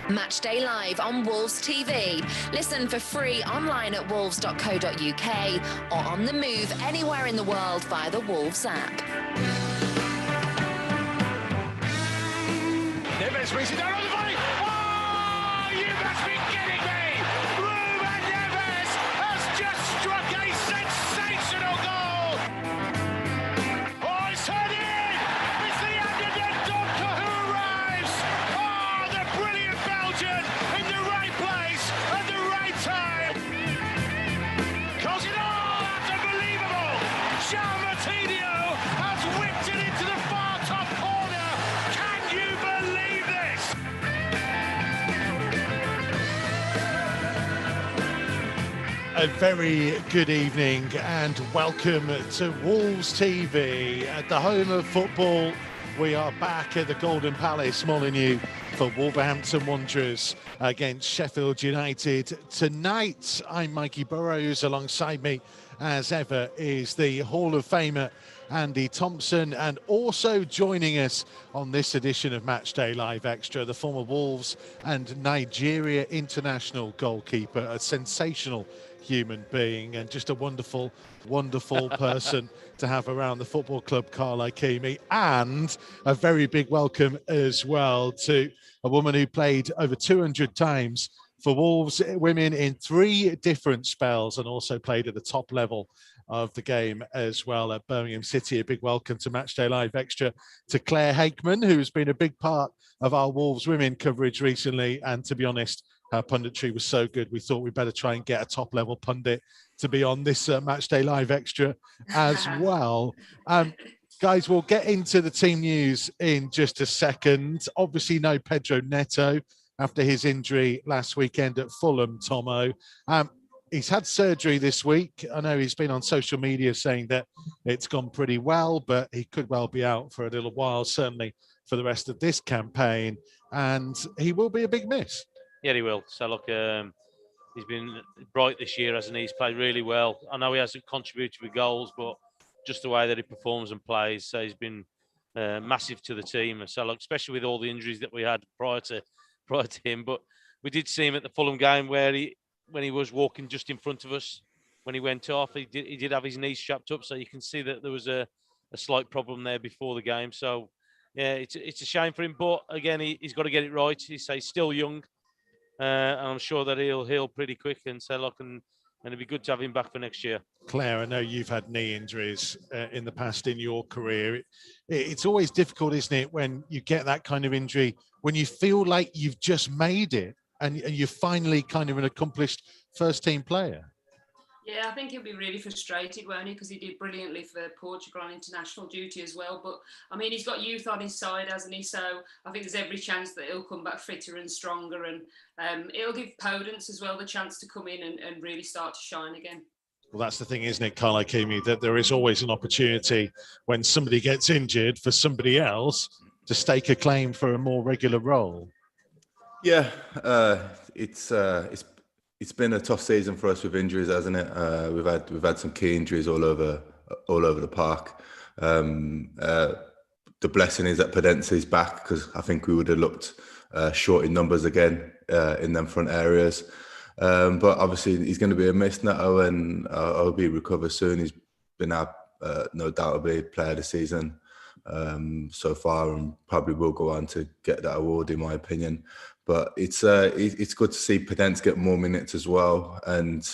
Matchday Live on Wolves TV. Listen for free online at wolves.co.uk or on the move anywhere in the world via the Wolves app. Neves brings it down on the volley. Oh, you must be kidding me! Ruben Neves has just struck a sensational goal. Oh, it's heard in. It's the underdog Donker who arrives. Oh, the brilliant Belgian in the right place at the right time. Calls it all. That's unbelievable. Jean Martinho has whipped it into the far top corner. Can you believe this? A very good evening and welcome to Wolves TV at the home of football. We are back at the Golden Palace, Molineux, for Wolverhampton Wanderers against Sheffield United. Tonight, I'm Mikey Burrows. Alongside me, as ever, is the Hall of Famer Andy Thompson, and also joining us on this edition of Matchday Live Extra, the former Wolves and Nigeria international goalkeeper, a sensational human being and just a wonderful person to have around the football club, Carl Ikemi. And a very big welcome as well to a woman who played over 200 times for Wolves women in 3 different spells and also played at the top level of the game as well at Birmingham City. A big welcome to Matchday Live Extra to Claire Hakeman, who's been a big part of our Wolves women coverage recently. And to be honest, her punditry was so good, we thought we'd better try and get a top-level pundit to be on this Matchday Live Extra as well. Guys, we'll get into the team news in just a second. Obviously, no Pedro Neto after his injury last weekend at Fulham, Tomo. He's had surgery this week. I know he's been on social media saying that it's gone pretty well, but he could well be out for a little while, certainly for the rest of this campaign. And he will be a big miss. Yeah, he will. So, look, he's been bright this year, hasn't he? He's played really well. I know he hasn't contributed with goals, but just the way that he performs and plays, so he's been massive to the team. So, look, especially with all the injuries that we had prior to him. But we did see him at the Fulham game where when he was walking just in front of us, when he went off, he did have his knees strapped up, so you can see that there was a slight problem there before the game. So, yeah, it's a shame for him. But again, he's got to get it right. He's still young. And I'm sure that he'll heal pretty quick, and so look, and it'd be good to have him back for next year. Claire, I know you've had knee injuries in the past in your career. It's always difficult, isn't it, when you get that kind of injury, when you feel like you've just made it and you're finally kind of an accomplished first-team player? Yeah, I think he'll be really frustrated, won't he? Because he did brilliantly for Portugal on international duty as well. But, I mean, he's got youth on his side, hasn't he? So I think there's every chance that he'll come back fitter and stronger. And it'll give Podence as well the chance to come in and really start to shine again. Well, that's the thing, isn't it, Carl Ikemi, that there is always an opportunity when somebody gets injured for somebody else to stake a claim for a more regular role. Yeah, it's been a tough season for us with injuries, hasn't it? We've had some key injuries all over the park. The blessing is that Podence is back, because I think we would have looked short in numbers again in them front areas. But obviously he's going to be a miss now, and I hope he recovers soon. He's been our no doubtably player of the season so far, and probably will go on to get that award, in my opinion. But it's good to see Podence get more minutes as well, and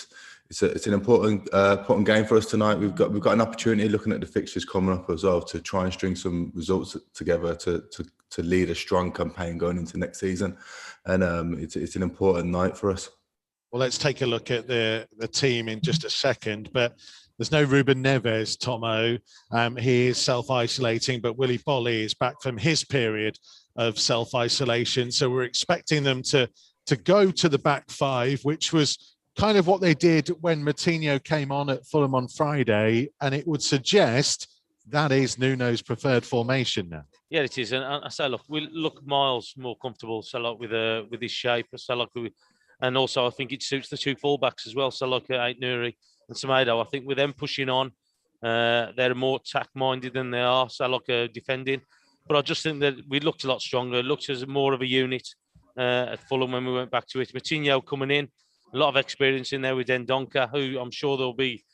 it's an important game for us tonight. We've got an opportunity, looking at the fixtures coming up as well, to try and string some results together to lead a strong campaign going into next season, and it's an important night for us. Well, let's take a look at the team in just a second, but there's no Ruben Neves, Tomo. He is self-isolating, but Willy Bolly is back from his period of self-isolation. So we're expecting them to go to the back 5, which was kind of what they did when Martinho came on at Fulham on Friday. And it would suggest that is Nuno's preferred formation now. Yeah, it is. And I say, look, we look miles more comfortable, so like with his shape. So like and also I think it suits the 2 fullbacks as well. So like Ait Nouri and Semedo, I think with them pushing on, they're more attack-minded than they are, so like defending. But I just think that we looked a lot stronger. It looked as more of a unit. at Fulham when we went back to it. Moutinho coming in, a lot of experience in there with Dendoncker, who I'm sure they'll be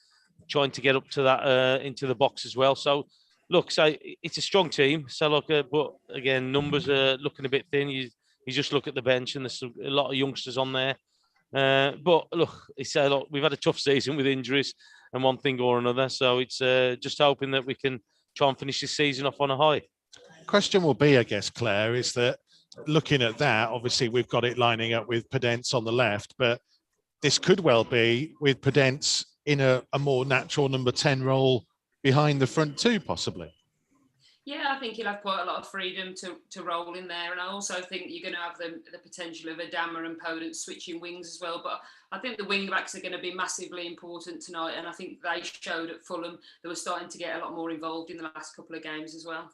trying to get up to that into the box as well. So, look, so it's a strong team. So, look, but again, numbers are looking a bit thin. You just look at the bench and there's a lot of youngsters on there. But look, look, we've had a tough season with injuries and one thing or another. So it's just hoping that we can try and finish this season off on a high. Question will be, I guess, Claire, is that looking at that, obviously we've got it lining up with Podence on the left, but this could well be with Podence in a more natural number 10 role behind the front two, possibly. Yeah, I think he'll have quite a lot of freedom to roll in there. And I also think you're going to have the potential of Adama and Podence switching wings as well. But I think the wing backs are going to be massively important tonight. And I think they showed at Fulham they were starting to get a lot more involved in the last couple of games as well.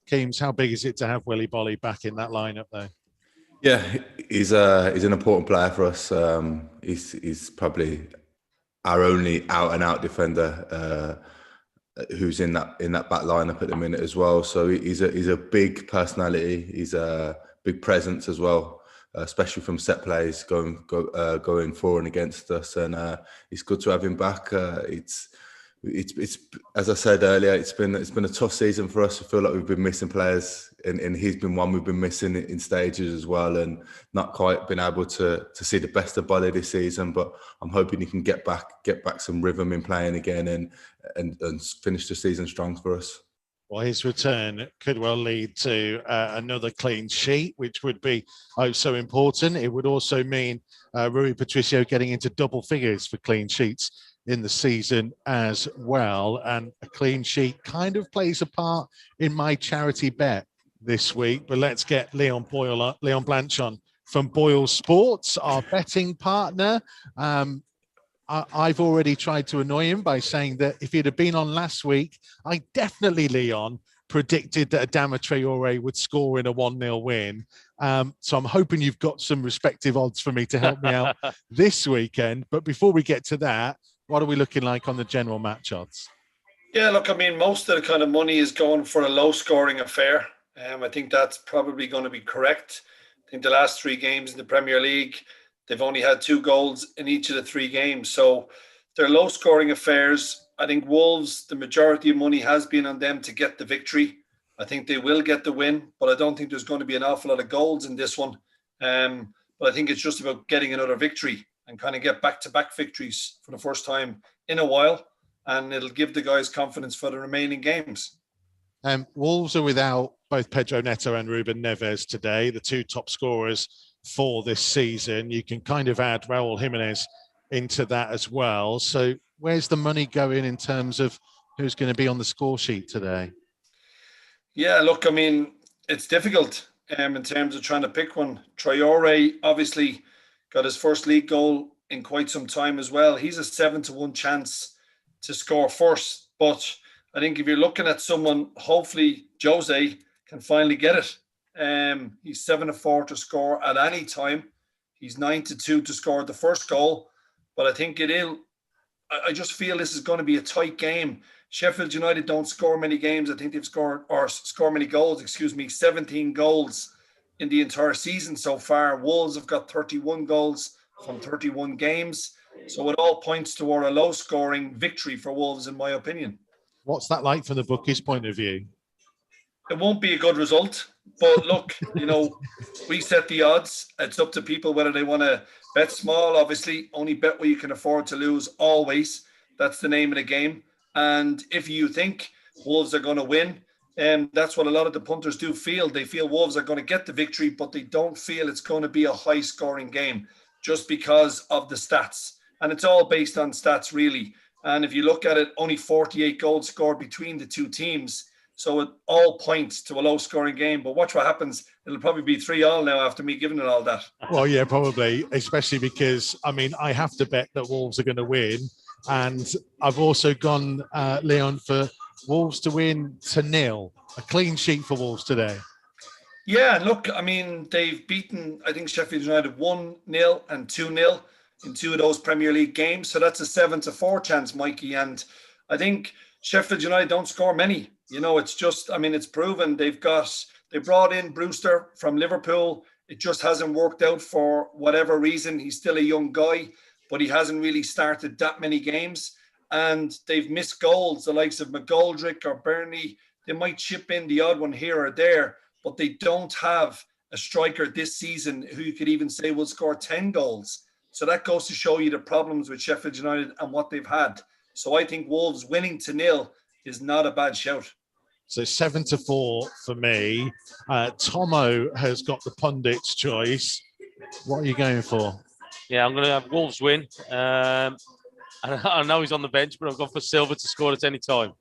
Keems, how big is it to have Willy Bolly back in that lineup, though? Yeah, he's an important player for us. He's probably our only out-and-out defender who's in that back lineup at the minute as well. So he's a big personality. He's a big presence as well, especially from set plays going for and against us. And it's good to have him back. It's as I said earlier, it's been a tough season for us. I feel like we've been missing players, and he's been one we've been missing in stages as well, and not quite been able to see the best of Bolly this season. But I'm hoping he can get back some rhythm in playing again and finish the season strong for us. Well, his return could well lead to another clean sheet, which would be so important. It would also mean Rui Patricio getting into double figures for clean sheets in the season as well. And a clean sheet kind of plays a part in my charity bet this week. But let's get Leon Blanche on from Boyle Sports, our betting partner. I've already tried to annoy him by saying that if he'd have been on last week, I definitely, Leon, predicted that Adama Traore would score in a 1-0 win. So I'm hoping you've got some respective odds for me to help me out this weekend. But before we get to that, what are we looking like on the general match odds? Yeah, look, I mean, most of the kind of money is going for a low-scoring affair. I think that's probably going to be correct. I think the last 3 games in the Premier League, they've only had 2 goals in each of the 3 games. So they're low-scoring affairs. I think Wolves, the majority of money has been on them to get the victory. I think they will get the win, but I don't think there's going to be an awful lot of goals in this one. But I think it's just about getting another victory and kind of get back-to-back victories for the first time in a while. And it'll give the guys confidence for the remaining games. Wolves are without both Pedro Neto and Ruben Neves today, the 2 top scorers for this season. You can kind of add Raul Jimenez into that as well. So where's the money going in terms of who's going to be on the score sheet today? Yeah, look, I mean, it's difficult in terms of trying to pick one. Traore obviously got his first league goal in quite some time as well. He's a 7-1 chance to score first. But I think if you're looking at someone, hopefully Jose can finally get it. He's 7-4 to score at any time. He's 9-2 to score the first goal. But I think I just feel this is going to be a tight game. Sheffield United don't score many games. I think they've score many goals, 17 goals in the entire season so far. Wolves have got 31 goals from 31 games. So it all points toward a low-scoring victory for Wolves, in my opinion. What's that like from the bookies' point of view? It won't be a good result. But look, we set the odds. It's up to people whether they want to bet small, obviously. Only bet what you can afford to lose, always. That's the name of the game. And if you think Wolves are going to win, that's what a lot of the punters do feel. They feel Wolves are going to get the victory, but they don't feel it's going to be a high-scoring game just because of the stats. And it's all based on stats, really. And if you look at it, only 48 goals scored between the 2 teams. So it all points to a low-scoring game. But watch what happens. It'll probably be 3-3 now after me giving it all that. Well, yeah, probably, especially because, I have to bet that Wolves are going to win. And I've also gone, Leon, for Wolves to win to 0. A clean sheet for Wolves today. Yeah, look, they've beaten, I think, Sheffield United 1-0 and 2-0 in 2 of those Premier League games. So that's a 7-4 chance, Mikey. And I think Sheffield United don't score many. It's just, it's proven they brought in Brewster from Liverpool It just hasn't worked out for whatever reason. He's still a young guy, but he hasn't really started that many games. And they've missed goals, the likes of McGoldrick or Burnley. They might chip in the odd one here or there, but they don't have a striker this season who you could even say will score 10 goals. So that goes to show you the problems with Sheffield United and what they've had. So I think Wolves winning 2-0 is not a bad shout. So 7-4 for me. Tomo has got the pundit's choice. What are you going for? Yeah, I'm going to have Wolves win. I know he's on the bench, but I've gone for Silva to score at any time.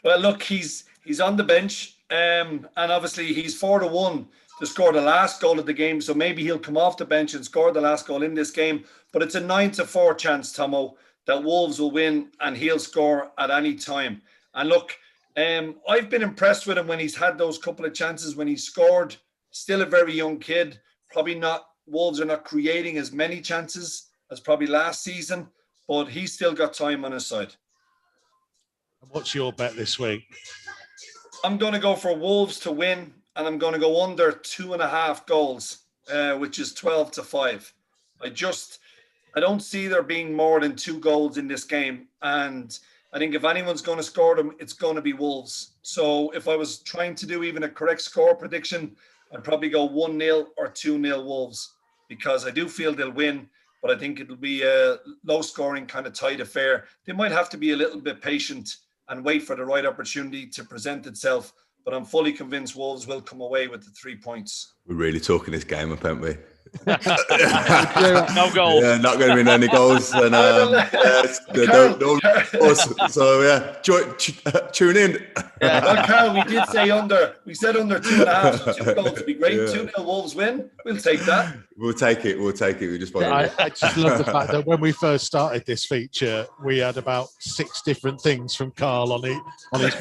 Well, look, he's on the bench, and obviously he's 4-1 to score the last goal of the game. So maybe he'll come off the bench and score the last goal in this game. But it's a 9-4 chance, Tomo, that Wolves will win and he'll score at any time. And look, I've been impressed with him when he's had those couple of chances when he scored. Still a very young kid. Probably not. Wolves are not creating as many chances as probably last season, but he's still got time on his side. What's your bet this week? I'm going to go for Wolves to win, and I'm going to go under 2.5 goals, which is 12-5. I don't see there being more than 2 goals in this game, and I think if anyone's going to score them, it's going to be Wolves. So if I was trying to do even a correct score prediction, I'd probably go 1-0 or 2-0 Wolves, because I do feel they'll win, but I think it'll be a low-scoring kind of tight affair. They might have to be a little bit patient and wait for the right opportunity to present itself, but I'm fully convinced Wolves will come away with the 3 points. We're really talking this game up, aren't we? No goals. Yeah, not going to be any goals. And so yeah, tune in. Yeah, well, Carl, we did say under. We said under 2.5, so 2 goals would be great. 2-0 Wolves win. We'll take that. We'll take it. We just I just love the fact that when we first started this feature, we had about 6 different things from Carl on his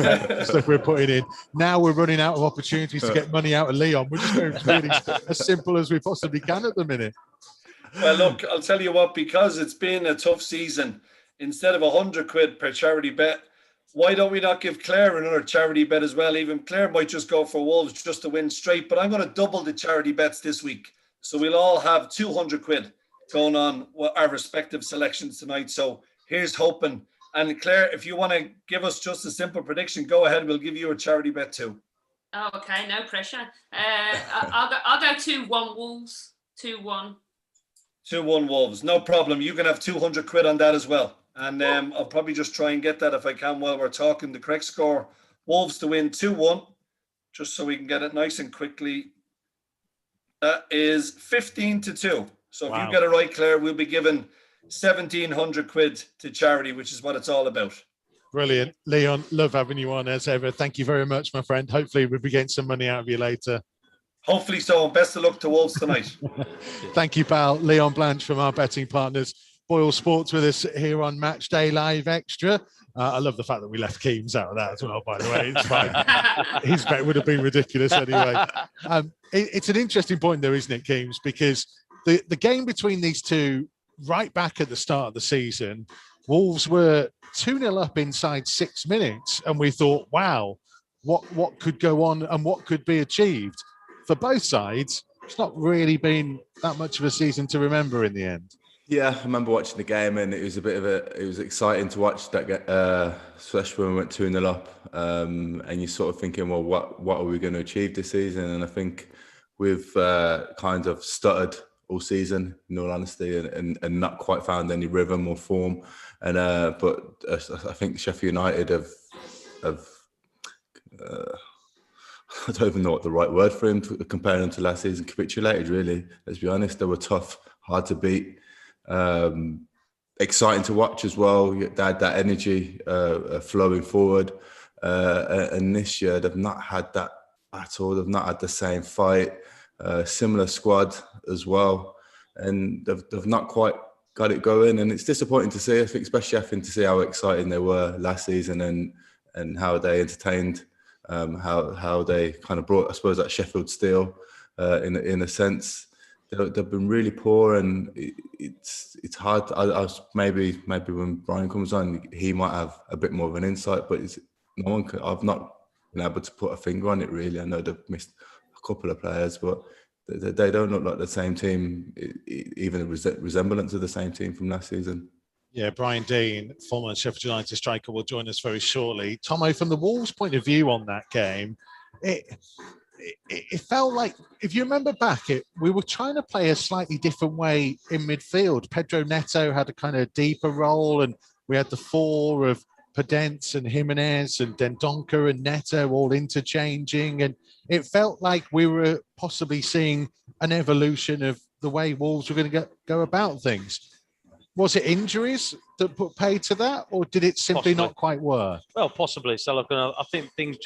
stuff we're putting in. Now we're running out of opportunities to get money out of Leon. We're just going to really as simple as we possibly can at the minute. Well, look, I'll tell you what, because it's been a tough season, instead of 100 quid per charity bet, why don't we not give Claire another charity bet as well? Even Claire might just go for Wolves just to win straight, but I'm going to double the charity bets this week. So we'll all have 200 quid going on our respective selections tonight. So here's hoping. And Claire, if you want to give us just a simple prediction, go ahead. We'll give you a charity bet too. Oh, okay, no pressure. I'll go 2-1 Wolves. 2-1. 2-1 Wolves. No problem. You can have 200 quid on that as well. And I'll probably just try and get that if I can while we're talking. The correct score, Wolves to win 2-1, just so we can get it nice and quickly. That is 15-2. So if you get it right, Claire, we'll be giving 1,700 quid to charity, which is what it's all about. Brilliant. Leon, love having you on as ever. Thank you very much, my friend. Hopefully we'll be getting some money out of you later. Hopefully so. And best of luck to Wolves tonight. Thank you, pal. Leon Blanche from our betting partners, Boyle Sports, with us here on Matchday Live Extra. I love the fact that we left Keames out of that as well, by the way. It's fine. His bet would have been ridiculous anyway. It's an interesting point, though, isn't it, Keames? Because the game between these two, right back at the start of the season, Wolves were 2-0 up inside 6 minutes, and we thought, wow, what could go on and what could be achieved? For both sides, it's not really been that much of a season to remember in the end. Yeah, I remember watching the game, and it was it was exciting to watch that, especially when we went 2-0 up, and you're sort of thinking, well, what are we going to achieve this season? And I think we've kind of stuttered all season, in all honesty, and not quite found any rhythm or form. And but I think Sheffield United have I don't even know what the right word for him, comparing them to last season, capitulated, really. Let's be honest, they were tough, hard to beat. Exciting to watch as well. They had that energy flowing forward. And this year, they've not had that at all. They've not had the same fight. Similar squad as well. And they've not quite got it going. And it's disappointing to see, I think, especially having to see how exciting they were last season and how they entertained. How they kind of brought, I suppose, that Sheffield steel in a sense. They've been really poor, and it's hard. I was maybe when Brian comes on, he might have a bit more of an insight, but I've not been able to put a finger on it really. I know they've missed a couple of players, but they don't look like the same team, even a resemblance of the same team from last season. Yeah, Brian Dean, former Sheffield United striker, will join us very shortly. Tomo, from the Wolves' point of view on that game, it felt like, if you remember back, we were trying to play a slightly different way in midfield. Pedro Neto had a kind of deeper role, and we had the four of Podence and Jimenez and Dendoncker and Neto all interchanging. And it felt like we were possibly seeing an evolution of the way Wolves were going to go about things. Was it injuries that put pay to that, or did it simply not quite work? Well, possibly. So, look, I think things,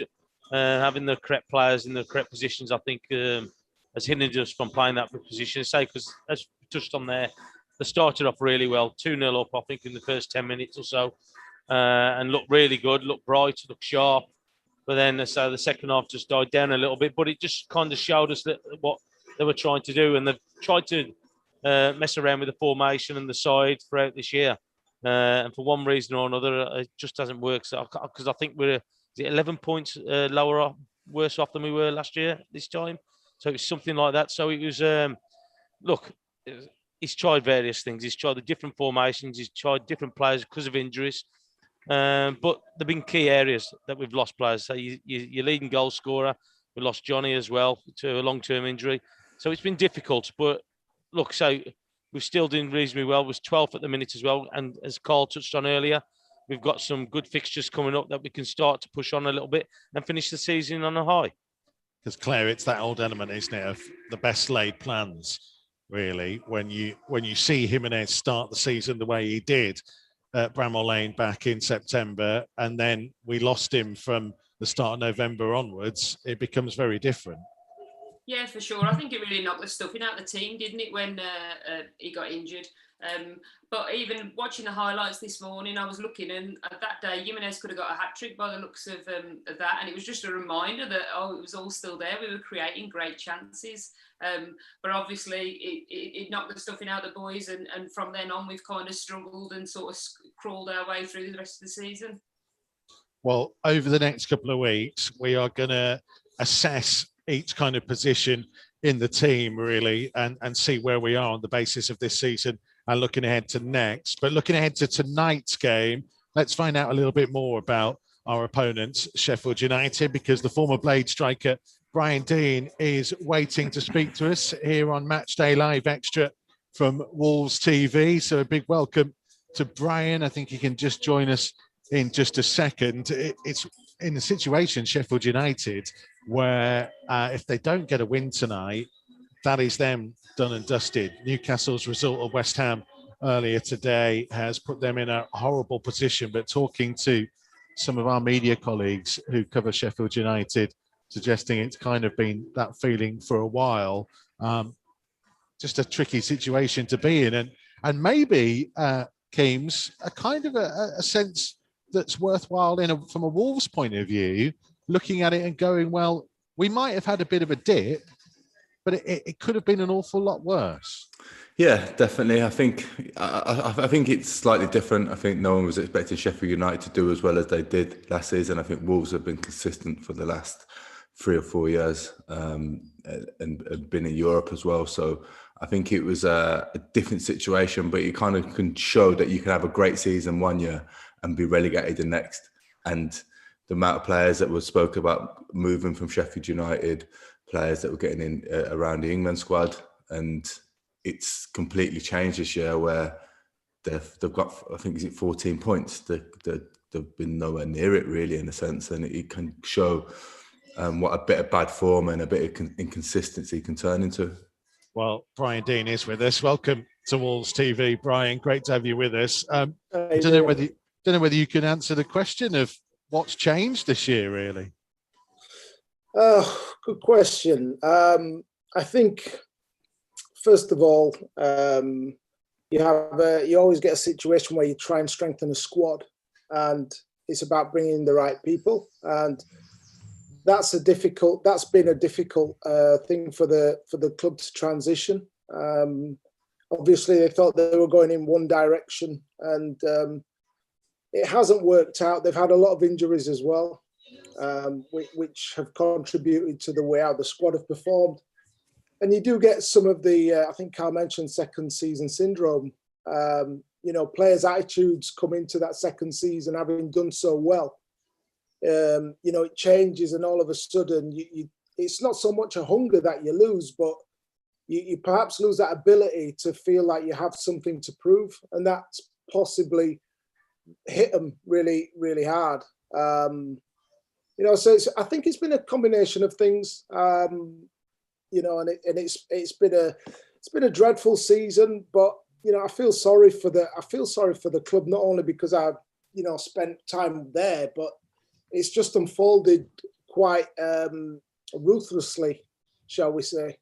having the correct players in the correct positions, I think has hindered us from playing that position. Say, because as we touched on there, they started off really well, 2-0 up, I think, in the first 10 minutes or so, and looked really good, looked bright, looked sharp. But then, so the second half just died down a little bit. But it just kind of showed us that what they were trying to do, and they've tried to mess around with the formation and the side throughout this year. And for one reason or another, it just hasn't worked. Because I think we're 11 points worse off than we were last year this time. So it's something like that. So it was, look, he's tried various things. He's tried the different formations. He's tried different players because of injuries. But there have been key areas that we've lost players. So your leading goal scorer, we lost Johnny as well to a long-term injury. So it's been difficult. But look, so we're still doing reasonably well. We're 12th at the minute as well. And as Carl touched on earlier, we've got some good fixtures coming up that we can start to push on a little bit and finish the season on a high. Because, Claire, it's that old element, isn't it, of the best laid plans, really, when you see Jimenez start the season the way he did at Bramall Lane back in September, and then we lost him from the start of November onwards, it becomes very different. Yeah, for sure. I think it really knocked the stuffing out of the team, didn't it, when he got injured? But even watching the highlights this morning, I was looking, and that day, Jimenez could have got a hat-trick by the looks of that. And it was just a reminder that, it was all still there. We were creating great chances. But obviously, it knocked the stuffing out of the boys. And from then on, we've kind of struggled and sort of crawled our way through the rest of the season. Well, over the next couple of weeks, we are going to assess each kind of position in the team, really, and see where we are on the basis of this season and looking ahead to next. But looking ahead to tonight's game, let's find out a little bit more about our opponents, Sheffield United, because the former Blade striker, Brian Dean, is waiting to speak to us here on Matchday Live Extra from Wolves TV. So a big welcome to Brian. I think he can just join us in just a second. It's in a situation, Sheffield United, where if they don't get a win tonight, that is them done and dusted. Newcastle's result of West Ham earlier today has put them in a horrible position, but talking to some of our media colleagues who cover Sheffield United, suggesting it's kind of been that feeling for a while. Just a tricky situation to be in. And maybe, Keems, a kind of a sense that's worthwhile from a Wolves point of view, looking at it and going, well, we might have had a bit of a dip, but it could have been an awful lot worse. Yeah, definitely. I think it's slightly different. I think no one was expecting Sheffield United to do as well as they did last season. I think Wolves have been consistent for the last 3 or 4 years, and been in Europe as well. So I think it was a different situation, but you kind of can show that you can have a great season one year and be relegated the next. And the amount of players that were spoke about moving from Sheffield United, players that were getting in around the England squad, and it's completely changed this year where they've got, I think, is it 14 points? They've been nowhere near it really, in a sense, and it can show what a bit of bad form and a bit of inconsistency can turn into. Well, Brian Dean is with us. Welcome to Wolves TV, Brian. Great to have you with us. I don't know whether you can answer the question of what's changed this year, really. Good question. I think, first of all, you always get a situation where you try and strengthen a squad, and it's about bringing in the right people, and that's been a difficult thing for the club to transition. Obviously, they thought they were going in one direction, and it hasn't worked out. They've had a lot of injuries as well, which have contributed to the way how the squad have performed. and you do get some of the, I think Carl mentioned second season syndrome. Players' attitudes come into that second season having done so well. It changes, and all of a sudden, it's not so much a hunger that you lose, but you perhaps lose that ability to feel like you have something to prove, and that's possibly hit them really, really hard. So I think it's been a combination of things. And it's been a dreadful season, but I feel sorry for the club, not only because I've spent time there, but it's just unfolded quite ruthlessly, shall we say.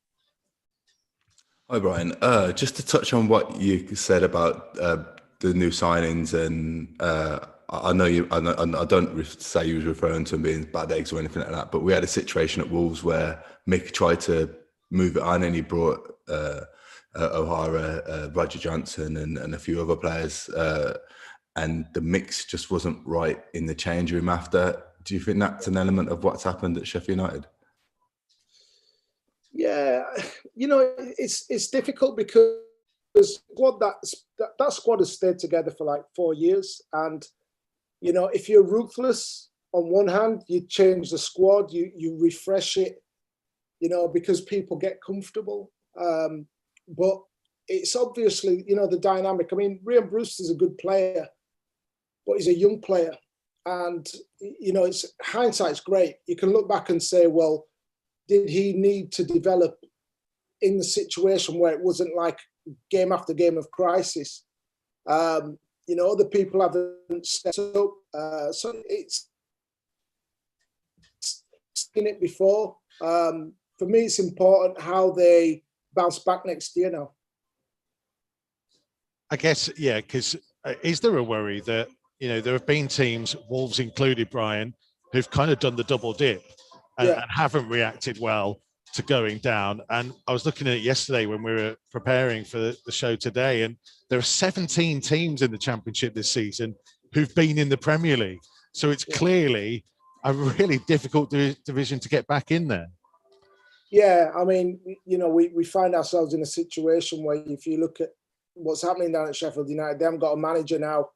Hi, Brian. Just to touch on what you said about the new signings, and I don't say you was referring to them being bad eggs or anything like that, but we had a situation at Wolves where Mick tried to move it on, and he brought O'Hara, Roger Johnson, and a few other players, and the mix just wasn't right in the change room after. Do you think that's an element of what's happened at Sheffield United? Yeah, it's difficult because that squad has stayed together for like 4 years, and if you're ruthless on one hand, you change the squad, you refresh it, because people get comfortable. But it's obviously the dynamic. I mean, Ryan Brewster's a good player, but he's a young player, and it's hindsight's great. You can look back and say, well, did he need to develop in the situation where it wasn't like game after game of crisis? Other people haven't stepped up. So it's seen it before. For me, it's important how they bounce back next year now. I guess, yeah, because is there a worry that, there have been teams, Wolves included, Brian, who've kind of done the double dip and haven't reacted well to going down? And I was looking at it yesterday when we were preparing for the show today, and there are 17 teams in the Championship this season who've been in the Premier League. So it's clearly a really difficult division to get back in there. Yeah, I mean, we find ourselves in a situation where if you look at what's happening down at Sheffield United, they haven't got a manager now.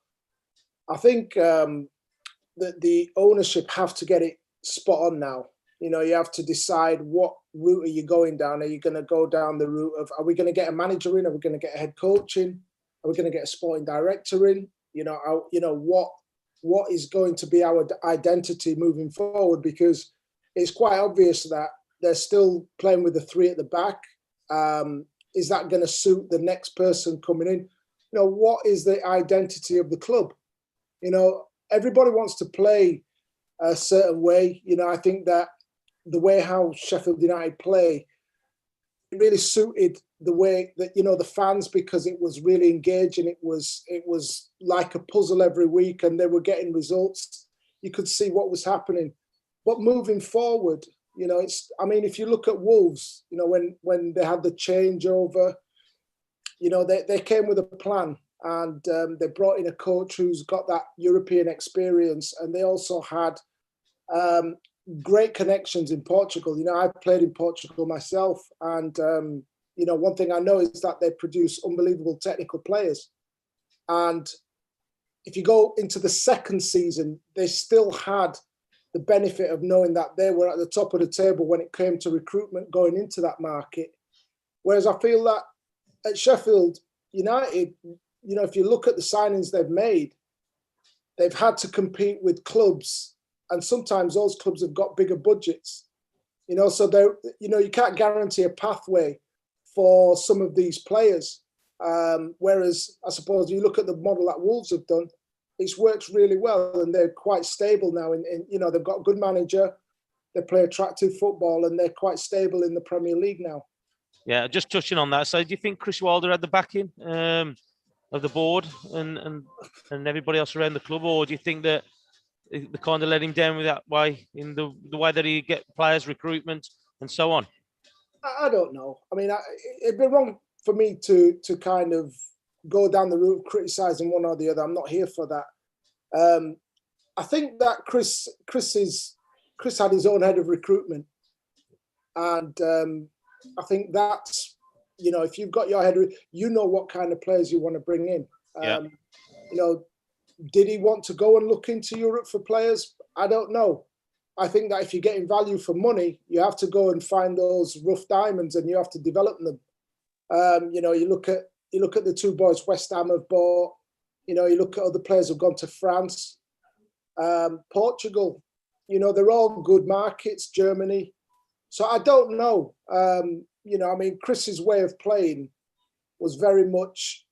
I think that the ownership have to get it spot on now. You have to decide what route are you going down. Are you going to go down the route of, are we going to get a manager in? Are we going to get a head coach in? Are we going to get a sporting director in? What is going to be our identity moving forward? Because it's quite obvious that they're still playing with the three at the back. Is that going to suit the next person coming in? What is the identity of the club? Everybody wants to play a certain way. I think that the way how Sheffield United play, it really suited the way that, the fans, because it was really engaging. It was like a puzzle every week, and they were getting results. You could see what was happening. But moving forward, if you look at Wolves, when they had the changeover, they came with a plan, and they brought in a coach who's got that European experience, and they also had great connections in Portugal. I played in Portugal myself, and one thing I know is that they produce unbelievable technical players. And if you go into the second season, they still had the benefit of knowing that they were at the top of the table when it came to recruitment going into that market. Whereas I feel that at Sheffield United, if you look at the signings they've made, they've had to compete with clubs, and sometimes those clubs have got bigger budgets. So they're, you can't guarantee a pathway for some of these players. Whereas I suppose you look at the model that Wolves have done, it's worked really well, and they're quite stable now. And they've got a good manager, they play attractive football, and they're quite stable in the Premier League now. Yeah, just touching on that. So, do you think Chris Wilder had the backing of the board and everybody else around the club, or do you think that they kind of let him down with that way, in the way that he get players, recruitment, and so on? I don't know. I mean, it'd be wrong for me to kind of go down the route of criticising one or the other. I'm not here for that. I think that Chris had his own head of recruitment, and I think that's, if you've got your head, you know what kind of players you want to bring in. Did he want to go and look into Europe for players? I don't know. I think that if you're getting value for money, you have to go and find those rough diamonds and you have to develop them. You look at the two boys West Ham have bought. You look at other players who've gone to France, Portugal. They're all good markets. Germany. So I don't know. Chris's way of playing was very much.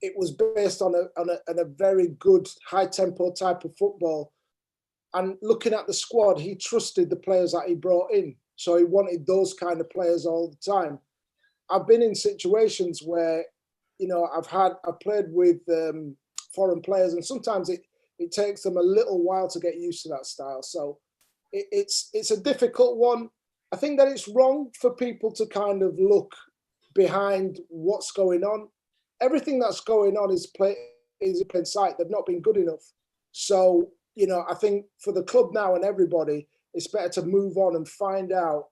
It was based on a very good high tempo type of football. And looking at the squad, he trusted the players that he brought in. So he wanted those kind of players all the time. I've been in situations where, I've played with foreign players, and sometimes it takes them a little while to get used to that style. So it's a difficult one. I think that it's wrong for people to kind of look behind what's going on. Everything that's going on is in plain sight. They've not been good enough. So, I think for the club now and everybody, it's better to move on and find out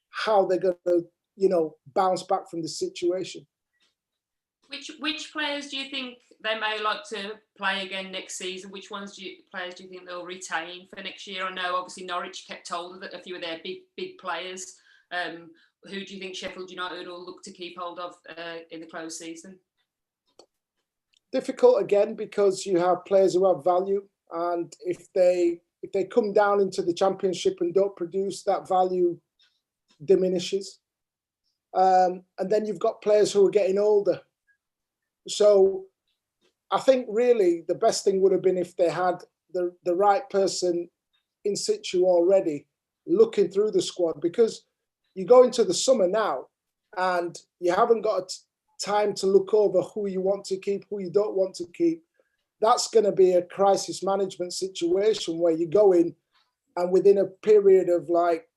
how they're going to, bounce back from the situation. Which players do you think they may like to play again next season? Which players do you think they'll retain for next year? I know obviously Norwich kept hold of a few of their big players. Who do you think Sheffield United will look to keep hold of in the close season? Difficult again because you have players who have value, and if they come down into the Championship and don't produce, that value diminishes. And then you've got players who are getting older. So I think really the best thing would have been if they had the right person in situ already looking through the squad, because you go into the summer now and you haven't got time to look over who you want to keep, who you don't want to keep. That's going to be a crisis management situation where you go in and within a period of like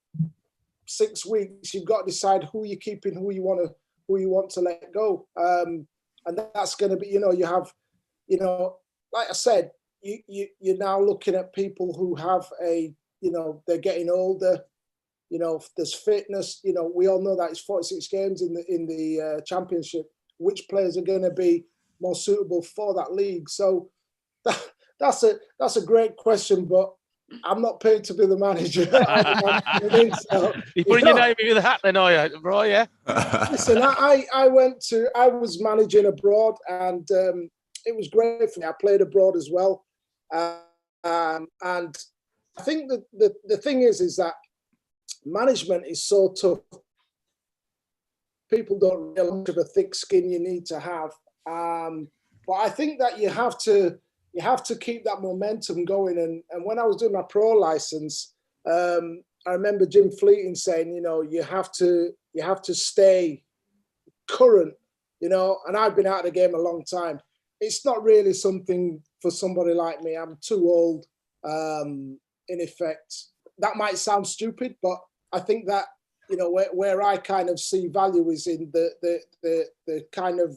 6 weeks, you've got to decide who you're keeping, who you want to let go. And that's going to be, you have, like I said, you're now looking at people who have they're getting older. There's fitness. We all know that it's 46 games in the Championship. Which players are going to be more suitable for that league? So that's a great question, but I'm not paid to be the manager. You're putting your name in the hat then, are you, Roy? Yeah. Listen, I was managing abroad, and it was great for me. I played abroad as well, and I think that the thing is that management is so tough. People don't realize how much of a thick skin you need to have, but I think that you have to keep that momentum going. And when I was doing my pro license, I remember Jim Fleeting saying, you have to stay current, and I've been out of the game a long time. It's not really something for somebody like me. I'm too old, in effect. That might sound stupid, but I think that, where I kind of see value is in the kind of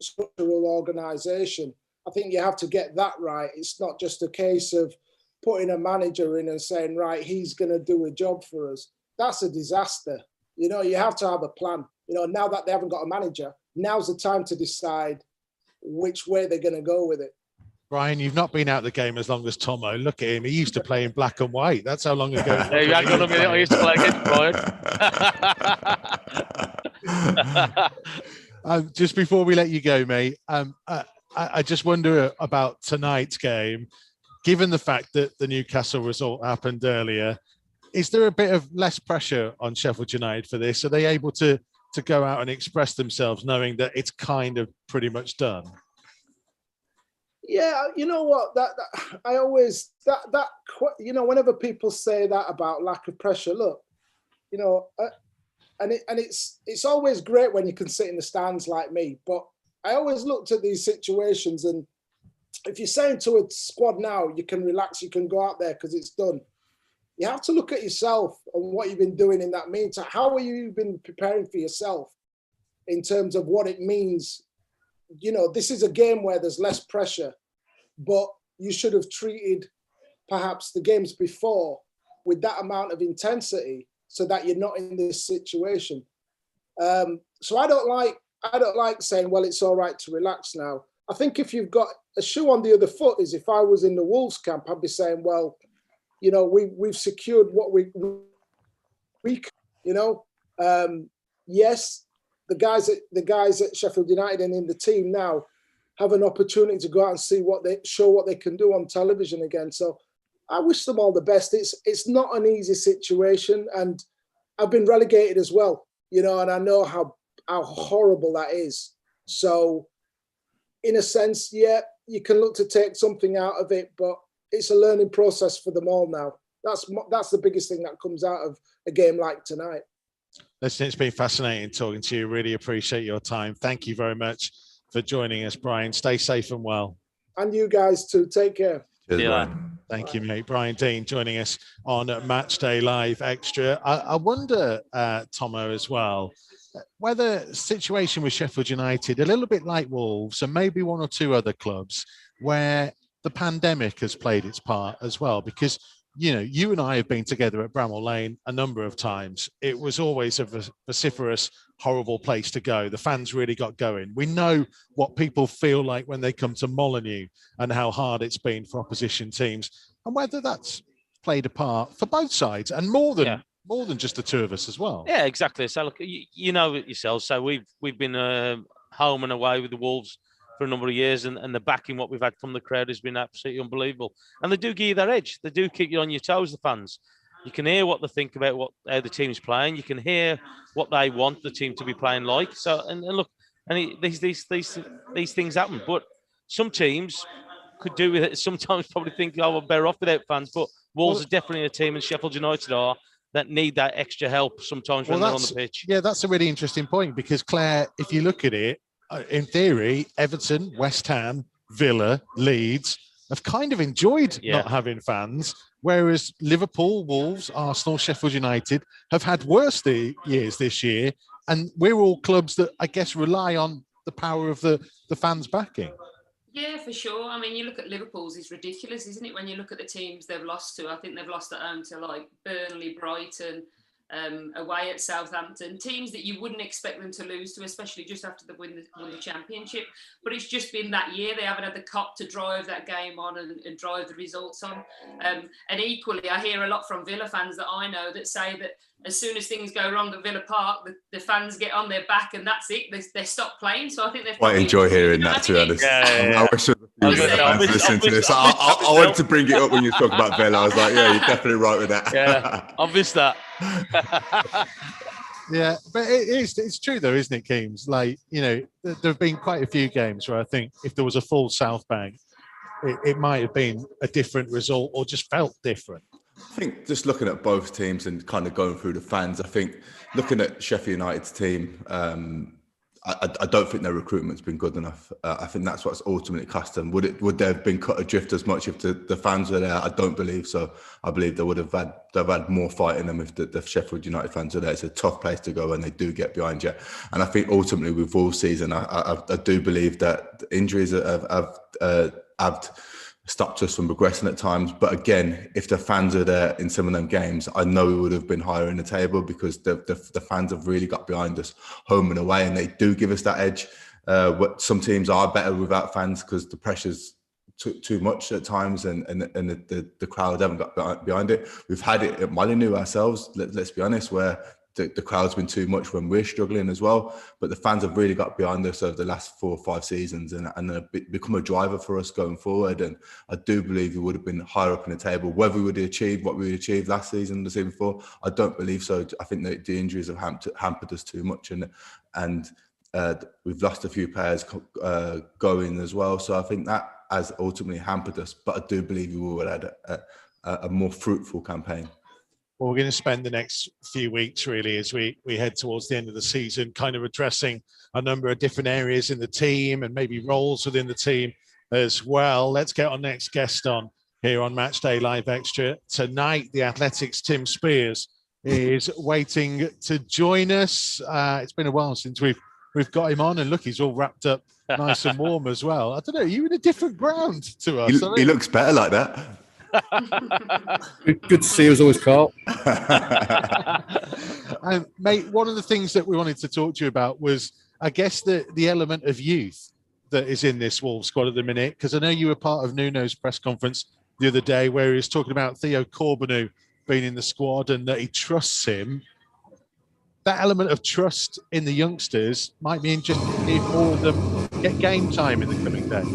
structural organisation. I think you have to get that right. It's not just a case of putting a manager in and saying, right, he's going to do a job for us. That's a disaster. You have to have a plan. Now that they haven't got a manager, now's the time to decide which way they're going to go with it. Brian, you've not been out of the game as long as Tomo. Look at him. He used to play in black and white. That's how long ago. Hey, hang on a minute. I used to play against Brian. Just before we let you go, mate, I just wonder about tonight's game. Given the fact that the Newcastle result happened earlier, is there a bit of less pressure on Sheffield United for this? Are they able to go out and express themselves knowing that it's kind of pretty much done? Yeah, you know what? I always whenever people say that about lack of pressure, look, and it's always great when you can sit in the stands like me. But I always looked at these situations, and if you're saying to a squad now, you can relax, you can go out there because it's done. You have to look at yourself and what you've been doing in that meantime. How have you been preparing for yourself in terms of what it means? This is a game where there's less pressure, but you should have treated perhaps the games before with that amount of intensity so that you're not in this situation. So I don't like saying, well, it's all right to relax now. I think if you've got a shoe on the other foot, is if I was in the Wolves camp, I'd be saying, well, you know, we've secured what we you know. Yes, the guys at Sheffield United and in the team now have an opportunity to go out and see what they can do on television again. So I wish them all the best. It's not an easy situation, and I've been relegated as well, you know, and I know how horrible that is. So in a sense, yeah, you can look to take something out of it, but it's a learning process for them all now. That's the biggest thing that comes out of a game like tonight. Listen, it's been fascinating talking to you. Really appreciate your time. Thank you very much for joining us, Brian. Stay safe and well. And you guys too. Take care. Cheers, Yeah. Brian. Thank you, mate. Brian Dean joining us on Matchday Live Extra. I wonder, Tomo, as well, whether situation with Sheffield United, a little bit like Wolves and maybe one or two other clubs, where the pandemic has played its part as well, because you know, you and I have been together at Bramall Lane a number of times. It was always a vociferous, horrible place to go. The fans really got going. We know what people feel like when they come to Molineux and how hard it's been for opposition teams, and whether that's played a part for both sides and more than just the two of us as well. Yeah, exactly. So look, you know it yourselves. So we've been home and away with the Wolves for a number of years, and the backing what we've had from the crowd has been absolutely unbelievable. And they do give you that edge. They do keep you on your toes, the fans. You can hear what they think about how the team's playing. You can hear what they want the team to be playing like. So and look, and these things happen. But some teams could do with it. Sometimes probably think, oh, we're better off without fans. But Wolves are definitely a team, and Sheffield United are, that need that extra help sometimes when they're on the pitch. Yeah, that's a really interesting point, because Claire, if you look at it, in theory, Everton, West Ham, Villa, Leeds have kind of enjoyed not having fans, whereas Liverpool, Wolves, Arsenal, Sheffield United have had worse years this year, and we're all clubs that I guess rely on the power of the fans backing. Yeah, for sure. I mean, you look at Liverpool's, it's ridiculous, isn't it? When you look at the teams they've lost to, I think they've lost at home to like Burnley, Brighton, away at Southampton, teams that you wouldn't expect them to lose to, especially just after they won the championship. But it's just been that year. They haven't had the cop to drive that game on and drive the results on. And equally, I hear a lot from Villa fans that I know that say that as soon as things go wrong at Villa Park, the fans get on their back and that's it. They stop playing. So I think they've quite enjoy hearing that, to be honest. I wish there was a few fans listening to this. I wanted to bring it up when you talk about Villa. I was like, yeah, you're definitely right with that. Yeah, I've missed that. Yeah, but it's true though, isn't it, Keems? Like, you know, there have been quite a few games where I think if there was a full South Bank, it might have been a different result or just felt different. I think just looking at both teams and kind of going through the fans, I think looking at Sheffield United's team, I don't think their recruitment's been good enough. I think that's what's ultimately cost them. Would they have been cut adrift as much if the fans were there? I don't believe so. I believe they've had more fight in them if the Sheffield United fans are there. It's a tough place to go and they do get behind you. And I think ultimately with all season, I do believe that injuries have stopped us from progressing at times. But again, if the fans are there in some of them games, I know we would have been higher in the table because the fans have really got behind us home and away, and they do give us that edge. Some teams are better without fans because the pressure's too much at times, and the crowd haven't got behind it. We've had it at Molineux ourselves, let's be honest, where the crowd's been too much when we're struggling as well. But the fans have really got behind us over the last 4 or 5 seasons and become a driver for us going forward. And I do believe we would have been higher up in the table. Whether we would have achieved what we achieved last season, the season before, I don't believe so. I think that the injuries have hampered us too much, and we've lost a few players going as well. So I think that has ultimately hampered us. But I do believe we would have had a more fruitful campaign. Well, we're going to spend the next few weeks really as we head towards the end of the season kind of addressing a number of different areas in the team and maybe roles within the team as well. Let's get our next guest on here on Matchday Live Extra. Tonight, the Athletics' Tim Spears is waiting to join us. It's been a while since we've got him on, and look, he's all wrapped up nice and warm as well. I don't know, are you in a different ground to us? He looks better like that. Good to see you as always, Carl. Mate, one of the things that we wanted to talk to you about was, I guess, the element of youth that is in this Wolves squad at the minute, because I know you were part of Nuno's press conference the other day where he was talking about Theo Corbeanu being in the squad and that he trusts him. That element of trust in the youngsters might be interesting to see if more of them get game time in the coming days.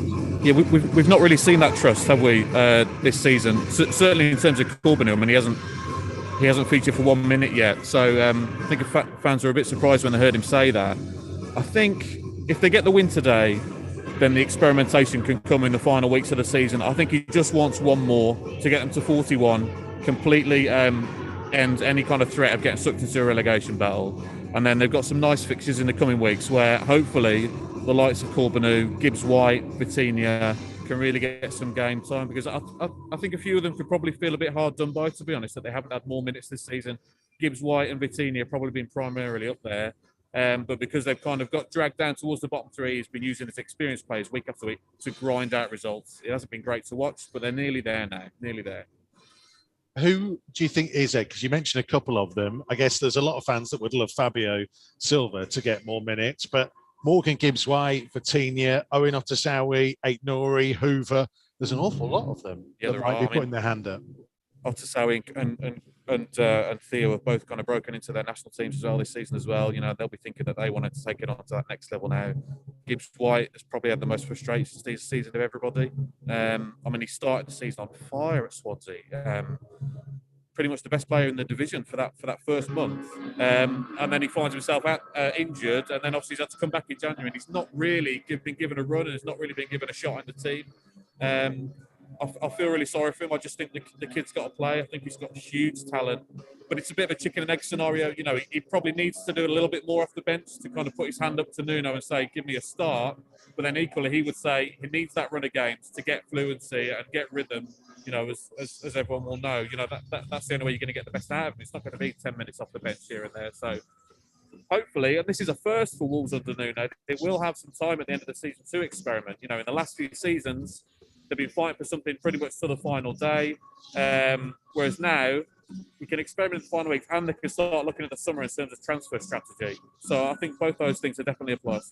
Yeah, we've not really seen that trust, have we, this season? Certainly in terms of Corbeanu. I mean, he hasn't featured for 1 minute yet. So I think fans were a bit surprised when they heard him say that. I think if they get the win today, then the experimentation can come in the final weeks of the season. I think he just wants one more to get them to 41, completely end any kind of threat of getting sucked into a relegation battle. And then they've got some nice fixtures in the coming weeks where hopefully the likes of Corbeanu, Gibbs-White, Vitinha can really get some game time, because I think a few of them could probably feel a bit hard done by, to be honest, that they haven't had more minutes this season. Gibbs-White and Vitinha have probably been primarily up there. But because they've kind of got dragged down towards the bottom three, he's been using his experienced players week after week to grind out results. It hasn't been great to watch, but they're nearly there now, nearly there. Who do you think is it? Because you mentioned a couple of them. I guess there's a lot of fans that would love Fabio Silva to get more minutes, but Morgan Gibbs-White, Vitinha, Owen Otasowie, Aït-Nouri, Hoover. There's an awful lot of them that might be putting their hand up. Otasowie and Theo have both kind of broken into their national teams as well this season as well. You know, they'll be thinking that they wanted to take it on to that next level now. Gibbs-White has probably had the most frustrating season of everybody. I mean, he started the season on fire at Swansea. Pretty much the best player in the division for that first month. And then he finds himself out injured, and then obviously he's had to come back in January, and he's not really been given a run, and he's not really been given a shot in the team. I feel really sorry for him. I just think the kid's got to play. I think he's got huge talent, but it's a bit of a chicken and egg scenario. You know, he probably needs to do a little bit more off the bench to kind of put his hand up to Nuno and say, give me a start. But then equally, he would say he needs that run of games to get fluency and get rhythm. You know, as everyone will know, you know, that's the only way you're going to get the best out of him. It's not going to be 10 minutes off the bench here and there. So hopefully, and this is a first for Wolves under Nuno, they will have some time at the end of the season to experiment. You know, in the last few seasons, they've been fighting for something pretty much to the final day. Whereas now, we can experiment in the final weeks, and they can start looking at the summer in terms of transfer strategy. So I think both those things are definitely a plus.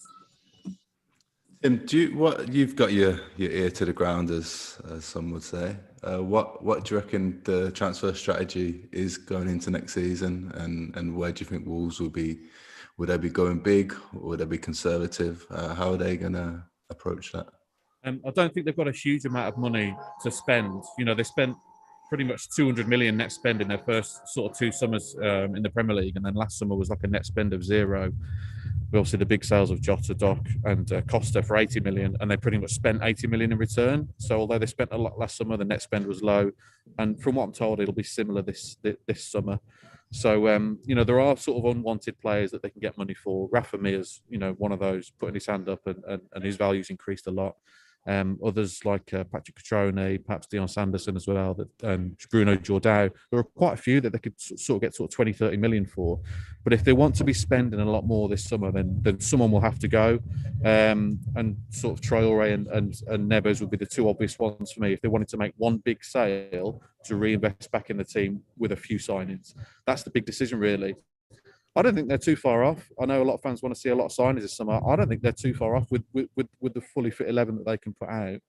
Tim, you've got your ear to the ground, as some would say. What do you reckon the transfer strategy is going into next season, and where do you think Wolves will be? Would they be going big, or would they be conservative? How are they going to approach that? I don't think they've got a huge amount of money to spend. You know, they spent pretty much 200 million net spend in their first sort of 2 summers in the Premier League, and then last summer was like a net spend of 0. We obviously the big sales of Jota, Doc and Costa for 80 million, and they pretty much spent 80 million in return. So although they spent a lot last summer, the net spend was low, and from what I'm told, it'll be similar this summer. So you know, there are sort of unwanted players that they can get money for. Rafa Mir's, you know, one of those, putting his hand up, and his value's increased a lot. Others like Patrick Cutrone, perhaps Dion Sanderson as well, that Bruno Jordao. There are quite a few that they could sort of get sort of 20, 30 million for. But if they want to be spending a lot more this summer, then someone will have to go. And sort of Traore and Neves would be the 2 obvious ones for me. If they wanted to make one big sale to reinvest back in the team with a few signings, that's the big decision, really. I don't think they're too far off. I know a lot of fans want to see a lot of signings this summer. I don't think they're too far off with the fully fit 11 that they can put out.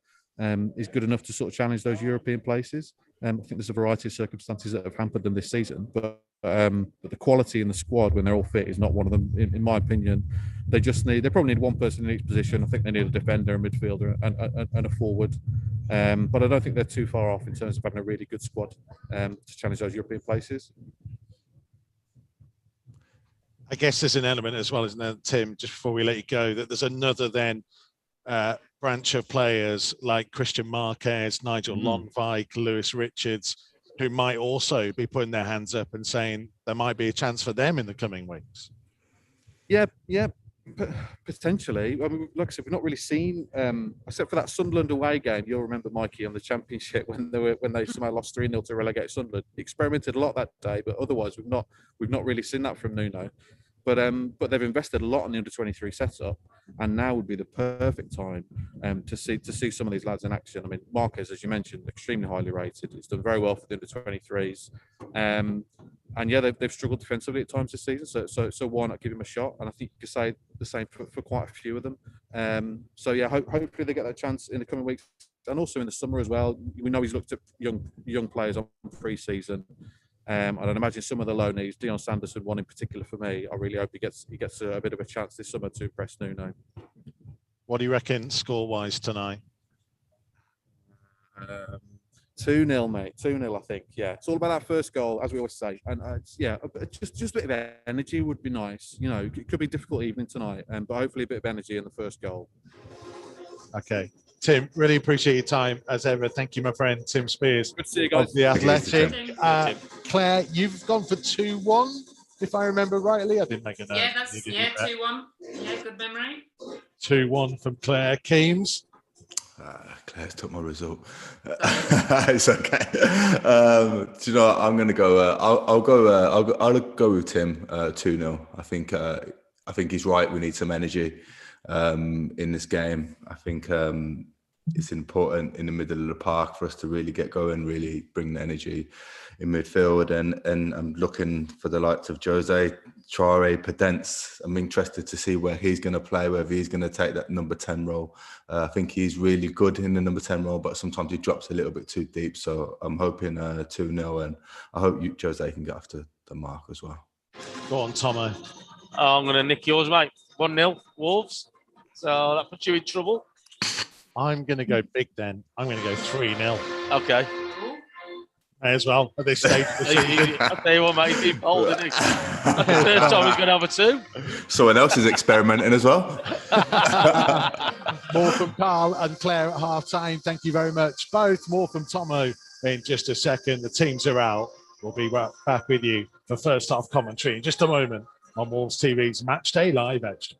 Is good enough to sort of challenge those European places. I think there's a variety of circumstances that have hampered them this season, but the quality in the squad when they're all fit is not one of them, in my opinion. They probably need one person in each position. I think they need a defender, a midfielder, and a forward. But I don't think they're too far off in terms of having a really good squad to challenge those European places. I guess there's an element as well, isn't there, Tim, just before we let you go, that there's another then branch of players like Christian Marquez, Nigel Lonvike, Lewis Richards, who might also be putting their hands up and saying there might be a chance for them in the coming weeks. Yeah, potentially. I mean, like I said, we've not really seen, except for that Sunderland away game. You'll remember, Mikey, on the Championship when they somehow lost 3-0 to relegate Sunderland. He experimented a lot that day, but otherwise we've not really seen that from Nuno. but they've invested a lot in the under-23 setup, and now would be the perfect time to see some of these lads in action. I mean, Marquez, as you mentioned, extremely highly rated. He's done very well for the under-23s, and yeah, they've struggled defensively at times this season. So why not give him a shot? And I think you could say the same for quite a few of them. So yeah, hopefully they get that chance in the coming weeks, and also in the summer as well. We know he's looked at young players on pre-season. I'd imagine some of the loanees, Dion Sanderson, one in particular for me. I really hope he gets a bit of a chance this summer to impress Nuno. What do you reckon score-wise tonight? 2-0, mate. 2-0, I think. Yeah, it's all about that first goal, as we always say. And just a bit of energy would be nice. You know, it could be a difficult evening tonight, but hopefully a bit of energy in the first goal. Okay. Tim, really appreciate your time as ever. Thank you, my friend, Tim Spears. Good to see you guys. Of The Athletic. Claire, you've gone for 2-1, if I remember rightly. I didn't make a note. Yeah, 2-1. Yeah, good memory. 2-1 from Claire. Keems. Claire's took my result. It's okay. Do you know what? I'm going to go. I'll go with Tim. 2-0. I think he's right. We need some energy in this game. I think it's important in the middle of the park for us to really get going, really bring the energy in midfield. And I'm looking for the likes of Jose, Traore, Podence. I'm interested to see where he's going to play, whether he's going to take that number 10 role. I think he's really good in the number 10 role, but sometimes he drops a little bit too deep. So I'm hoping 2-0, and I hope Jose can get after the mark as well. Go on, Tomo. I'm going to nick yours, mate. 1-0, Wolves. So that puts you in trouble. I'm going to go big then. I'm going to go 3-0. Okay. May as well at this stage of the season. I'll tell you what, mate, he's bold, isn't he? That's the third time he's going to have a 2. Someone else is experimenting as well. More from Carl and Claire at half-time. Thank you very much. Both. More from Tomo in just a second. The teams are out. We'll be back with you for first half commentary in just a moment on Wolves TV's Matchday Live Edge.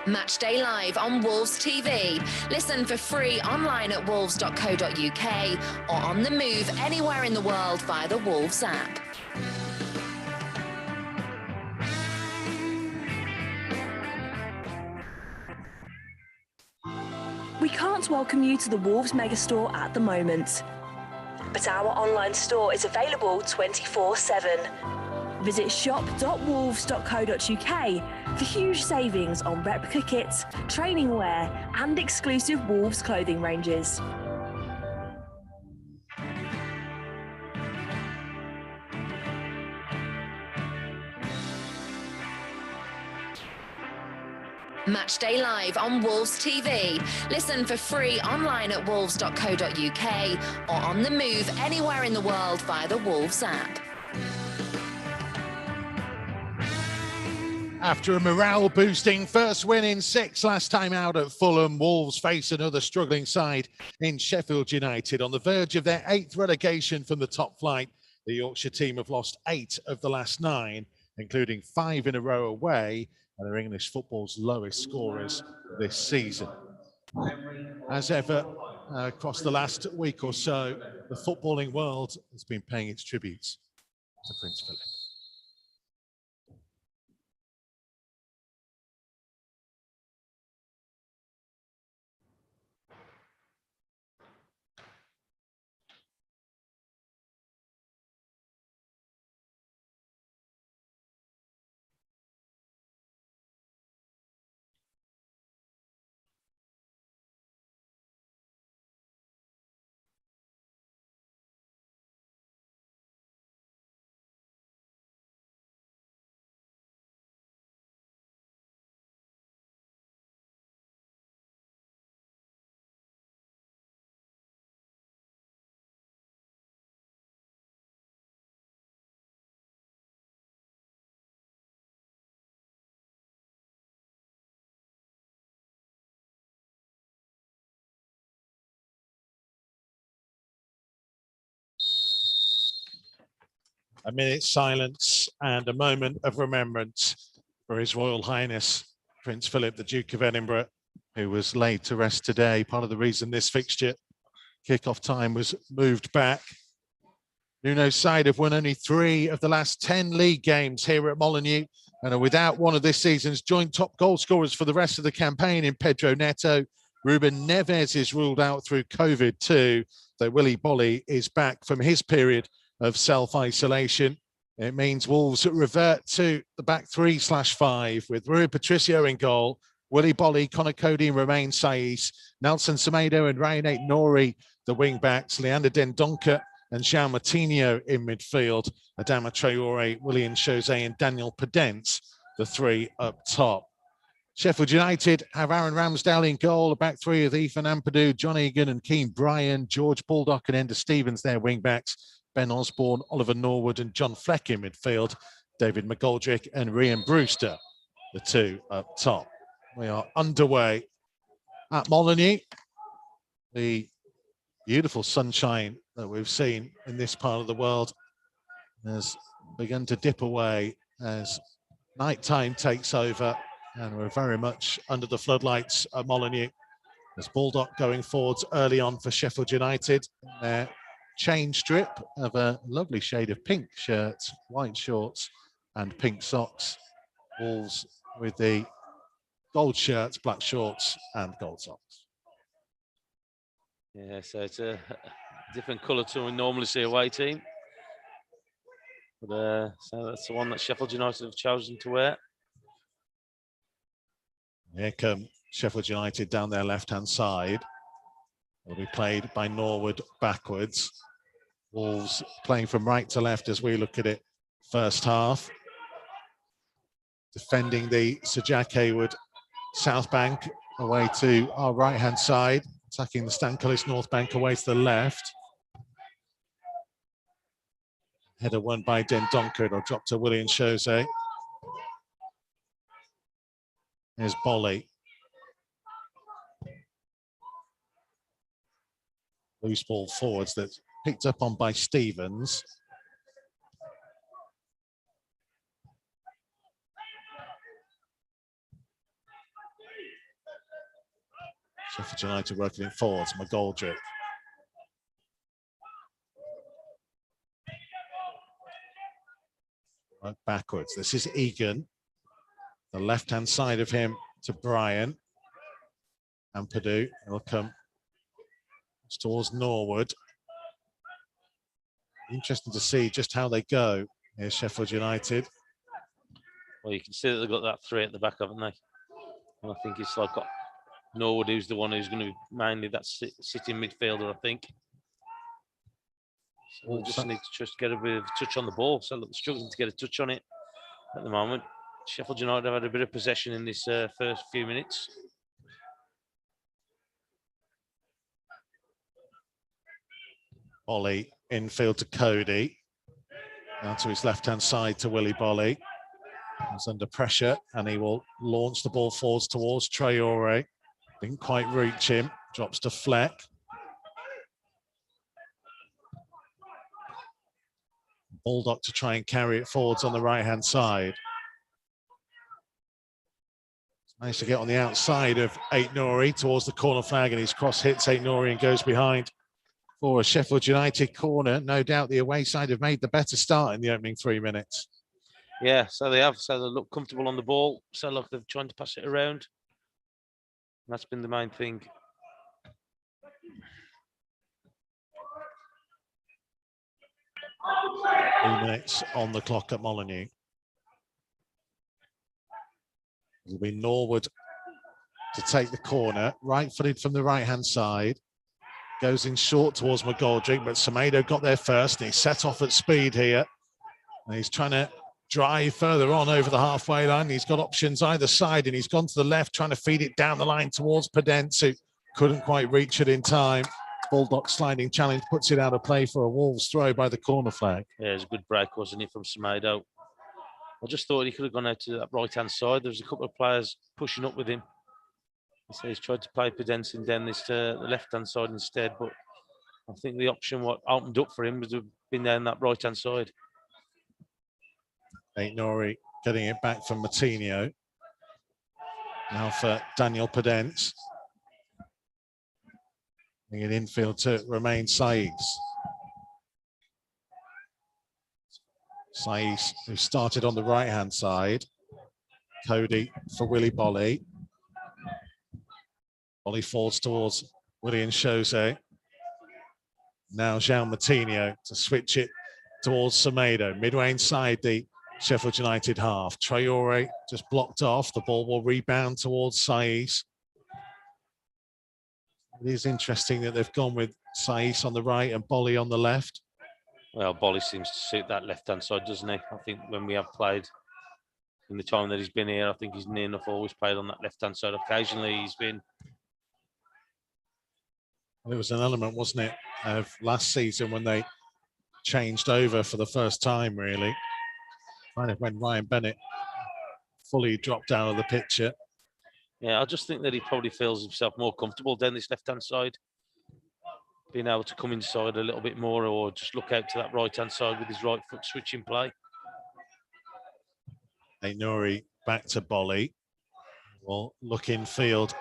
Matchday Live on Wolves TV. Listen for free online at wolves.co.uk or on the move anywhere in the world via the Wolves app. We can't welcome you to the Wolves megastore at the moment, but our online store is available 24/7. Visit shop.wolves.co.uk for huge savings on replica kits, training wear and exclusive Wolves clothing ranges. Matchday Live on Wolves TV. Listen for free online at wolves.co.uk or on the move anywhere in the world via the Wolves app. After a morale-boosting first win in 6 last time out at Fulham, Wolves face another struggling side in Sheffield United. On the verge of their 8th relegation from the top flight, the Yorkshire team have lost 8 of the last 9, including 5 in a row away, and are English football's lowest scorers this season. As ever, across the last week or so, the footballing world has been paying its tributes to Prince Philip. A minute's silence and a moment of remembrance for His Royal Highness Prince Philip, the Duke of Edinburgh, who was laid to rest today. Part of the reason this fixture Kickoff time was moved back. Nuno's side have won only 3 of the last 10 league games here at Molineux and are without one of this season's joint top goal scorers for the rest of the campaign in Pedro Neto. Ruben Neves is ruled out through COVID too, though Willy Bolly is back from his period of self-isolation. It means Wolves revert to the back 3/5 with Rui Patricio in goal, Willy Bolly, Conor Cody and Romain Saiz, Nelson Semedo and Ryan Nori, the wing-backs, Leander Dendoncker and João Moutinho in midfield, Adama Traore, Willian Jose and Daniel Pedence, the 3 up top. Sheffield United have Aaron Ramsdale in goal, a back 3 of Ethan Ampadu, John Egan and Keane Bryan, George Baldock and Ender Stevens, their wing-backs, Ben Osborne, Oliver Norwood and John Fleck in midfield, David McGoldrick and Rhian Brewster, the 2 up top. We are underway at Molineux. The beautiful sunshine that we've seen in this part of the world has begun to dip away as nighttime takes over, and we're very much under the floodlights at Molineux. There's Baldock going forwards early on for Sheffield United. Their change strip of a lovely shade of pink shirts, white shorts and pink socks. Wolves with the gold shirts, black shorts and gold socks. Yeah, so it's a different colour to what we normally see away team. But so that's the one that Sheffield United have chosen to wear. Here come Sheffield United down their left-hand side. Will be played by Norwood backwards. Wolves playing from right to left as we look at it first half. Defending the Sir Jack Hayward South Bank away to our right-hand side. Attacking the Stancullis North Bank away to the left. Header won by Dendoncker. It'll drop to Willian Jose. Here's Bolly. Loose ball forwards that's picked up on by Stevens. Sheffield United working it forwards, McGoldrick. Right backwards. This is Egan. The left-hand side of him to Bryan. And Purdue will come towards Norwood. Interesting to see just how they go. Here's Sheffield United. Well, you can see that they've got that 3 at the back, haven't they? And I think it's like got Norwood, who's the one who's going to be mainly that sitting midfielder, I think. So we just need to just get a bit of touch on the ball. So they're struggling to get a touch on it at the moment. Sheffield United have had a bit of possession in this first few minutes. Bolly infield to Cody. Down to his left-hand side to Willy Bolly. He's under pressure and he will launch the ball forwards towards Traore. Didn't quite reach him. Drops to Fleck. Baldock to try and carry it forwards on the right-hand side. Managed to get on the outside of Nori towards the corner flag, and his cross hits Nori and goes behind for a Sheffield United corner. No doubt the away side have made the better start in the opening 3 minutes. Yeah, so they have. So they look comfortable on the ball. So look, they're trying to pass it around. And that's been the main thing. 2 minutes on the clock at Molineux. It'll be Norwood to take the corner, right-footed from the right-hand side. Goes in short towards McGoldrick, but Semedo got there first, and he set off at speed here. And he's trying to drive further on over the halfway line. He's got options either side, and he's gone to the left, trying to feed it down the line towards Pedence, who couldn't quite reach it in time. Baldock sliding challenge puts it out of play for a Wolves throw by the corner flag. Yeah, it was a good break, wasn't it, from Semedo? I just thought he could have gone out to that right-hand side. There's a couple of players pushing up with him. So he's tried to play Pedence and then this to the left-hand side instead. But I think the option what opened up for him would have been down that right-hand side. Nori getting it back from Moutinho. Now for Daniel Pedence. In infield to remain Saiz. Saiz, who started on the right-hand side. Cody for Willy Bolly. Bolly falls towards Willian Jose. Now João Moutinho to switch it towards Semedo. Midway inside the Sheffield United half. Traore just blocked off. The ball will rebound towards Saiz. It is interesting that they've gone with Saiz on the right and Bolly on the left. Well, Bolly seems to suit that left-hand side, doesn't he? I think when we have played in the time that he's been here, I think he's near enough always played on that left-hand side. Occasionally he's been... Well, it was an element, wasn't it, of last season when they changed over for the first time, really. Kind of when Ryan Bennett fully dropped out of the picture. Yeah, I just think that he probably feels himself more comfortable down this left-hand side, being able to come inside a little bit more or just look out to that right-hand side with his right foot switching play. Nouri back to Bolly. Well, look in field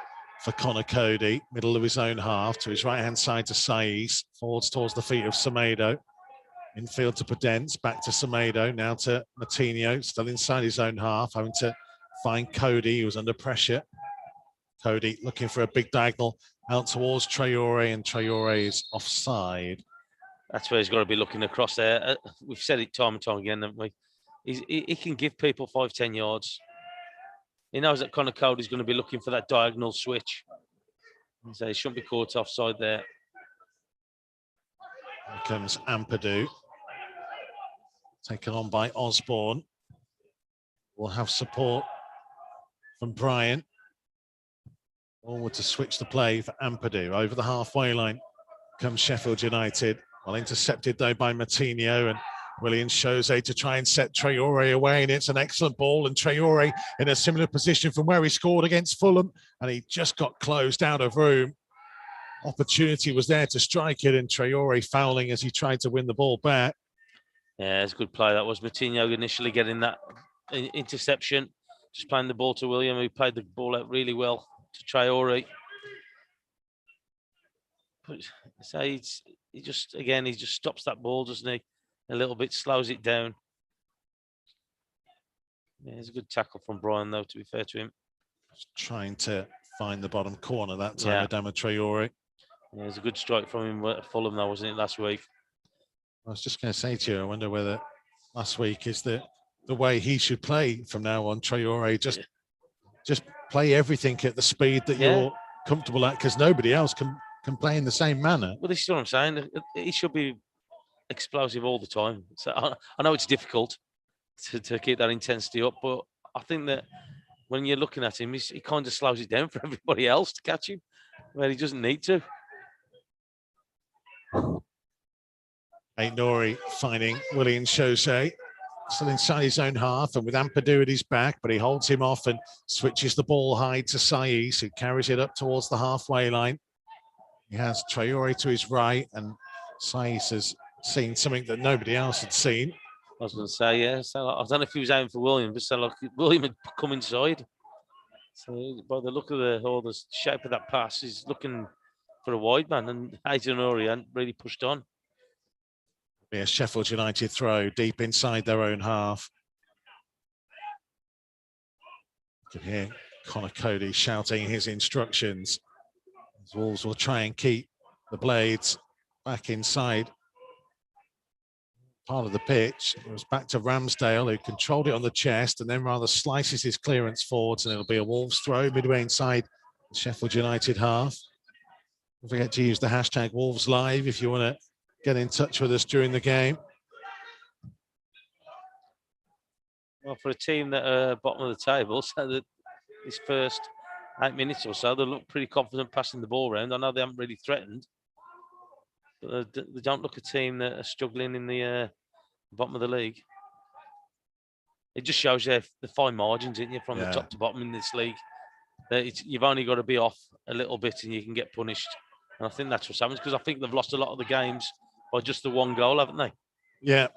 for Connor Cody, middle of his own half, to his right-hand side to Saiz, forwards towards the feet of Semedo. Infield to Podence, back to Semedo, now to Moutinho, still inside his own half, having to find Cody, who was under pressure. Cody looking for a big diagonal out towards Traore, and Traore is offside. That's where he's got to be looking across there. We've said it time and time again, haven't we? He can give people 5-10 yards. He knows that Connor Cody's going to be looking for that diagonal switch. So he shouldn't be caught offside there. Here comes Ampadu, taken on by Osborne. We'll have support from Brian. Forward to switch the play for Ampadu. Over the halfway line comes Sheffield United. Well intercepted though by Moutinho, and Willian Jose to try and set Traore away, and it's an excellent ball, and Traore in a similar position from where he scored against Fulham, and he just got closed out of room. Opportunity was there to strike it, and Traore fouling as he tried to win the ball back. Yeah, it's a good play. That was Moutinho initially getting that interception, just playing the ball to William, who played the ball out really well to Traore. So he just stops that ball, doesn't he? A little bit, slows it down. Yeah, it's a good tackle from Brian, though, to be fair to him. Just trying to find the bottom corner that time, Adama Traore. Yeah, it's a good strike from him at Fulham, though, wasn't it, last week? I was just going to say to you, I wonder whether last week is the way he should play from now on, Traore. Just play everything at the speed that you're comfortable at, because nobody else can play in the same manner. Well, this is what I'm saying. He should be explosive all the time. So I know it's difficult to keep that intensity up, but I think that when you're looking at him, he kind of slows it down for everybody else to catch him, where he doesn't need to. Nouri finding Willian Jose, still inside his own half, and with Ampadu at his back, but he holds him off and switches the ball high to Saiz, who carries it up towards the halfway line. He has Traore to his right, and Saiz has seen something that nobody else had seen. I was going to say, yeah. So I don't know if he was aiming for William, but so like William had come inside. So by the look of the shape of that pass, he's looking for a wide man, and Nouri hadn't really pushed on. Be a Sheffield United throw deep inside their own half. You can hear Connor Cody shouting his instructions. As Wolves will try and keep the Blades back inside part of the pitch. It was back to Ramsdale, who controlled it on the chest and then rather slices his clearance forwards, and it'll be a Wolves throw midway inside the Sheffield United half. Don't forget to use the hashtag Wolves Live if you want to get in touch with us during the game. Well, for a team that are bottom of the table, so that this first 8 minutes or so, they look pretty confident passing the ball around. I know they haven't really threatened, but they don't look a team that are struggling in the bottom of the league. It just shows you the fine margins, isn't it, from the top to bottom in this league. You've only got to be off a little bit and you can get punished. And I think that's what happens, because I think they've lost a lot of the games by just the one goal, haven't they? Yeah,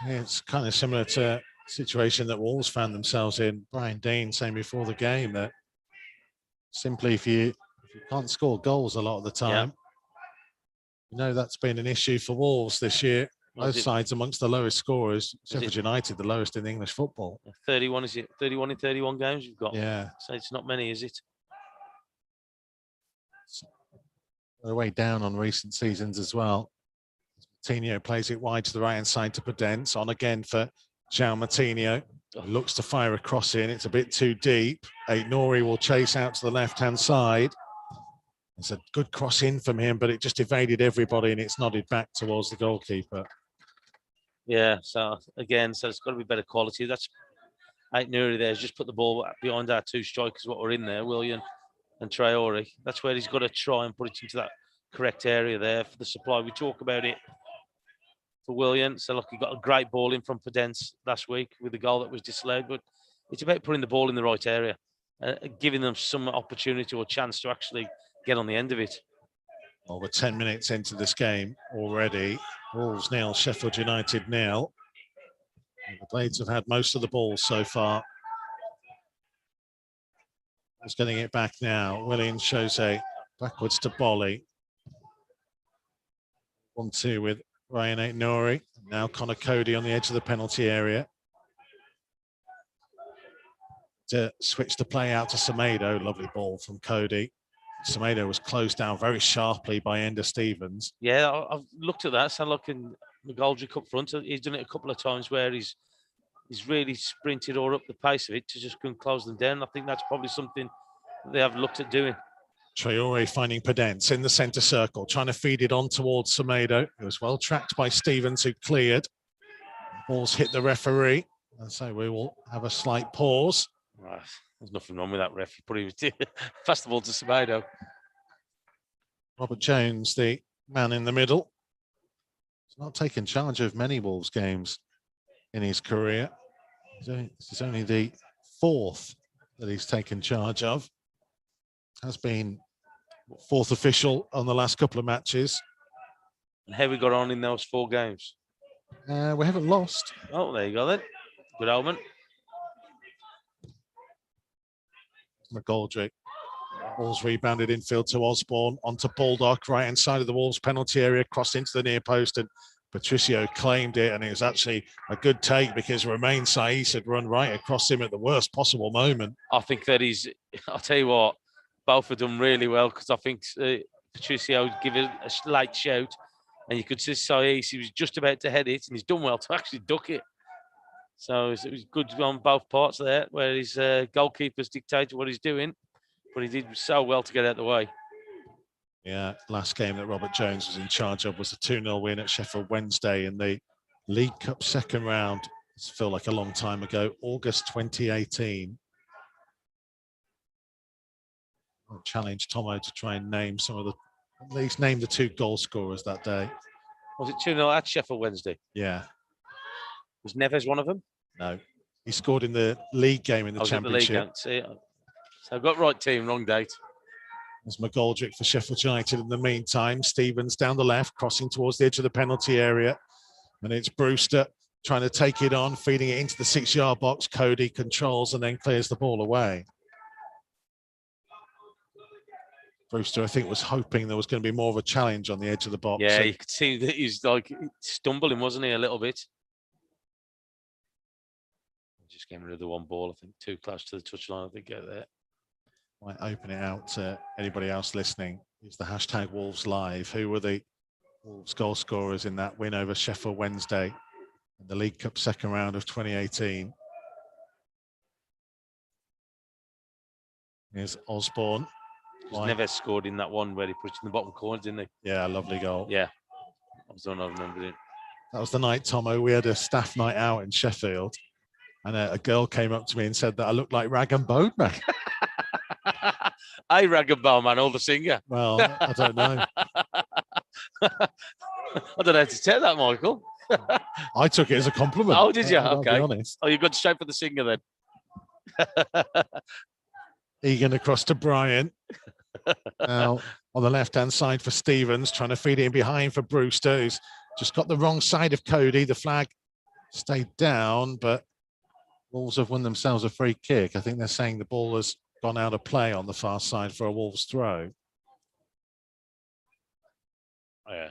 it's kind of similar to a situation that Wolves found themselves in. Brian Dean saying before the game that simply if you can't score goals a lot of the time, You know, that's been an issue for Wolves this year. Both sides amongst the lowest scorers. Sheffield United, the lowest in English football. 31, is it? 31 in 31 games you've got? Yeah. So it's not many, is it? They're way down on recent seasons as well. Coutinho plays it wide to the right-hand side to Podence. On again for João Moutinho. Looks to fire a cross in. It's a bit too deep. Aït-Nouri will chase out to the left-hand side. It's a good cross in from him, but it just evaded everybody and it's nodded back towards the goalkeeper. Yeah, so again, so it's got to be better quality. That's Aït-Nouri there. He's just put the ball behind our two strikers, what were in there, Willian and Traore. That's where he's got to try and put it into that correct area there for the supply. We talk about it for Willian. So look, he got a great ball in from Podence last week with the goal that was disallowed, but it's about putting the ball in the right area, giving them some opportunity or chance to actually get on the end of it. Well, we're 10 minutes into this game already. Wolves nil, Sheffield United nil. The Blades have had most of the ball so far. He's getting it back now. Willian Jose backwards to Bolly. 1-2 with Ryan Aït-Nouri. Now Connor Cody on the edge of the penalty area. To switch the play out to Semedo. Lovely ball from Cody. Semedo was closed down very sharply by Ender Stevens. Yeah, I've looked at that. So looking McGoldrick up front. He's done it a couple of times where he's really sprinted or up the pace of it to just close them down. I think that's probably something they have looked at doing. Traore finding Podence in the centre circle, trying to feed it on towards Semedo. It was well tracked by Stevens, who cleared. Ball's hit the referee. And so we will have a slight pause. Right. There's nothing wrong with that ref. He put it fast the ball to Semedo. Robert Jones, the man in the middle. He's not taken charge of many Wolves games in his career. This is only the fourth that he's taken charge of. Has been fourth official on the last couple of matches. And how we got on in those 4 games? We haven't lost. Oh, there you go then. Good element. McGoldrick. Ball's rebounded infield to Osborne, onto Baldock, right hand side of the Wolves penalty area, crossed into the near post, and Patricio claimed it, and it was actually a good take because Romain Saiss had run right across him at the worst possible moment. I think that I'll tell you what, both have done really well, because I think Patricio give it a slight shout, and you could see Saiss, he was just about to head it, and he's done well to actually duck it. So it was good on both parts there, where his goalkeepers dictated what he's doing, but he did so well to get out of the way. Yeah, last game that Robert Jones was in charge of was a 2-0 win at Sheffield Wednesday in the League Cup second round. It's feel like a long time ago, August 2018. I'll challenge Tomo to try and name at least name the 2 goal scorers that day. Was it 2-0 at Sheffield Wednesday? Yeah. Was Neves one of them? No. He scored in the league game in the Championship. So I've got right team, wrong date. There's McGoldrick for Sheffield United in the meantime. Stevens down the left, crossing towards the edge of the penalty area. And it's Brewster trying to take it on, feeding it into the 6-yard box. Cody controls and then clears the ball away. Brewster, I think, was hoping there was going to be more of a challenge on the edge of the box. Yeah, you could see that he's like stumbling, wasn't he, a little bit? Just getting rid of the one ball, I think, too close to the touchline, I think, out there. Might open it out to anybody else listening. Use the hashtag Wolves Live. Who were the Wolves goal scorers in that win over Sheffield Wednesday in the League Cup second round of 2018? Here's Osborne. Neves scored in that one where he put it in the bottom corner, didn't he? Yeah, lovely goal. Yeah, I remember it. That was the night, Tomo. We had a staff night out in Sheffield, and a girl came up to me and said that I looked like Rag and Bone Man. Hey, Rag and Bone Man, or the singer? Well, I don't know. I don't know how to take that, Michael. I took it as a compliment. Oh, did you? I'll okay. be honest. Oh, you got straight for the singer then. Egan across to Brian. Now on the left-hand side for Stevens, trying to feed it in behind for Brewster, who's just got the wrong side of Cody. The flag stayed down, but Wolves have won themselves a free kick. I think they're saying the ball has gone out of play on the far side for a Wolves throw. Oh, yeah,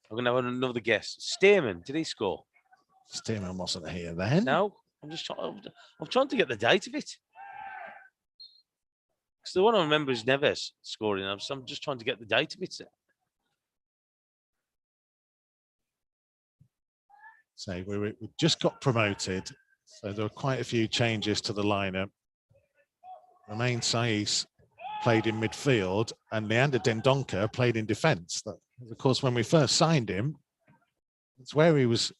I'm going to have another guess. Stearman, did he score? Stearman wasn't here then. No, I'm trying to get the date of it. Because the one I remember is Neves scoring. I'm just trying to get the date of it. So we just got promoted. So there were quite a few changes to the lineup. Romain Saiss played in midfield and Leander Dendoncker played in defence. Of course, when we first signed him, it's where he was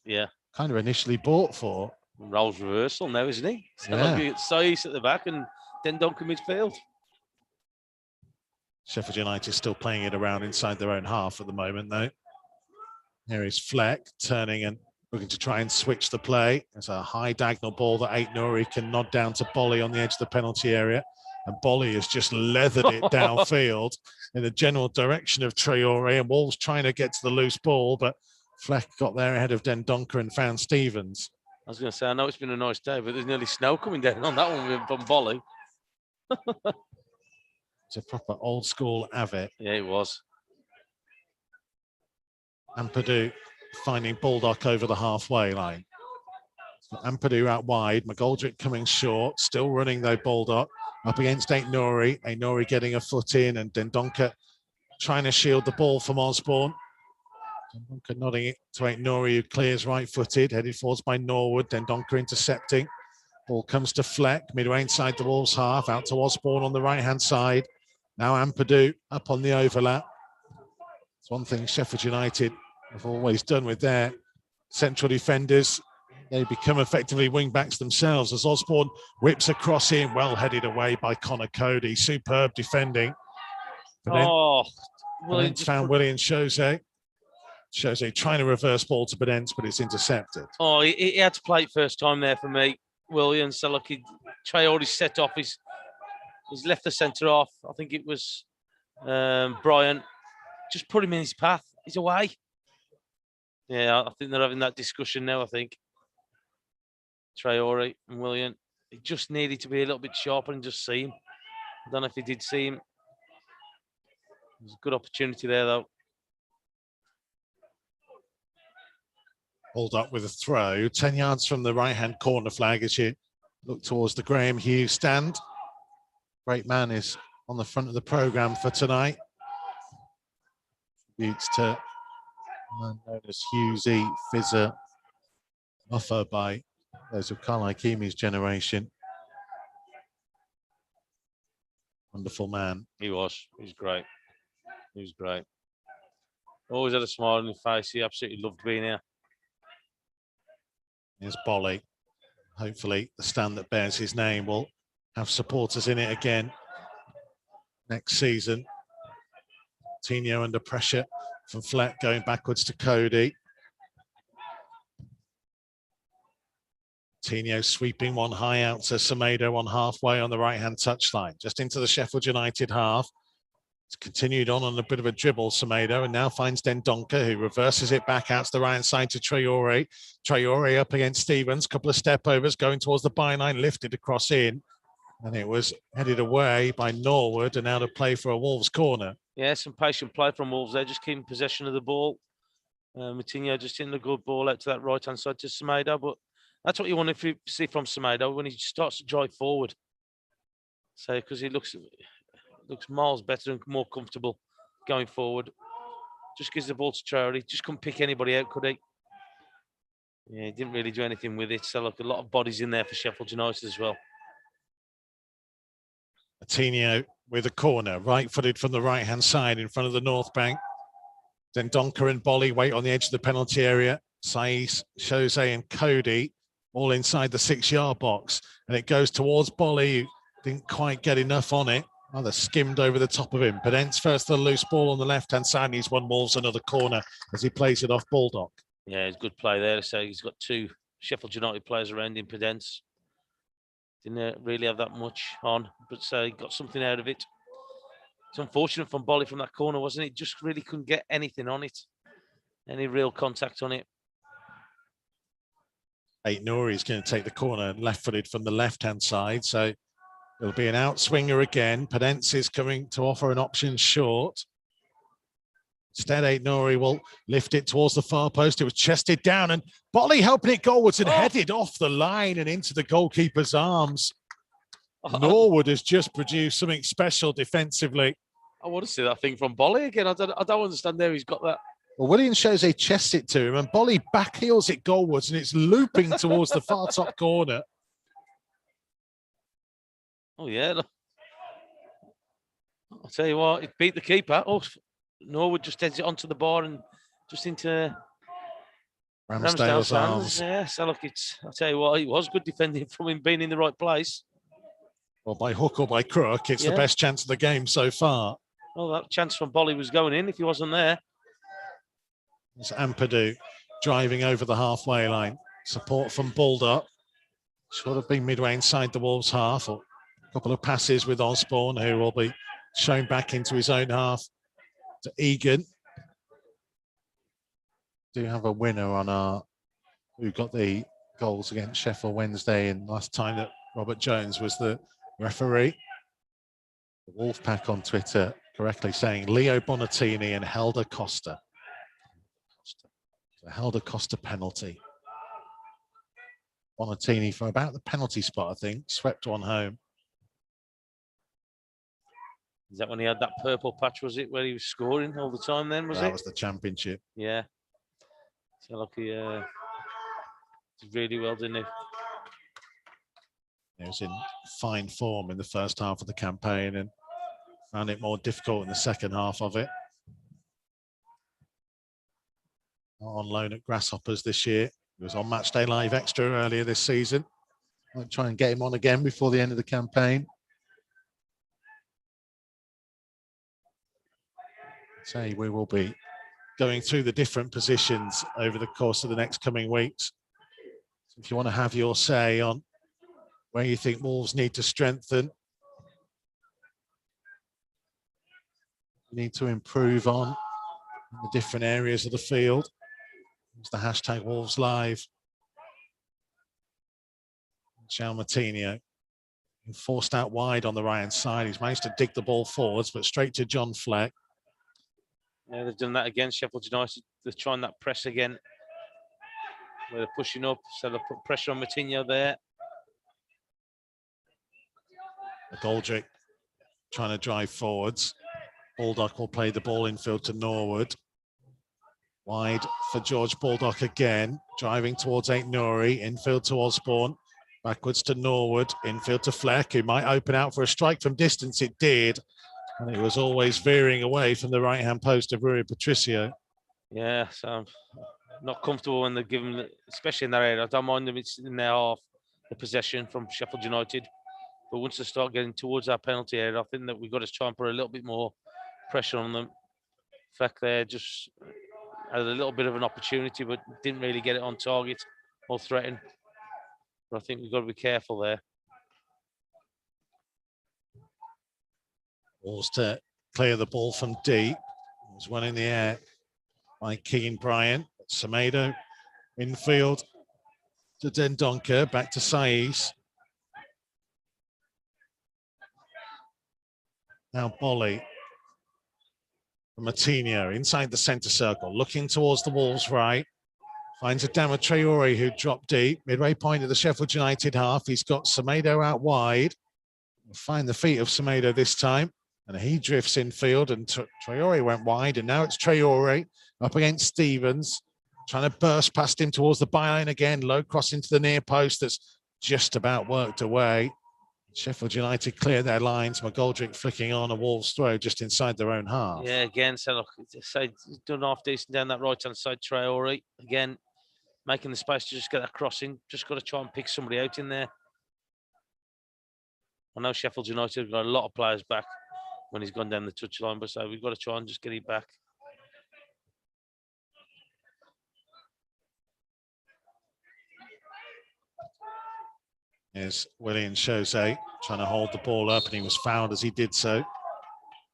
kind of initially bought for. Roles reversal now, isn't he? So yeah. Like Saiss at the back and Dendoncker midfield. Sheffield United still playing it around inside their own half at the moment, though. Here is Fleck turning and looking to try and switch the play. There's a high diagonal ball that Ait Nouri can nod down to Bolly on the edge of the penalty area. And Bolly has just leathered it downfield in the general direction of Traore. And Wolves trying to get to the loose ball, but Fleck got there ahead of Dendoncker and found Stevens. I was going to say, I know it's been a nice day, but there's nearly snow coming down on that one from Bolly. It's a proper old school Avet. Yeah, it was. Ampadu finding Baldock over the halfway line. So Ampadu out wide, McGoldrick coming short, still running though Baldock, up against Ait Nouri. Ait Nouri getting a foot in and Dendoncker trying to shield the ball from Osborne. Dendoncker nodding it to Ait Nouri, who clears right-footed, headed forwards by Norwood. Dendoncker intercepting. Ball comes to Fleck, midway inside the Wolves half, out to Osborne on the right-hand side. Now Ampadu up on the overlap. It's one thing Sheffield United have always done with their central defenders. They become effectively wing-backs themselves as Osborne whips across in, well headed away by Connor Cody. Superb defending. Pedence found Willian Jose. Jose trying to reverse ball to Pedence, but it's intercepted. Oh, he had to play it first time there for me, Willian. So look, Traore set off. He's left the centre off. I think it was Brian. Just put him in his path. He's away. Yeah, I think they're having that discussion now, I think. Traore and Willian. He just needed to be a little bit sharper and just see him. I don't know if he did see him. There's a good opportunity there, though. Hold up with a throw. 10 yards from the right-hand corner flag as you look towards the Graham Hughes stand. Great man is on the front of the programme for tonight. Tributes to a man known as Hughesy, Fizzer, Muffer by those of Carl Ikemi's generation. Wonderful man. He was. He was great. He was great. Always had a smile on his face. He absolutely loved being here. Here's Bolly. Hopefully the stand that bears his name will have supporters in it again next season. Tino under pressure from Fleck going backwards to Cody. Tino sweeping one high out to Semedo on halfway on the right-hand touchline, just into the Sheffield United half. It's continued on a bit of a dribble, Semedo, and now finds Dendoncker, who reverses it back out to the right-hand side to Traore. Traore up against Stevens, couple of step-overs going towards the byline, lifted across in, and it was headed away by Norwood and out of play for a Wolves corner. Yeah, some patient play from Wolves there, just keeping possession of the ball. Moutinho just hitting a good ball out to that right-hand side to Semedo, but that's what you want to see from Semedo when he starts to drive forward. So, because he looks miles better and more comfortable going forward. Just gives the ball to Traore. Just couldn't pick anybody out, could he? Yeah, he didn't really do anything with it. So, look, a lot of bodies in there for Sheffield United as well. Moutinho with a corner, right-footed from the right-hand side in front of the North Bank. Then Donker and Bolly wait on the edge of the penalty area. Saiss, Jose and Cody all inside the 6-yard box. And it goes towards Bolly, who didn't quite get enough on it. Rather skimmed over the top of him. Pedence first the loose ball on the left-hand side. And he's won Wolves another corner as he plays it off Baldock. Yeah, it's good play there. So he's got two Sheffield United players around him. Pedence didn't really have that much on, but he got something out of it. It's unfortunate from Bolly from that corner, wasn't it? Just really couldn't get anything on it. Any real contact on it. Ait Nouri is going to take the corner, left-footed from the left-hand side. So it'll be an outswinger again. Pedence is coming to offer an option short. Instead, Aït-Nouri will lift it towards the far post. It was chested down, and Bolly helping it goalwards and headed off the line and into the goalkeeper's arms. Norwood has just produced something special defensively. I want to see that thing from Bolly again. I don't understand there. He's got that. Well, Williams shows a chest it to him, and Bolly backheels it goalwards, and it's looping towards the far top corner. Oh, yeah. Look. I'll tell you what, it beat the keeper. Oh, Norwood just heads it onto the bar and just into Ramsdale's arms. Yeah, so look, I'll tell you what, it was good defending from him being in the right place. Well, by hook or by crook, it's the best chance of the game so far. Well, that chance from Bolly was going in if he wasn't there. It's Ampadu driving over the halfway line. Support from Baldock. Should have been midway inside the Wolves' half. Or a couple of passes with Osborne, who will be shown back into his own half to Egan. Do have a winner on our who got the goals against Sheffield Wednesday, and last time that Robert Jones was the referee. The Wolfpack on Twitter correctly saying Leo Bonatini and Helder Costa. The Helder Costa penalty. Bonatini from about the penalty spot, I think, swept one home. Is that when he had that purple patch, was it, where he was scoring all the time then, was it? That was the championship. Yeah. So look, he did really well, didn't he? He was in fine form in the first half of the campaign and found it more difficult in the second half of it. On loan at Grasshoppers this year. He was on Matchday Live Extra earlier this season. I'll try and get him on again before the end of the campaign. Say we will be going through the different positions over the course of the next coming weeks. So if you want to have your say on where you think Wolves need to strengthen, you need to improve on in the different areas of the field. It's the hashtag Wolves Live. João Moutinho forced out wide on the right-hand side. He's managed to dig the ball forwards, but straight to John Fleck. Yeah, they've done that against Sheffield United. They're trying that press again, where they're pushing up, so they'll put pressure on Moutinho there. Goldrick trying to drive forwards. Baldock will play the ball infield to Norwood. Wide for George Baldock again, driving towards Aït-Nouri, infield to Osborne, backwards to Norwood, infield to Fleck, who might open out for a strike from distance. It did, and it was always veering away from the right-hand post of Rui Patricio. Yeah, so I'm not comfortable when they give them, especially in that area. I don't mind them, it's in their half, the possession from Sheffield United. But once they start getting towards our penalty area, I think that we've got to try and put a little bit more pressure on them. Fleck there just had a little bit of an opportunity, but didn't really get it on target or threaten. But I think we've got to be careful there. Wolves to clear the ball from deep. There's one in the air by Keane Bryant. Semedo infield to Dendoncker, back to Saiz. Now Bolly. Moutinho inside the centre circle, looking towards the Wolves' right. Finds Adama Traore, who dropped deep. Midway point of the Sheffield United half. He's got Semedo out wide. We'll find the feet of Semedo this time. And he drifts infield, and Traore went wide. And now it's Traore up against Stevens. Trying to burst past him towards the byline again. Low cross into the near post that's just about worked away. Sheffield United clear their lines. McGoldrick flicking on a Wolves throw just inside their own half. Yeah, again, so look, done half decent down that right-hand side, Traore. Again, making the space to just get that crossing. Just got to try and pick somebody out in there. I know Sheffield United have got a lot of players back when he's gone down the touchline, but so we've got to try and just get it back. Here's William Jose trying to hold the ball up, and he was fouled as he did so.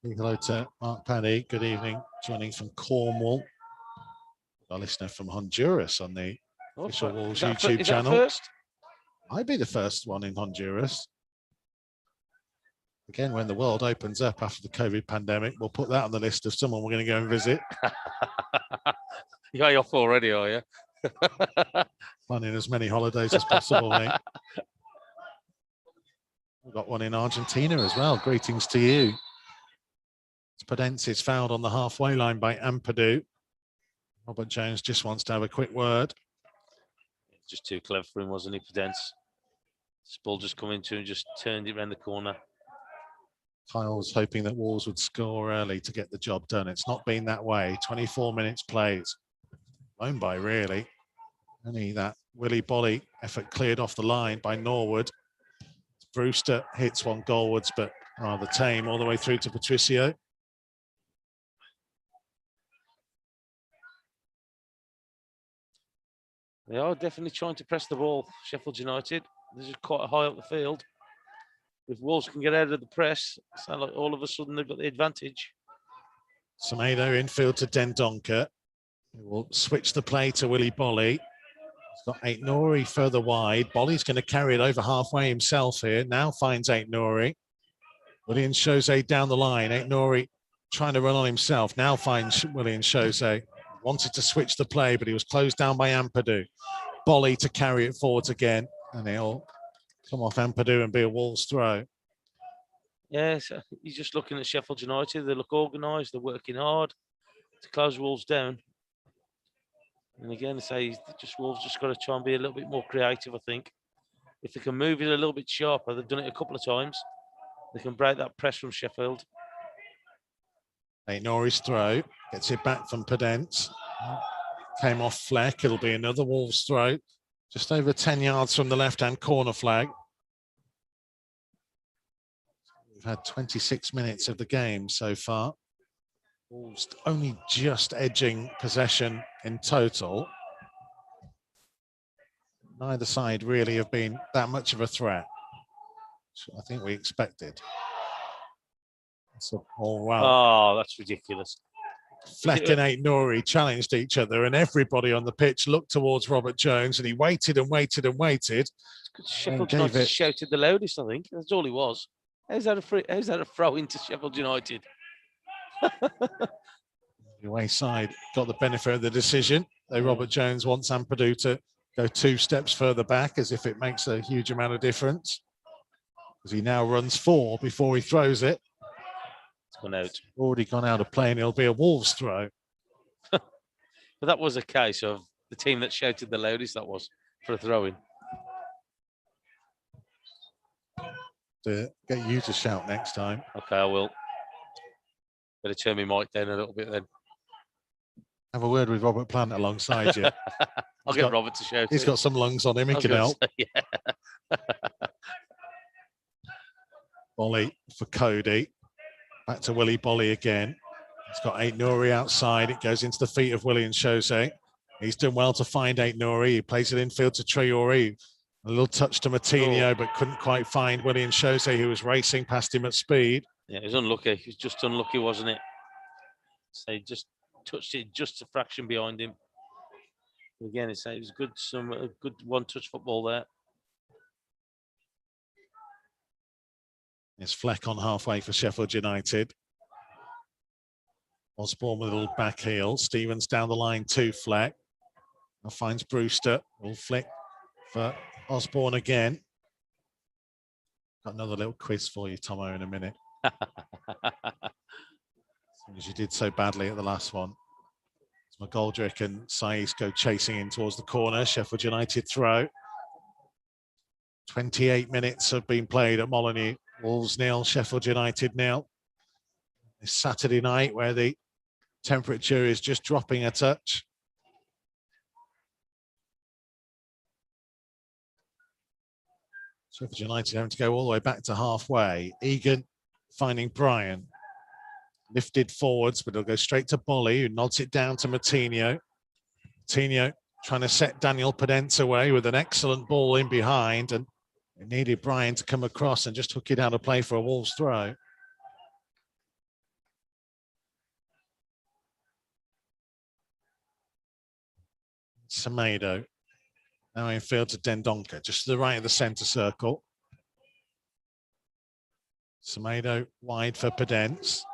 Hello to Mark Paddy. Good evening. Joining from Cornwall. Our listener from Honduras on the official Wolves YouTube channel. First? I'd be the first one in Honduras. Again, when the world opens up after the COVID pandemic, we'll put that on the list of someone we're going to go and visit. You're off already, are you? Planning as many holidays as possible, mate. We've got one in Argentina as well. Greetings to you. Podence is fouled on the halfway line by Ampadu. Robert Jones just wants to have a quick word. Just too clever for him, wasn't he, Podence? This ball just come into him, just turned it around the corner. Kyle was hoping that Wolves would score early to get the job done. It's not been that way. 24 minutes played. Blown by, really. Only that Willy Bolly effort cleared off the line by Norwood. Brewster hits one goalwards, but rather tame all the way through to Patricio. They are definitely trying to press the ball, Sheffield United. They're just quite high up the field. If Wolves can get out of the press, it sounds like all of a sudden they've got the advantage. Semedo infield to Dendoncker. He will switch the play to Willy Bolly. He's got Aitnori further wide. Bolly's going to carry it over halfway himself here. Now finds Aitnori. William Jose down the line. Aitnori trying to run on himself. Now finds William Jose. Wanted to switch the play, but he was closed down by Ampadu. Bolly to carry it forwards again. And he'll come off Ampadu and be a Wolves throw. Yes, he's just looking at Sheffield United. They look organised. They're working hard to close Wolves down. And again, I say Wolves just got to try and be a little bit more creative, I think. If they can move it a little bit sharper, they've done it a couple of times. They can break that press from Sheffield. Norris throw, gets it back from Podence. Came off Fleck. It'll be another Wolves throw. Just over 10 yards from the left-hand corner flag. We've had 26 minutes of the game so far. Wolves only just edging possession in total. Neither side really have been that much of a threat. I think we expected. Oh, wow. Oh, that's ridiculous. Fleck and Aitnori challenged each other, and everybody on the pitch looked towards Robert Jones, and he waited and waited and waited. Sheffield United shouted the loudest, I think. That's all he was. How's that a throw into Sheffield United? The away side got the benefit of the decision. Though Robert Jones wants Ampadu to go 2 steps further back, as if it makes a huge amount of difference. Because he now runs 4 before he throws it. It's gone out. Already gone out of play, and it'll be a Wolves throw. But that was a case of the team that shouted the loudest, that was, for a throw-in. To get you to shout next time. Okay, I will. Better turn my mic down a little bit then. Have a word with Robert Plant alongside you. I'll get Robert to shout. He's got some lungs on him. He can help. Say, yeah. Bolly for Cody. Back to Willy Bolly again. He's got Aitnori outside. It goes into the feet of William Jose. He's done well to find Aitnori. He plays it infield to Traore. A little touch to Matinho, but couldn't quite find William Jose, who was racing past him at speed. Yeah, he was unlucky. He was just unlucky, wasn't it? So he just touched it just a fraction behind him. Again, it was good, some good one-touch football there. It's Fleck on halfway for Sheffield United. Osborne with a little back heel. Stevens down the line to Fleck. Now finds Brewster. Will flick for Osborne again. Got another little quiz for you, Tomo, in a minute. As you did so badly at the last one. McGoldrick and Saiz go chasing in towards the corner. Sheffield United throw. 28 minutes have been played at Molineux. Wolves 0, Sheffield United 0. This Saturday night where the temperature is just dropping a touch. Sheffield United having to go all the way back to halfway. Egan finding Bryan. Lifted forwards, but it'll go straight to Bolly, who nods it down to Matinho. Matinho trying to set Daniel Podence away with an excellent ball in behind, and it needed Bryan to come across and just hook it out of play for a Wolves throw. Semedo. Now infield to Dendoncker, just to the right of the centre circle. Semedo wide for Pedence.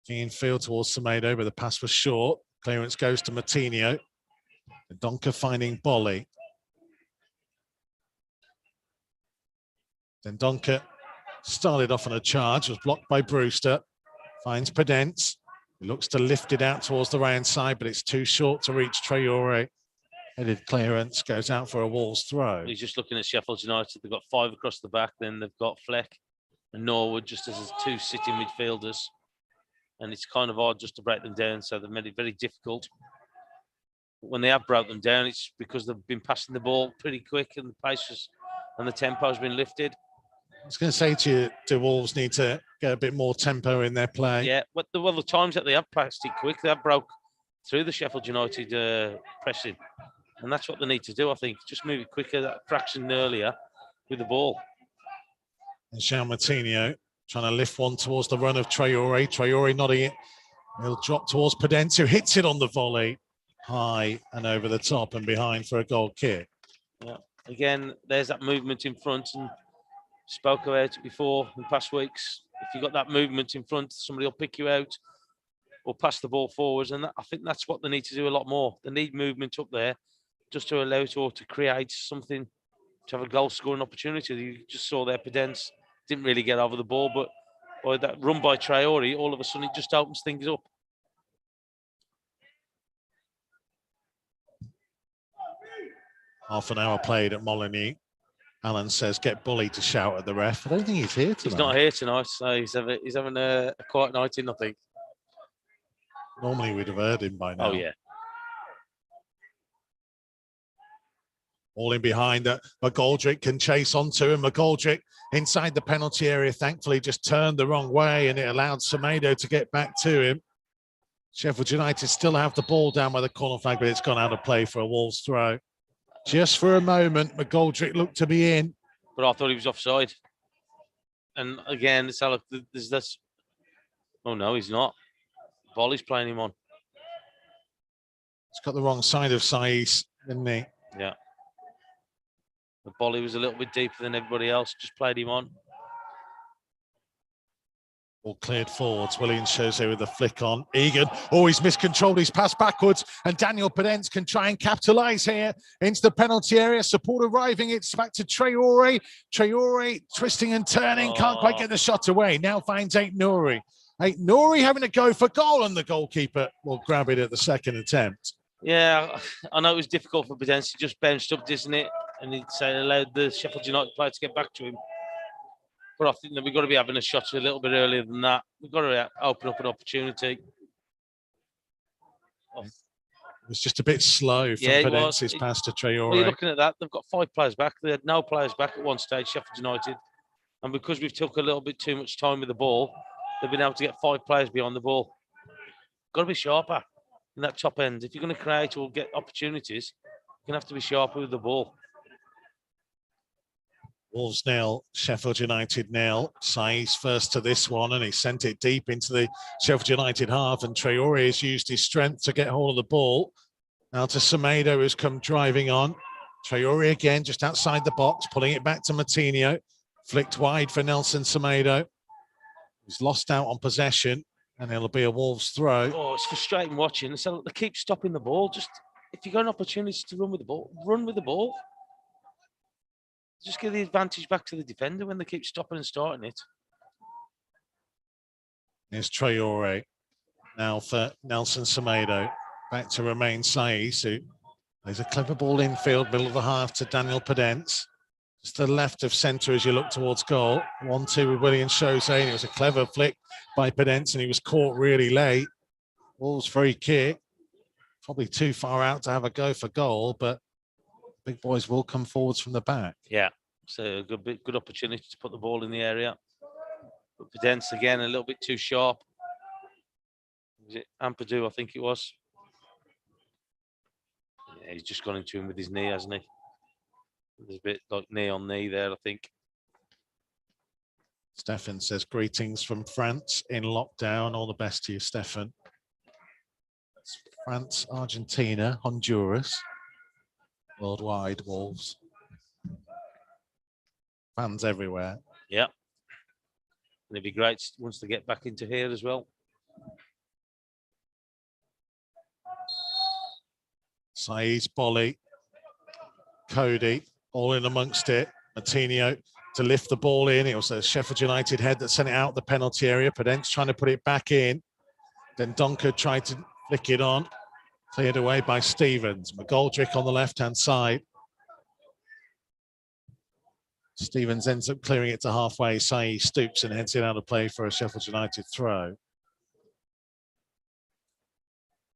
In field towards Semedo, but the pass was short. Clearance goes to Matinho. Donker finding Bolly. Then Donker started off on a charge, was blocked by Brewster. Finds Pedence. He looks to lift it out towards the right side, but it's too short to reach Traore. Headed clearance goes out for a Wolves throw. He's just looking at Sheffield United. They've got 5 across the back. Then they've got Fleck and Norwood just as 2 sitting midfielders. And it's kind of hard just to break them down. So they've made it very difficult. But when they have broke them down, it's because they've been passing the ball pretty quick and the pace and the tempo has been lifted. I was going to say to you, do Wolves need to get a bit more tempo in their play? Yeah, but the times that they have passed it quick, they have broke through the Sheffield United pressing. And that's what they need to do, I think. Just move it quicker, that fraction earlier with the ball. And João Matinho trying to lift one towards the run of Traore. Traore nodding it. He'll drop towards Pedence, who hits it on the volley. High and over the top and behind for a goal kick. Yeah. Again, there's that movement in front, and spoke about it before in past weeks. If you've got that movement in front, somebody will pick you out or pass the ball forwards. And I think that's what they need to do a lot more. They need movement up there just to allow it or to create something, to have a goal scoring opportunity. You just saw there, Pedence didn't really get over the ball, but by that run by Traore, all of a sudden it just opens things up. Half an hour played at Molineux. Alan says, get Bully to shout at the ref. I don't think he's here tonight. He's not here tonight, so he's having a quiet night in, I think. Normally we'd have heard him by now. Oh, yeah. All in behind that. McGoldrick can chase onto him. McGoldrick inside the penalty area, thankfully just turned the wrong way, and it allowed Semedo to get back to him. Sheffield United still have the ball down by the corner flag, but it's gone out of play for a Wolves throw. Just for a moment, McGoldrick looked to be in. But I thought he was offside. And again, there's this. Oh, no, he's not. Volley's playing him on. He's got the wrong side of Saiz, didn't he? Yeah. The volley was a little bit deeper than everybody else. Just played him on. All cleared forwards. Williams shows there with a flick on. Egan, oh, he's miscontrolled his pass backwards, and Daniel Pedence can try and capitalise here into the penalty area. Support arriving, it's back to Traore. Traore twisting and turning, can't quite get the shot away. Now finds Aït-Nouri. Aït-Nouri having to go for goal, and the goalkeeper will grab it at the second attempt. Yeah, I know it was difficult for Pedence. He just bounced up, didn't it? And it allowed the Sheffield United player to get back to him. But I think that we've got to be having a shot a little bit earlier than that. We've got to open up an opportunity. It was just a bit slow from Pedence's pass to Traore. Well, you're looking at that. They've got 5 players back. They had no players back at one stage, Sheffield United. And because we've took a little bit too much time with the ball, they've been able to get 5 players behind the ball. Got to be sharper in that top end. If you're going to create or get opportunities, you're going to have to be sharper with the ball. Wolves nil, Sheffield United nil. Saiz first to this one, and he sent it deep into the Sheffield United half, and Traore has used his strength to get hold of the ball. Now to Semedo, who's come driving on. Traore again, just outside the box, pulling it back to Matinho. Flicked wide for Nelson Semedo. He's lost out on possession, and it'll be a Wolves throw. Oh, it's frustrating watching. So they keep stopping the ball. Just, if you got an opportunity to run with the ball, run with the ball. Just give the advantage back to the defender when they keep stopping and starting it. Here's Traore. Now for Nelson Semedo. Back to Romain Saiz, who plays a clever ball infield, middle of the half to Daniel Pedence. Just to the left of centre as you look towards goal. 1-2 with William Jose. It was a clever flick by Pedence, and he was caught really late. Wolves free kick. Probably too far out to have a go for goal, but big boys will come forwards from the back. Yeah, so a good opportunity to put the ball in the area. But Pedence again a little bit too sharp. Was it Ampadu? I think it was. Yeah, he's just gone into him with his knee, hasn't he? There's a bit like knee on knee there, I think. Stefan says greetings from France in lockdown. All the best to you, Stefan. That's France, Argentina, Honduras. Worldwide, Wolves. Fans everywhere. Yeah. And it'd be great once they get back into here as well. Saeed's Bolly, Cody, all in amongst it. Martinho to lift the ball in. It was a Sheffield United head that sent it out the penalty area. Pedence trying to put it back in. Then Donker tried to flick it on. Cleared away by Stevens. McGoldrick on the left-hand side. Stevens ends up clearing it to halfway. Saeed stoops and heads it out of play for a Sheffield United throw.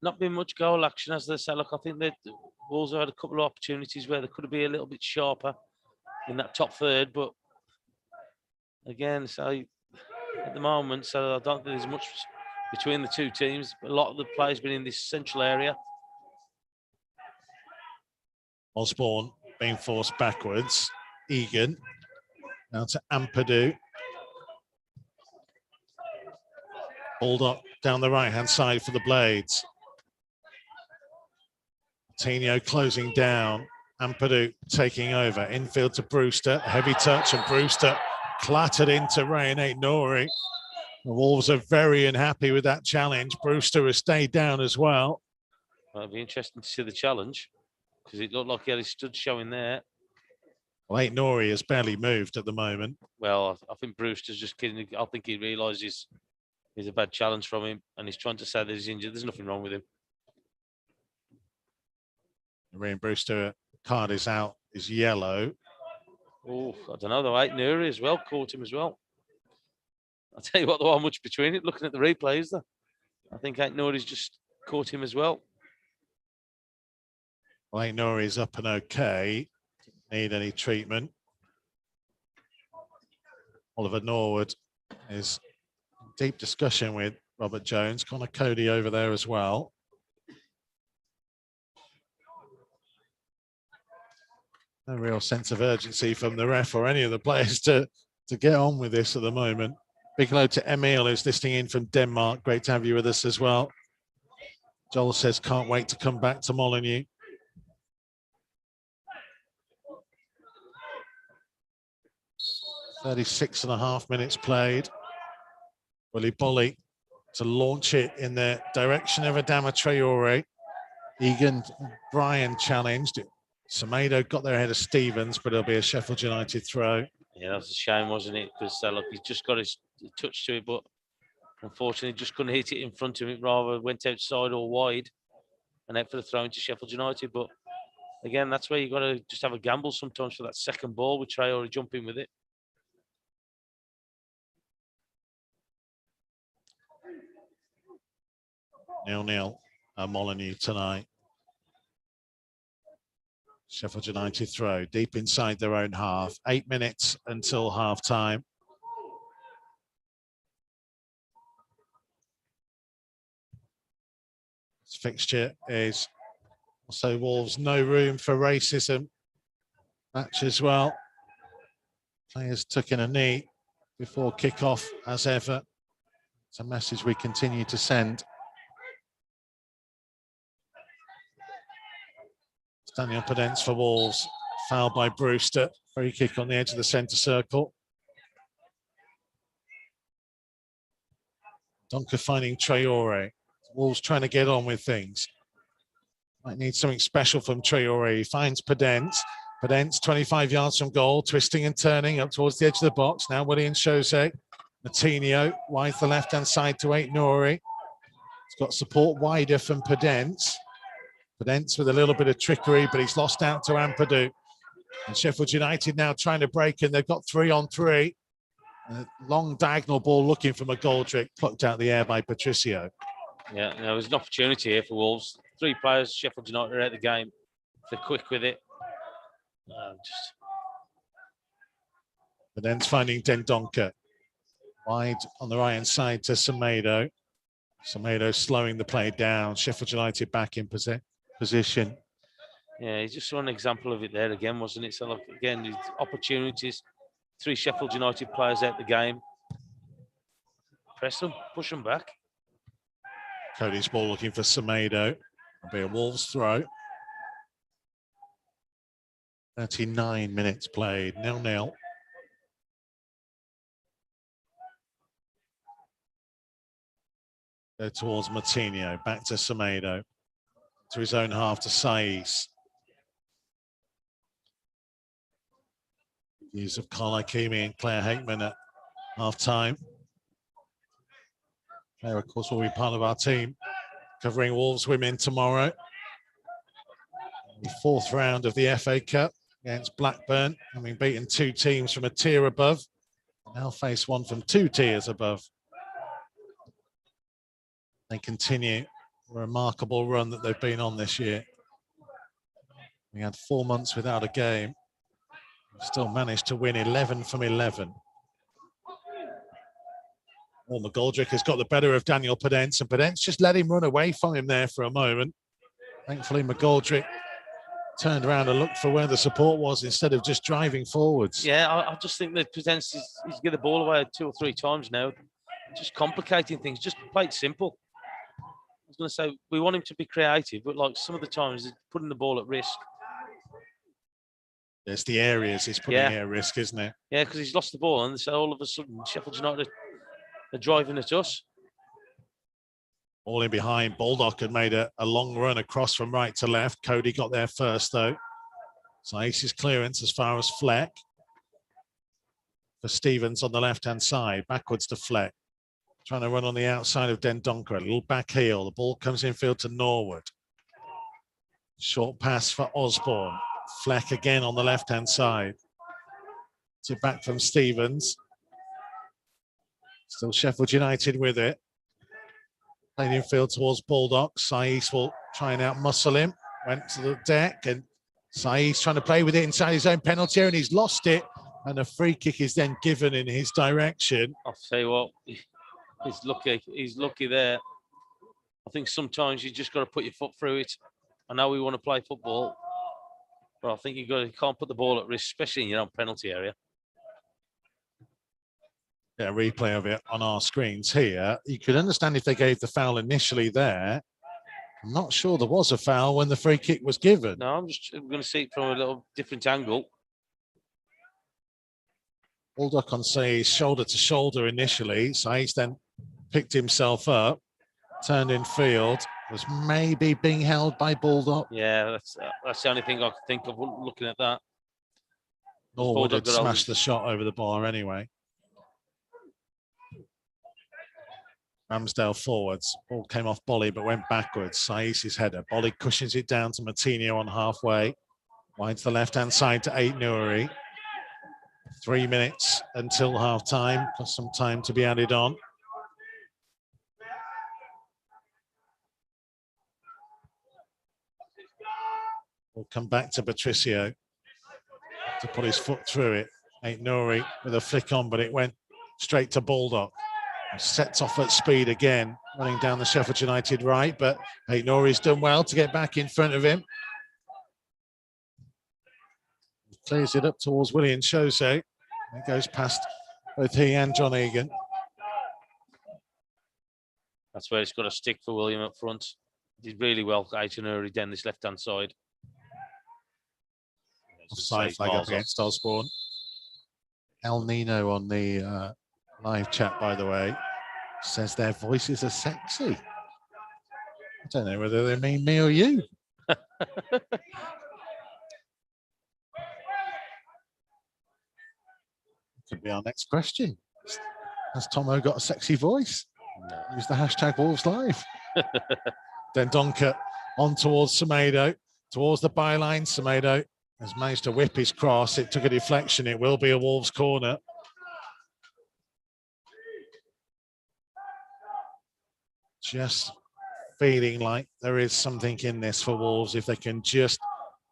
Not been much goal action, as they say. Look, I think that Wolves have had a couple of opportunities where they could be a little bit sharper in that top third, but again, so at the moment, so I don't think there's much between the two teams. A lot of the players been in this central area. Osborne being forced backwards. Egan now to Ampadu. Pulled up down the right-hand side for the Blades. Coutinho closing down. Ampadu taking over. Infield to Brewster. Heavy touch, and Brewster clattered into Ryan Aït-Nouri. The Wolves are very unhappy with that challenge. Brewster has stayed down as well. Well, it'll be interesting to see the challenge, because it looked like he had his stud showing there. Well, Aït-Nouri has barely moved at the moment. Well, I think Brewster's just kidding. I think he realises it's a bad challenge from him, and he's trying to say that he's injured. There's nothing wrong with him. Ryan Brewster card is out, is yellow. Oh, I don't know, though. Aït-Nouri as well caught him as well. I'll tell you what, there wasn't much between it. Looking at the replays, there, I think Aït-Nouri's just caught him as well. Well, Aït-Nouri's up and okay. Need any treatment? Oliver Norwood is in deep discussion with Robert Jones. Connor Cody over there as well. No real sense of urgency from the ref or any of the players to get on with this at the moment. Big hello to Emil, who's listening in from Denmark. Great to have you with us as well. Joel says, can't wait to come back to Molineux. .36.5 minutes played. Willy Bolly to launch it in the direction of Adama Traore. Egan Bryan challenged. Semedo got there ahead of Stevens, but it'll be a Sheffield United throw. Yeah, that was a shame, wasn't it? Because look, he's just got his touch to it, but unfortunately just couldn't hit it in front of it. Rather went outside or wide and out for the throw into Sheffield United. But again, that's where you got to just have a gamble sometimes for that second ball with Traore jumping with it. Nil-nil at Molineux tonight. Sheffield United throw deep inside their own half. 8 minutes until half time. This fixture is also Wolves no room for racism match as well. Players took in a knee before kick-off as ever. It's a message we continue to send. Daniel Pedence for Wolves, fouled by Brewster. Free kick on the edge of the centre circle. Donker finding Traore. Wolves trying to get on with things. Might need something special from Traore. He finds Pedence. Pedence 25 yards from goal, twisting and turning up towards the edge of the box. Now Willian Jose. Martinho wide to the left-hand side to Aït-Nouri. He's got support wider from Pedence. Pedence with a little bit of trickery, but he's lost out to Ampadu. And Sheffield United now trying to break in. They've got 3-on-3. A long diagonal ball looking for McGoldrick, plucked out the air by Patricio. Yeah, there was an opportunity here for Wolves. 3 players, Sheffield United are out of the game. They're quick with it. Pedence finding Dendoncker. Wide on the right-hand side to Semedo. Semedo slowing the play down. Sheffield United back in position. Yeah, he's just one example of it there again, wasn't it? So, look, again, these opportunities. 3 Sheffield United players out the game. Press them, push them back. Cody's ball looking for Semedo. It'll be a Wolves throw. 39 minutes played, 0-0. Go towards Martinho, back to Semedo. To his own half to Saiz. Use of Carl Ikeme and Claire Hakeman at half-time. Claire, of course, will be part of our team covering Wolves women tomorrow. The 4th round of the FA Cup against Blackburn, having beaten 2 teams from a tier above. Now face one from 2 tiers above. They continue a remarkable run that they've been on this year. We had 4 months without a game. Still managed to win 11 from 11. Well, McGoldrick has got the better of Daniel Podence, and Podence just let him run away from him there for a moment. Thankfully, McGoldrick turned around and looked for where the support was instead of just driving forwards. Yeah, I just think that Podence he's get the ball away 2 or 3 times now. Just complicating things. Just play it simple. I was going to say, we want him to be creative, but like some of the times he's putting the ball at risk. It's the areas he's putting at risk, isn't it? Yeah, because he's lost the ball, and so all of a sudden Sheffield United are driving at us. All in behind. Baldock had made a long run across from right to left. Cody got there first, though. Sais's clearance as far as Fleck. For Stevens on the left-hand side. Backwards to Fleck. Trying to run on the outside of Dendoncker. A little back heel. The ball comes infield to Norwood. Short pass for Osborne. Fleck again on the left-hand side. To back from Stevens. Still Sheffield United with it. Playing infield towards Baldock. Saiz will try and out-muscle him. Went to the deck, and Saiz trying to play with it inside his own penalty area, and he's lost it. And a free kick is then given in his direction. I'll tell you what, he's lucky. He's lucky there. I think sometimes you just got to put your foot through it. I know we want to play football, but I think you can't put the ball at risk, especially in your own penalty area. Yeah, replay of it on our screens here. You could understand if they gave the foul initially there. I'm not sure there was a foul when the free kick was given. No, I'm going to see it from a little different angle. Baldock on Saiz shoulder to shoulder initially. Saiz then picked himself up, turned in field, was maybe being held by Baldock. Yeah, that's the only thing I could think of looking at that. Norwood had smashed the shot over the bar anyway. Ramsdale forwards. Ball came off Bolly but went backwards. Saiz's header. Bolly cushions it down to Martinho on halfway. Wide to the left-hand side to Ait Nouri. 3 minutes until half-time, plus some time to be added on. We'll come back to Patricio to put his foot through it. Ait Nouri with a flick on, but it went straight to Baldock. Sets off at speed again, running down the Sheffield United right, but Ait Nouri's done well to get back in front of him. He clears it up towards William Chose. It goes past both he and John Egan. That's where it's got to stick for William up front. He did really well, Ait Nouri down this left-hand side. Offside flag up against Osborne. El Nino on the live chat, by the way, says their voices are sexy. I don't know whether they mean me or you. Could be our next question. Has Tomo got a sexy voice? No. Use the hashtag Wolves Live. Then Donker on towards Semedo, towards the byline. Semedo has managed to whip his cross. It took a deflection. It will be a Wolves corner. Just feeling like there is something in this for Wolves if they can just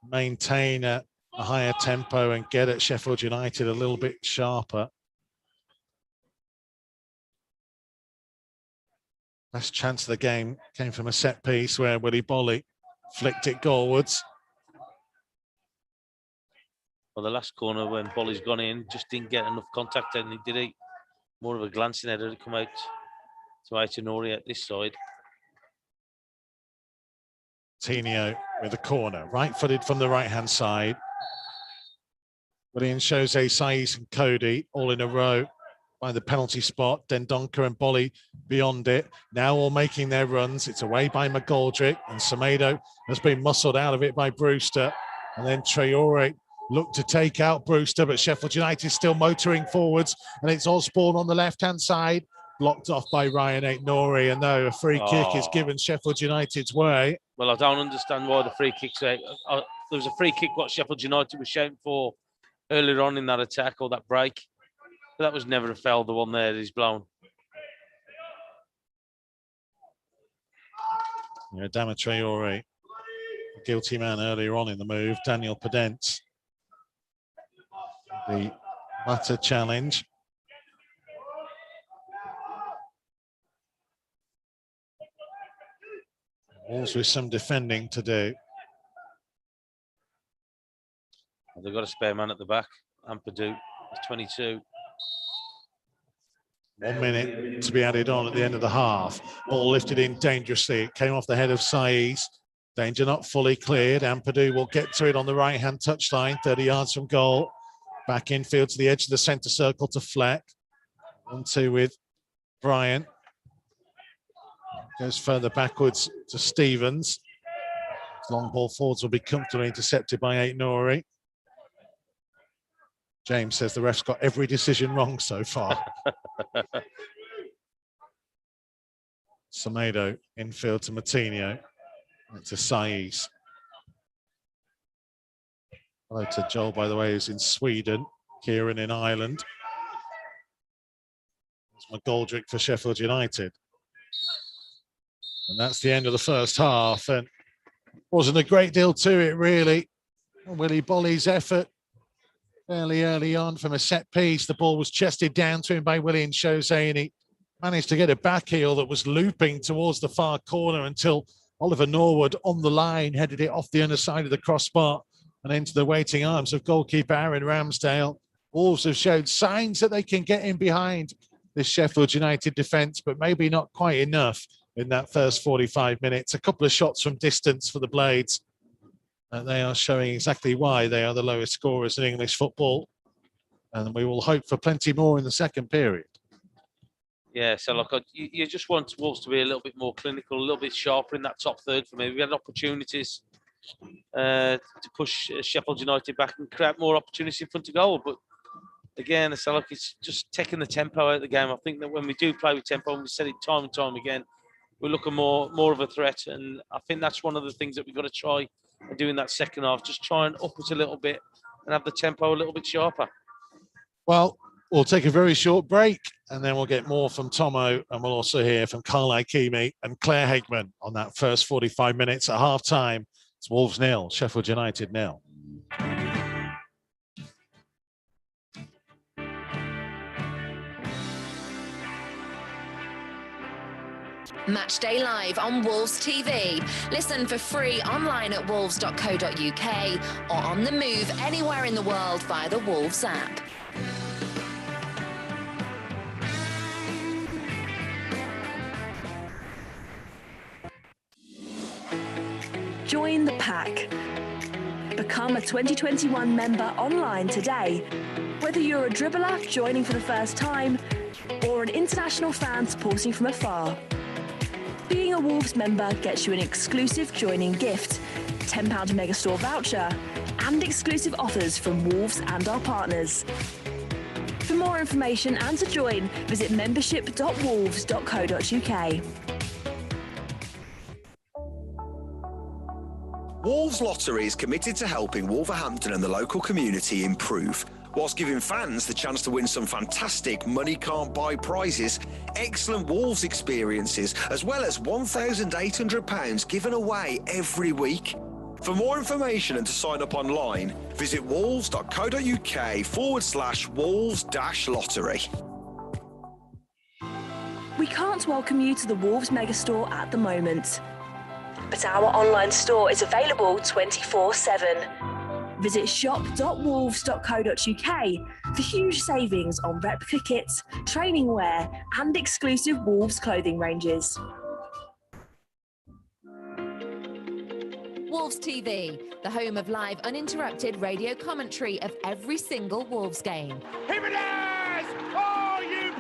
maintain a higher tempo and get at Sheffield United a little bit sharper. Best chance of the game came from a set piece where Willy Bolly flicked it goalwards. Well, the last corner when Bolly's gone in, just didn't get enough contact, and he did it. More of a glancing header to come out to Ait Nouri at this side. Tinio with a corner, right-footed from the right-hand side. William Chose, Saiz and Cody all in a row. by the penalty spot. Dendoncker and Bolly beyond it. Now all making their runs. It's away by McGoldrick, and Semedo has been muscled out of it by Brewster. And then Traore looked to take out Brewster, but Sheffield United still motoring forwards, and it's Osborne on the left-hand side, blocked off by Ryan Aït-Nouri, and no, a free kick is given Sheffield United's way. Well, I don't understand why the free kick's there. There was a free kick what Sheffield United was shouting for earlier on in that attack or that break. But that was never a foul, the one there that he's blown. Yeah, Adama Traore, guilty man earlier on in the move. Daniel Podence, the Mata challenge. Wolves with some defending to do. They've got a spare man at the back. Ampadu, 22. 1 minute to be added on at the end of the half. Ball lifted in dangerously. It came off the head of Saiz. Danger not fully cleared. Ampadu will get to it on the right-hand touchline, 30 yards from goal. Back infield to the edge of the centre circle to Fleck. 1-2 with Bryant. Goes further backwards to Stevens. Long ball forwards will be comfortably intercepted by Aït-Nouri. James says the ref's got every decision wrong so far. Semedo infield to Moutinho. To Saiz. Hello to Joel, by the way, who's in Sweden. Kieran in Ireland. It's McGoldrick for Sheffield United. And that's the end of the first half. And wasn't a great deal to it, really. Willie Bolly's effort fairly early on from a set piece. The ball was chested down to him by William Jose, and he managed to get a back heel that was looping towards the far corner until Oliver Norwood on the line headed it off the underside of the crossbar and into the waiting arms of goalkeeper Aaron Ramsdale. Wolves have showed signs that they can get in behind this Sheffield United defence, but maybe not quite enough in that first 45 minutes. A couple of shots from distance for the Blades. And they are showing exactly why they are the lowest scorers in English football. And we will hope for plenty more in the second period. Yeah, so look, you just want Wolves to be a little bit more clinical, a little bit sharper in that top third for me. We had opportunities to push Sheffield United back and create more opportunities in front of goal. But again, so look, it's just taking the tempo out of the game. I think that when we do play with tempo, and we said it time and time again, we look at more of a threat. And I think that's one of the things that we've got to try and do in that second half. Just try and up it a little bit and have the tempo a little bit sharper. Well, we'll take a very short break and then we'll get more from Tomo, and we'll also hear from Carl Aikimi and Claire Hageman on that first 45 minutes at half-time. It's Wolves 0, Sheffield United 0. Matchday Live on Wolves TV. Listen for free online at wolves.co.uk or on the move anywhere in the world via the Wolves app. Join the pack. Become a 2021 member online today. Whether you're a dribbler joining for the first time or an international fan supporting from afar. Being a Wolves member gets you an exclusive joining gift, £10 Megastore voucher, and exclusive offers from Wolves and our partners. For more information and to join, visit membership.wolves.co.uk. Wolves Lottery is committed to helping Wolverhampton and the local community improve, whilst giving fans the chance to win some fantastic money-can't-buy prizes, excellent Wolves experiences, as well as £1,800 given away every week. For more information and to sign up online, visit wolves.co.uk/Wolves-Lottery. We can't welcome you to the Wolves Megastore at the moment, but our online store is available 24/7. Visit shop.wolves.co.uk for huge savings on replica kits, training wear, and exclusive Wolves clothing ranges. Wolves TV, the home of live uninterrupted radio commentary of every single Wolves game. Jimenez! Oh, you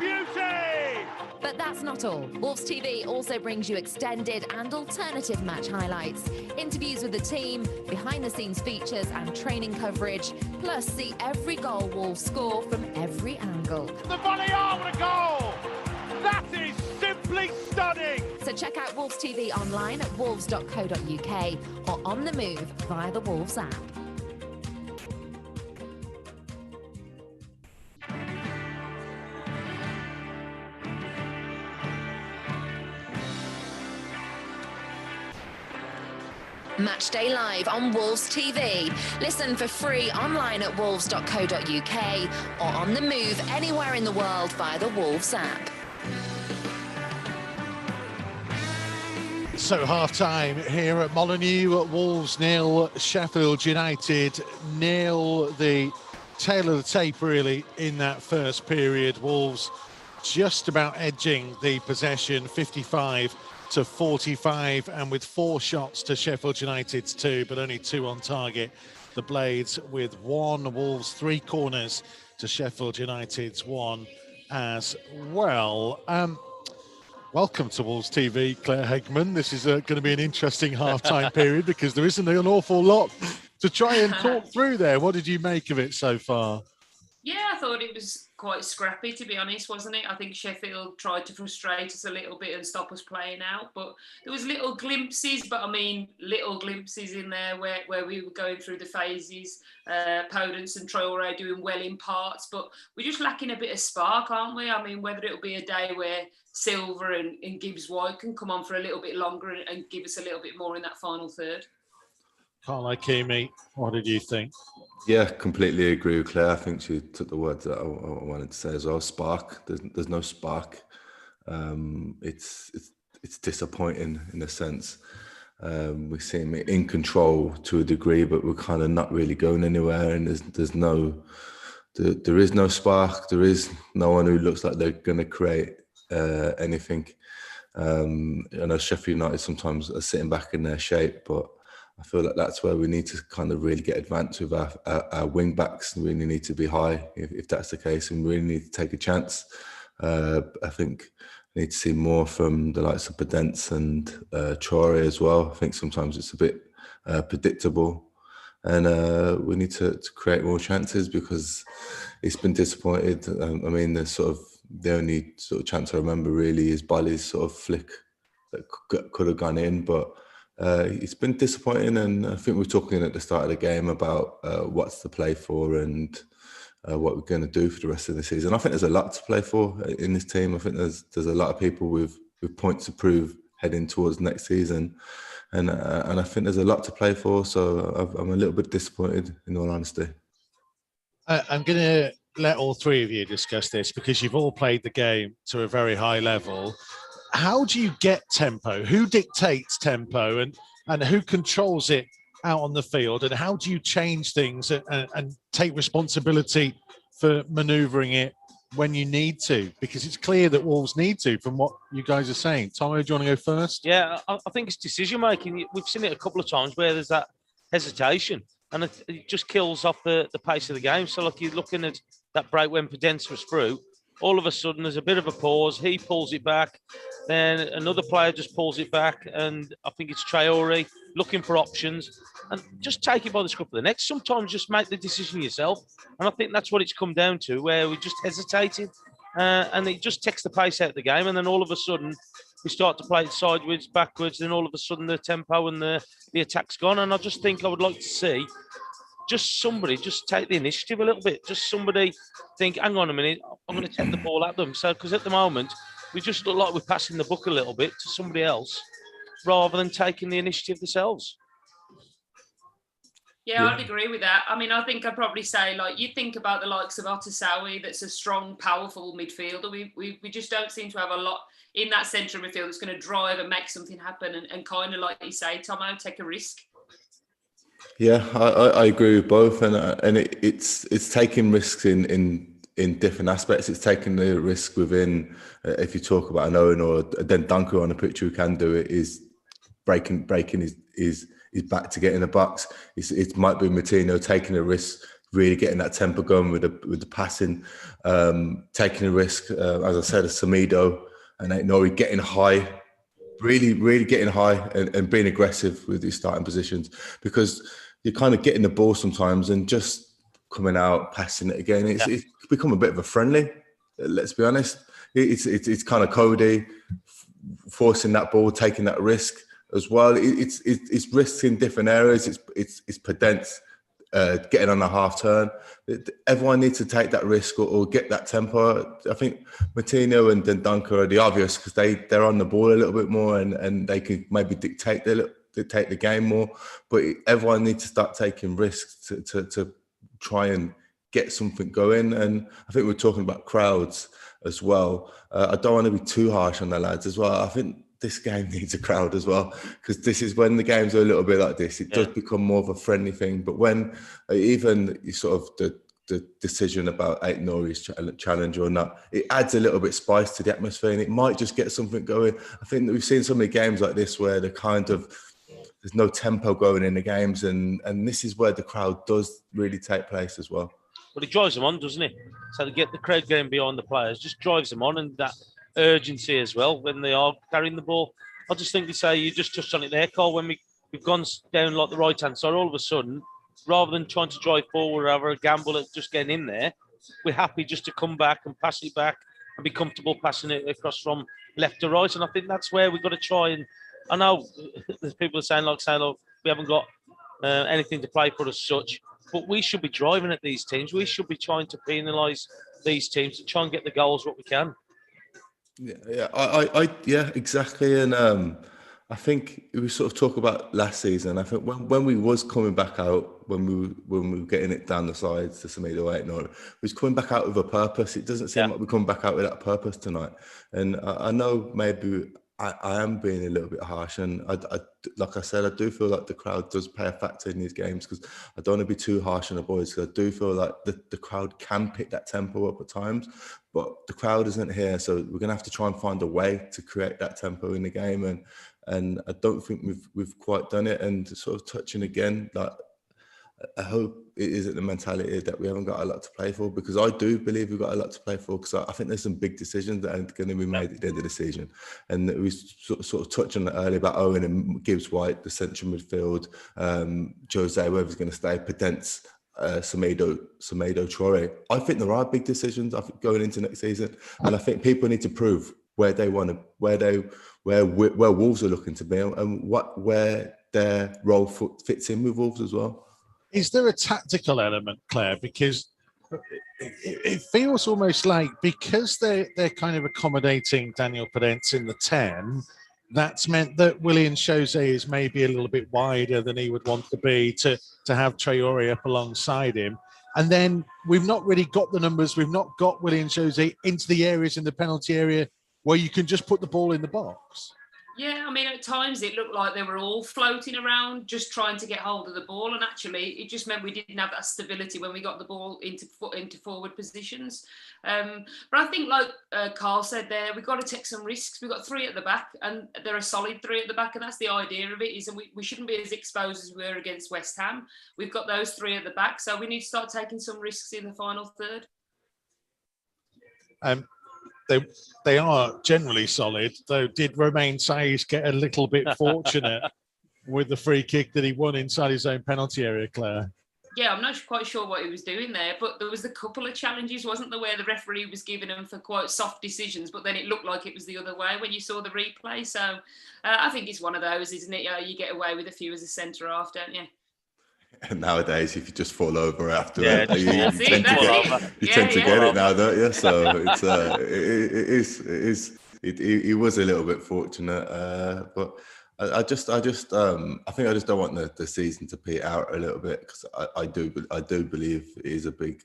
not all. Wolves TV also brings you extended and alternative match highlights, interviews with the team, behind-the-scenes features and training coverage, plus see every goal Wolves score from every angle. The volley over the goal! That is simply stunning! So check out Wolves TV online at wolves.co.uk or on the move via the Wolves app. Matchday Live on Wolves TV. Listen for free online at wolves.co.uk or on the move anywhere in the world via the Wolves app. So half-time here at Molineux, Wolves 0, Sheffield United 0. The tail of the tape really in that first period. Wolves just about edging the possession, 55-45, and with 4 shots to Sheffield United's 2, but only 2 on target. The Blades with 1, Wolves 3 corners to Sheffield United's 1 as well. Welcome to Wolves TV, Claire Hegman. This is going to be an interesting half-time period because there isn't an awful lot to try and talk through there. What did you make of it so far? Yeah, I thought it was quite scrappy, to be honest, wasn't it? I think Sheffield tried to frustrate us a little bit and stop us playing out, but there was little glimpses, little glimpses in there where we were going through the phases. Podence and Traore doing well in parts, but we're just lacking a bit of spark, aren't we? I mean, whether it'll be a day where Silva and Gibbs-White can come on for a little bit longer and give us a little bit more in that final third. Carl Ikeme, what did you think? Yeah, completely agree with Claire. I think she took the words that I wanted to say as well. Spark. There's no spark. It's disappointing in a sense. We seem in control to a degree, but we're kind of not really going anywhere. And there is no spark. There is no one who looks like they're going to create anything. I know Sheffield United sometimes are sitting back in their shape, but I feel like that's where we need to kind of really get advanced with our wing backs. We really need to be high if that's the case, and we really need to take a chance. I think we need to see more from the likes of Podence and Traore as well. I think sometimes it's a bit predictable, and we need to create more chances because it's been disappointed. I mean, the only sort of chance I remember really is Bali's sort of flick that could have gone in, but it's been disappointing. And I think we were talking at the start of the game about what's to play for and what we're going to do for the rest of the season. I think there's a lot to play for in this team. I think there's a lot of people with points to prove heading towards next season, and I think there's a lot to play for. So I'm a little bit disappointed, in all honesty. I'm going to let all three of you discuss this because you've all played the game to a very high level. How do you get tempo? Who dictates tempo and who controls it out on the field? And how do you change things and take responsibility for manoeuvring it when you need to? Because it's clear that Wolves need to, from what you guys are saying. Tomo, do you want to go first? Yeah, I think it's decision making. We've seen it a couple of times where there's that hesitation and it just kills off the pace of the game. So like you're looking at that break when Podence was through, all of a sudden there's a bit of a pause. He pulls it back. Then another player just pulls it back. And I think it's Traore looking for options. And just take it by the scruff of the neck. Sometimes just make the decision yourself. And I think that's what it's come down to, where we just hesitated. And it just takes the pace out of the game. And then all of a sudden we start to play it sideways, backwards. Then all of a sudden the tempo and the attack's gone. And I just think I would like to see just somebody just take the initiative a little bit. Just somebody think, hang on a minute, I'm going to take the ball at them. So, because at the moment, we just look like we're passing the buck a little bit to somebody else rather than taking the initiative themselves. Yeah, I'd agree with that. I mean, I think I'd probably say, like, you think about the likes of Otasawi, that's a strong, powerful midfielder. We just don't seem to have a lot in that centre of midfield that's going to drive and make something happen and kind of, like you say, Tomo, take a risk. Yeah, I agree with both, and it's taking risks in different aspects. It's taking the risk within. If you talk about an Owen or then Dunker on the pitch who can do it, is breaking his back to get in the box. It might be Martino taking a risk, really getting that tempo going with the passing, taking a risk. As I said, a Semedo and Aït-Nouri getting high, really getting high and being aggressive with his starting positions, because you're kind of getting the ball sometimes and just coming out, passing it again. It's become a bit of a friendly, let's be honest. It's kind of Cody forcing that ball, taking that risk as well. It's risks in different areas. It's Pedence getting on a half turn. Everyone needs to take that risk or get that tempo. I think Martino and Dendoncker are the obvious, because they're on the ball a little bit more and they can maybe dictate the game more. But everyone needs to start taking risks to try and get something going. And I think we're talking about crowds as well. I don't want to be too harsh on the lads as well. I think this game needs a crowd as well, because this is when the games are a little bit like this. It does become more of a friendly thing. But when even sort of the decision about Aït-Nouri's challenge or not, it adds a little bit spice to the atmosphere, and it might just get something going. I think that we've seen so many games like this where there's no tempo going in the games, and this is where the crowd does really take place as well. But it drives them on, doesn't it? So to get the crowd going behind the players just drives them on, and that urgency as well when they are carrying the ball. I just think you just touched on it there, Carl, when we've gone down like the right-hand side, all of a sudden, rather than trying to drive forward or have a gamble at just getting in there, we're happy just to come back and pass it back and be comfortable passing it across from left to right. And I think that's where we've got to try. And I know there's people saying, look, we haven't got anything to play for as such, but we should be driving at these teams. We should be trying to penalise these teams to try and get the goals what we can. Yeah, exactly. And I think we sort of talk about last season. I think when we was coming back out, when we were getting it down the sides to Semedo Aït-Nouri, we was coming back out with a purpose. It doesn't seem like we're coming back out with that purpose tonight. And I know maybe I am being a little bit harsh, and I like I said, I do feel like the crowd does play a factor in these games, because I don't want to be too harsh on the boys, because I do feel like the crowd can pick that tempo up at times, but the crowd isn't here, so we're going to have to try and find a way to create that tempo in the game, and I don't think we've quite done it. And sort of touching again, like, I hope it isn't the mentality that we haven't got a lot to play for, because I do believe we've got a lot to play for, because I think there's some big decisions that are going to be made at the end of the season. And we sort of touched on it earlier about Owen and Gibbs-White, the central midfield, Jose, whether's going to stay, Pedence, Semedo, Traore. I think there are big decisions going into next season, and I think people need to prove where they want to, where Wolves are looking to be, and where their role fits in with Wolves as well. Is there a tactical element, Claire? Because it feels almost like, because they're kind of accommodating Daniel Pedence in the 10, that's meant that Willian Jose is maybe a little bit wider than he would want to be to have Traore up alongside him. And then we've not really got the numbers. We've not got Willian Jose into the areas in the penalty area where you can just put the ball in the box. Yeah, I mean, at times it looked like they were all floating around, just trying to get hold of the ball. And actually, it just meant we didn't have that stability when we got the ball into forward positions. But I think, like Carl said there, we've got to take some risks. We've got 3 at the back, and they're a solid 3 at the back. And that's the idea of it, is that we shouldn't be as exposed as we were against West Ham. We've got those 3 at the back, so we need to start taking some risks in the final third. They are generally solid, though. Did Romain Saïs get a little bit fortunate with the free kick that he won inside his own penalty area, Claire? Yeah, I'm not quite sure what he was doing there, but there was a couple of challenges, wasn't there, where the referee was giving him for quite soft decisions, but then it looked like it was the other way when you saw the replay. So I think it's one of those, isn't it? You get away with a few as a centre-half, don't you? And nowadays, if you just fall over after you tend to get it now, don't you? So it was a little bit fortunate, but I think I just don't want the season to peter out a little bit, because I do believe it is a big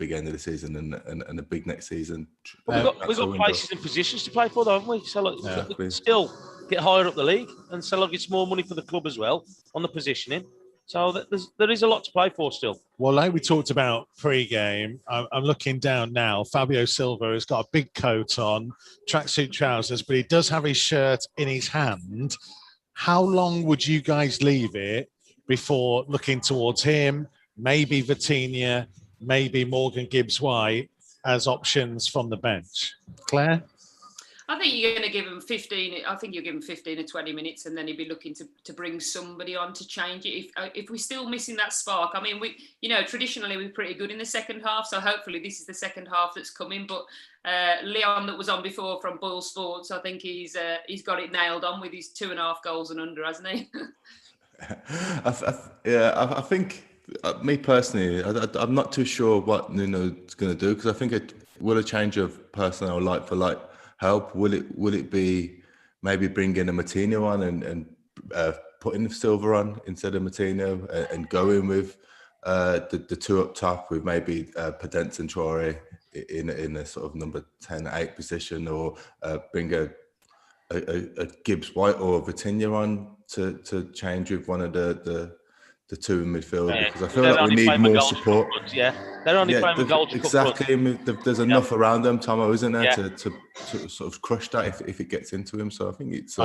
end of the season and a big next season. We've got places and positions to play for, though, haven't we? So we can still get higher up the league, and so it's more money for the club as well on the positioning. So there is a lot to play for still. Well, like we talked about pre-game, I'm looking down now. Fabio Silva has got a big coat on, tracksuit trousers, but he does have his shirt in his hand. How long would you guys leave it before looking towards him, maybe Vitinha, maybe Morgan Gibbs-White as options from the bench? Claire? I think you're going to give him 15. I think you'll give him 15 or 20 minutes, and then he'll be looking to bring somebody on to change it. If we're still missing that spark, I mean, traditionally we're pretty good in the second half, so hopefully this is the second half that's coming. But Leon, that was on before from Boyle Sports, I think he's got it nailed on with his 2.5 goals and under, hasn't he? I think me personally, I'm not too sure what Nuno's going to do, because I think will a change of personnel like for like help? Will it be maybe bringing a Martino on and putting Silva on instead of Martino, and going with the two up top with maybe Podence and Traore in a sort of number 10-8 position, or bring a Gibbs White or Vitinha on to change with one of the two in midfield, because I feel like we need more support. They're only playing with goals. Exactly. There's enough around them, Tomo, isn't there, to sort of crush that if it gets into him. So I think it's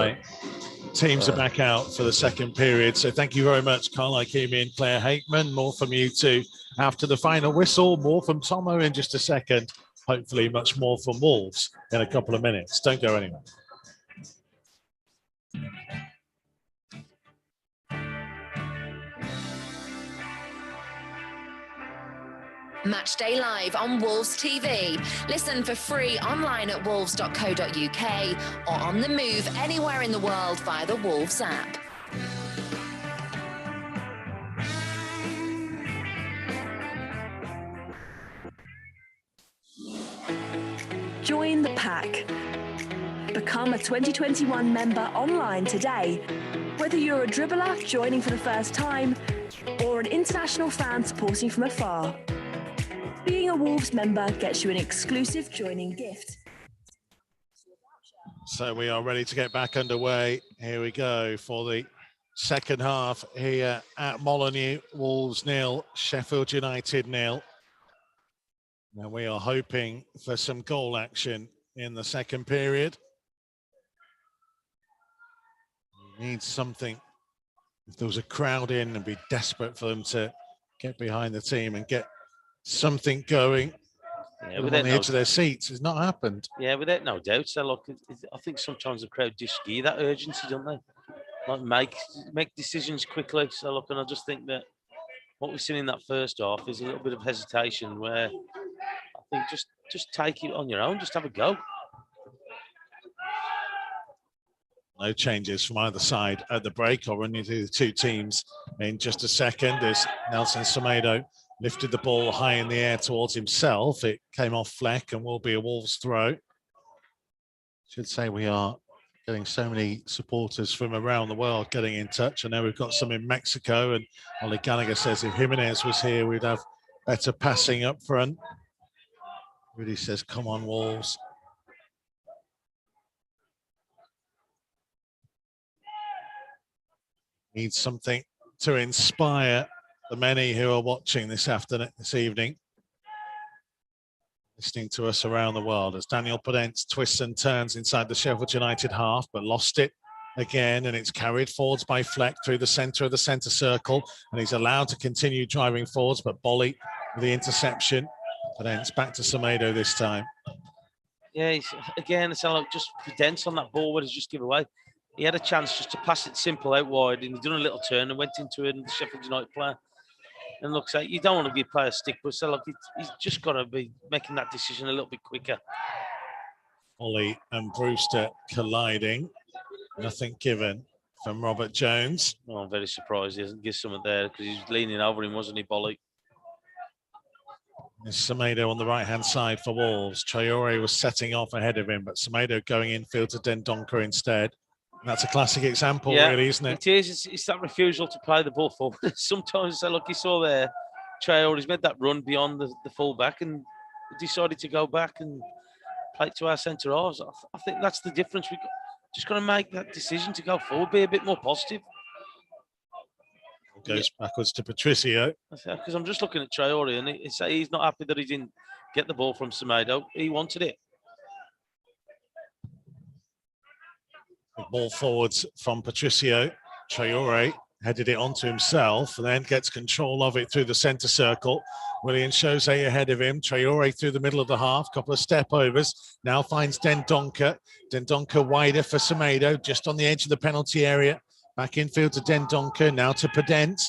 teams are back out for the second period. So thank you very much, Carl Ikeme and Claire Hakeman. More from you two after the final whistle. More from Tomo in just a second. Hopefully much more from Wolves in a couple of minutes. Don't go anywhere. Matchday Live on Wolves TV. Listen for free online at wolves.co.uk or on the move anywhere in the world via the Wolves app. Join the pack. Become a 2021 member online today. Whether you're a dribbler joining for the first time or an international fan supporting from afar, being a Wolves member gets you an exclusive joining gift. So we are ready to get back underway. Here we go for the second half here at Molineux. Wolves 0, Sheffield United 0. Now we are hoping for some goal action in the second period. We need something. If there was a crowd in, and be desperate for them to get behind the team and get something going. Yeah, on the edge of their seats. It's not happened. Yeah, without no doubt. So look, I think sometimes the crowd just give that urgency, don't they? Like make decisions quickly. So look, and I just think that what we've seen in that first half is a little bit of hesitation, where I think just take it on your own, just have a go. No changes from either side at the break. I'll run you through the two teams in just a second. As Nelson Semedo lifted the ball high in the air towards himself. It came off Fleck and will be a Wolves throw. Should say we are getting so many supporters from around the world getting in touch. I know we've got some in Mexico, and Ollie Gallagher says if Jimenez was here, we'd have better passing up front. Rudy says, come on, Wolves. Need something to inspire the many who are watching this evening, listening to us around the world, as Daniel Podence twists and turns inside the Sheffield United half, but lost it again, and it's carried forwards by Fleck through the centre of the centre circle, and he's allowed to continue driving forwards, but Bolly with the interception. Podence back to Semedo this time. Yeah, it's like just Podence on that ball where he's just give away. He had a chance just to pass it simple out wide, and he done a little turn and went into it, and the Sheffield United player. And looks like you don't want to give player a stick, but so look, he's just got to be making that decision a little bit quicker. Ollie and Brewster colliding. Nothing given from Robert Jones. Oh, I'm very surprised he doesn't give something there, because he's leaning over him, wasn't he, Bolly? There's Semedo on the right-hand side for Wolves. Traore was setting off ahead of him, but Semedo going infield to Dendoncker instead. That's a classic example, really, isn't it? It is. It's that refusal to play the ball forward. Sometimes, look, you saw there, Traore's made that run beyond the full-back and decided to go back and play it to our centre halves. I think that's the difference. We've just got to make that decision to go forward, be a bit more positive. Goes backwards to Patricio. Because I'm just looking at Traore, and he's not happy that he didn't get the ball from Semedo. He wanted it. Ball forwards from Patricio. Traore headed it onto himself and then gets control of it through the centre circle. Willian Jose ahead of him. Traore through the middle of the half, couple of step overs. Now finds Dendoncker. Dendoncker wider for Semedo, just on the edge of the penalty area. Back infield to Dendoncker, now to Podence.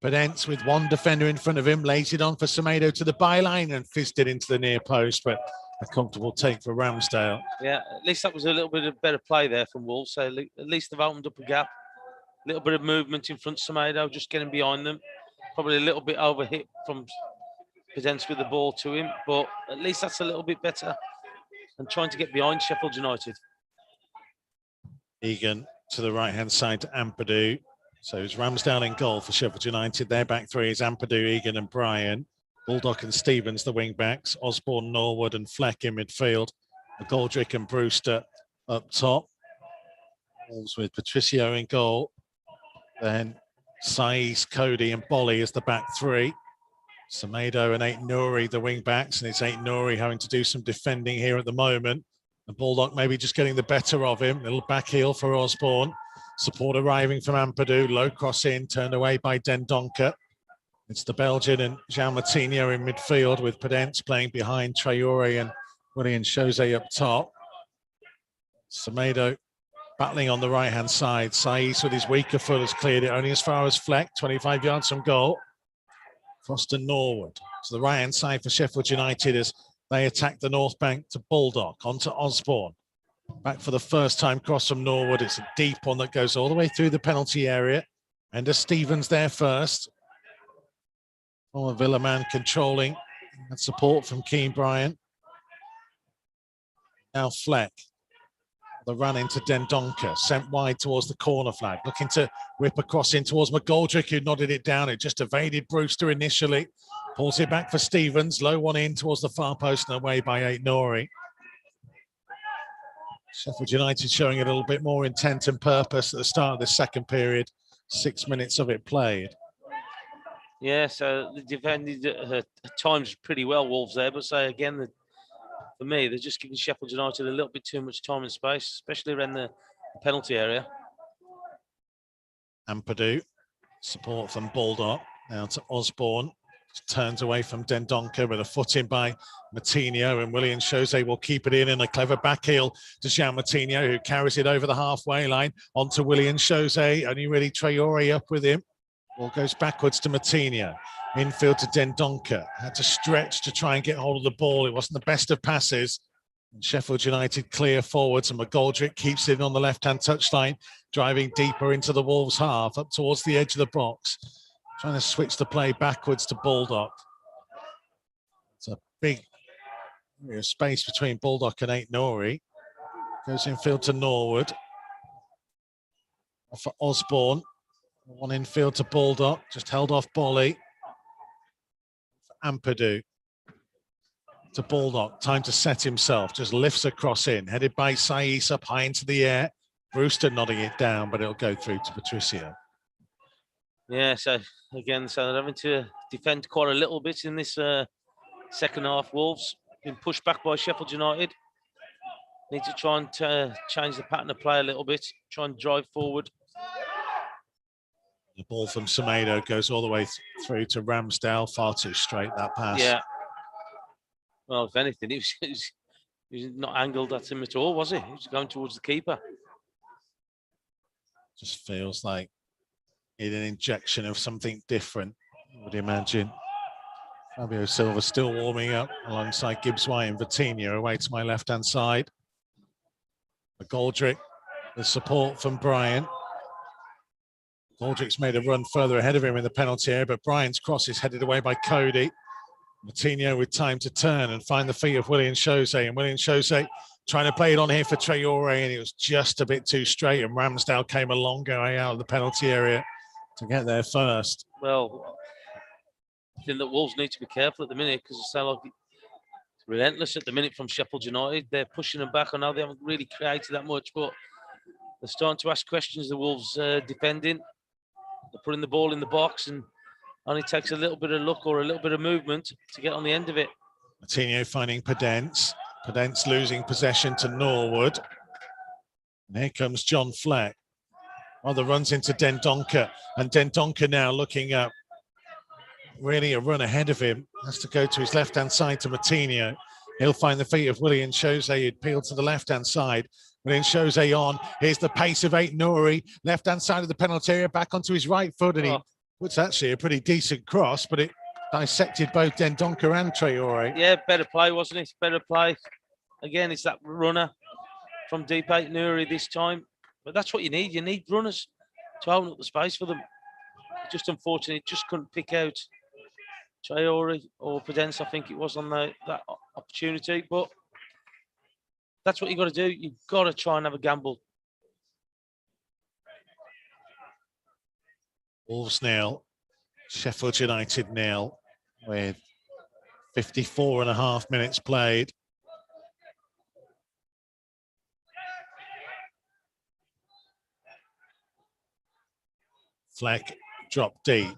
Podence with one defender in front of him, lays it on for Semedo to the byline and fizzed it into the near post, but a comfortable take for Ramsdale. Yeah, at least that was a little bit of better play there from Wolves. So at least they've opened up a gap. A little bit of movement in front of Semedo, just getting behind them. Probably a little bit overhit from Podence with the ball to him, but at least that's a little bit better than trying to get behind Sheffield United. Egan to the right-hand side to Ampadu. So it's Ramsdale in goal for Sheffield United. Their back three is Ampadu, Egan and Bryan. Baldock and Stevens, the wing-backs. Osborne, Norwood and Fleck in midfield. McGoldrick and Brewster up top. Wolves with Patricio in goal. Then Saiz, Cody and Bolly as the back three. Semedo and Ait-Nouri, the wing-backs. And it's Ait-Nouri having to do some defending here at the moment. And Baldock maybe just getting the better of him. Little back heel for Osborne. Support arriving from Ampadu. Low cross in, turned away by Dendoncker. It's the Belgian and Jean Martinho in midfield with Podence playing behind Traore and Willian Jose up top. Semedo battling on the right-hand side. Saiz with his weaker foot has cleared it only as far as Fleck, 25 yards from goal. Foster Norwood to the right-hand side for Sheffield United as they attack the north bank to Baldock, onto Osborne. Back for the first time, cross from Norwood. It's a deep one that goes all the way through the penalty area. And as Stevens there first. Former Villa man controlling and support from Keane Bryant. Now Fleck. The run into Dendoncker, sent wide towards the corner flag, looking to whip across in towards McGoldrick, who nodded it down. It just evaded Brewster initially. Pulls it back for Stevens. Low one in towards the far post and away by Ait-Nouri. Sheffield United showing a little bit more intent and purpose at the start of the second period. 6 minutes of it played. Yeah, so they defended at times pretty well, Wolves there, but say again, for me, they're just giving Sheffield United a little bit too much time and space, especially around the penalty area. Ampadu, support from Baldock, now to Osborne. Turns away from Dendoncker with a foot in by Martinho, and Willian Jose will keep it in, and a clever back heel to Jean Martinho, who carries it over the halfway line onto Willian Jose. Only really Traore up with him. Ball goes backwards to Martinho. Infield to Dendoncker. Had to stretch to try and get hold of the ball. It wasn't the best of passes. And Sheffield United clear forwards, and McGoldrick keeps it on the left-hand touchline, driving deeper into the Wolves' half, up towards the edge of the box. Trying to switch the play backwards to Baldock. It's a big space between Baldock and Ait-Nouri. Goes infield to Norwood. For Osborne. One infield to Baldock. Just held off Bolly. For Ampadu. To Baldock. Time to set himself. Just lifts across in. Headed by Saiz up high into the air. Brewster nodding it down, but it'll go through to Patricio. Yeah, so again, so they're having to defend quite a little bit in this second half. Wolves been pushed back by Sheffield United. Need to try and change the pattern of play a little bit, try and drive forward. The ball from Semedo goes all the way through to Ramsdale. Far too straight, that pass. Yeah. Well, if anything, he was not angled at him at all, was he? He was going towards the keeper. Just feels like an injection of something different, I would imagine. Fabio Silva still warming up alongside Gibbs White and Vitinha away to my left-hand side. McGoldrick, the support from Bryan. McGoldrick's made a run further ahead of him in the penalty area, but Bryan's cross is headed away by Cody. Martinho with time to turn and find the feet of Willian Jose, and Willian Jose trying to play it on here for Traore, and it was just a bit too straight, and Ramsdale came a long way out of the penalty area to get there first. Well, I think that Wolves need to be careful at the minute because it's like it's relentless at the minute from Sheffield United. They're pushing them back. I know they haven't really created that much, but they're starting to ask questions. The Wolves defending, they're putting the ball in the box, and only takes a little bit of luck or a little bit of movement to get on the end of it. Martinho finding Podence. Podence losing possession to Norwood. And here comes John Fleck. Rather runs into Dendoncker, and Dendoncker now looking up. Really a run ahead of him. Has to go to his left-hand side to Matinho. He'll find the feet of Willian Jose, who'd peeled to the left-hand side. Willian Jose on. Here's the pace of Ait Nouri. Left-hand side of the penalty area, back onto his right foot, and he puts actually a pretty decent cross, but it dissected both Dendoncker and Traore. Yeah, better play, wasn't it? Better play. Again, it's that runner from deep Ait Nouri this time. But that's what you need. You need runners to open up the space for them. Just unfortunately, just couldn't pick out Traore or Podence, I think it was, on that opportunity. But that's what you've got to do. You've got to try and have a gamble. Wolves nil, Sheffield United nil, with 54.5 minutes played. Fleck dropped deep.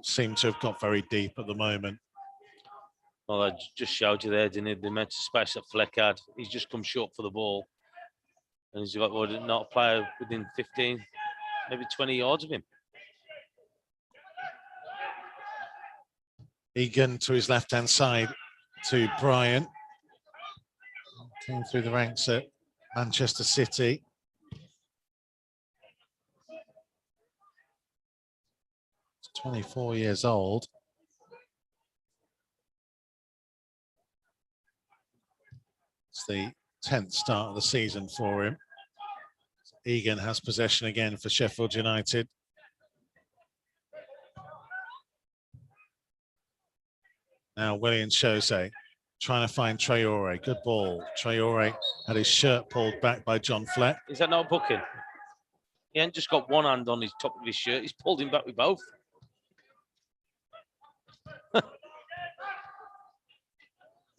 Seem to have got very deep at the moment. Well, I just showed you there, didn't he? The amount of space that Fleck had. He's just come short for the ball. And he's got not a player within 15, maybe 20 yards of him. Egan to his left-hand side to Brian. Came through the ranks at Manchester City. He's 24 years old. It's the 10th start of the season for him. Egan has possession again for Sheffield United. Now Willian Jose trying to find Traore. Good ball. Traore had his shirt pulled back by John Fleck. Is that not a booking? He ain't just got one hand on his top of his shirt. He's pulled him back with both.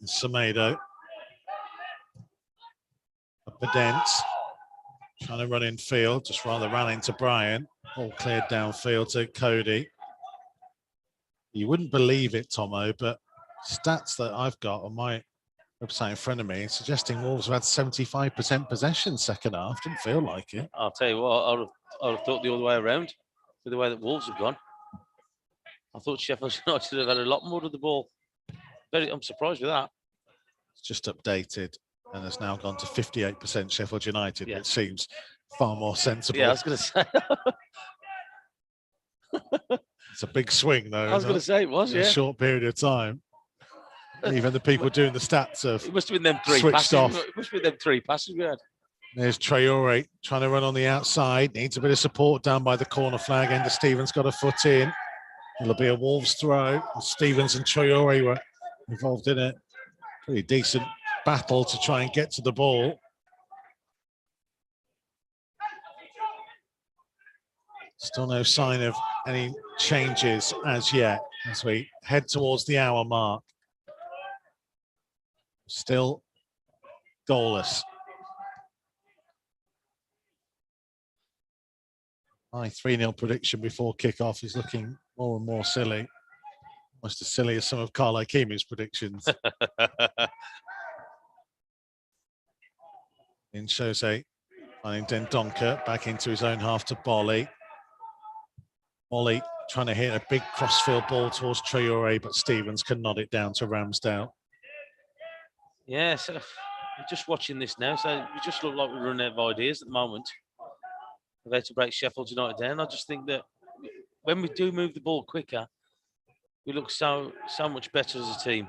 Semedo. Podence trying to run in field, just rather ran into Brian. All cleared downfield to Cody. You wouldn't believe it, Tomo, but stats that I've got on my website in front of me suggesting Wolves have had 75% possession second half. Didn't feel like it. I'll tell you what, I would have thought the other way around, with the way that Wolves have gone. I thought Sheffield United should have had a lot more of the ball. I'm surprised with that. It's just updated and has now gone to 58% Sheffield United, which seems far more sensible. Yeah, I was going to say. It's a big swing, though. I was going to say it was, in a short period of time. Even the people doing the stats have it must have been them three switched passes. off. It must have been them three passes we had. There's Traore trying to run on the outside. Needs a bit of support down by the corner flag. Ender Stevens got a foot in. It'll be a Wolves throw. Stevens and Traore were involved in it. Pretty decent battle to try and get to the ball. Still no sign of any changes as yet as we head towards the hour mark. Still goalless. My 3-0 prediction before kickoff is looking more and more silly. Almost as silly as some of Carlo Kimi's predictions. In Jose, finding Dendoncker back into his own half to Bolly. Bolly trying to hit a big crossfield ball towards Traore, but Stevens can nod it down to Ramsdale. Yeah, so we're just watching this now, so we just look like we're running out of ideas at the moment. We're about to break Sheffield United down. I just think that when we do move the ball quicker, we look so much better as a team.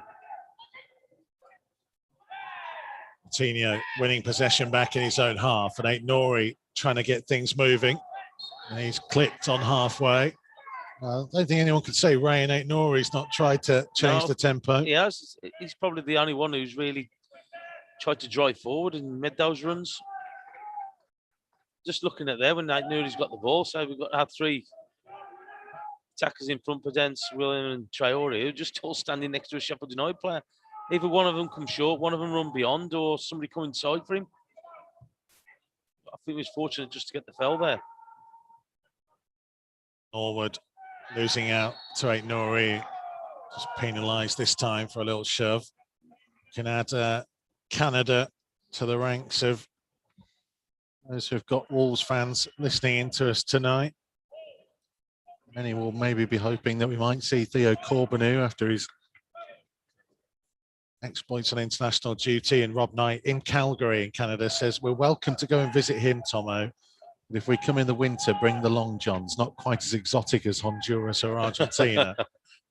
Coutinho winning possession back in his own half, and Ait Nouri trying to get things moving. And he's clipped on halfway. I don't think anyone could say Rayan Ait Nouri's not tried to change the tempo. He has. He's probably the only one who's really tried to drive forward and made those runs. Just looking at there when Ait Nouri's got the ball, so we've got to have three attackers in front, Podence, William and Traore, who are just all standing next to a Sheffield United player. Either one of them come short, one of them run beyond, or somebody come inside for him. I think he was fortunate just to get the foul there. Norwood losing out to Ait Nouri. Just penalised this time for a little shove. Can add Canada to the ranks of those who've got Wolves fans listening in to us tonight. Many will maybe be hoping that we might see Theo Corbeanu after his exploits on international duty. And Rob Knight in Calgary in Canada says, we're welcome to go and visit him, Tomo. But if we come in the winter, bring the long johns. Not quite as exotic as Honduras or Argentina.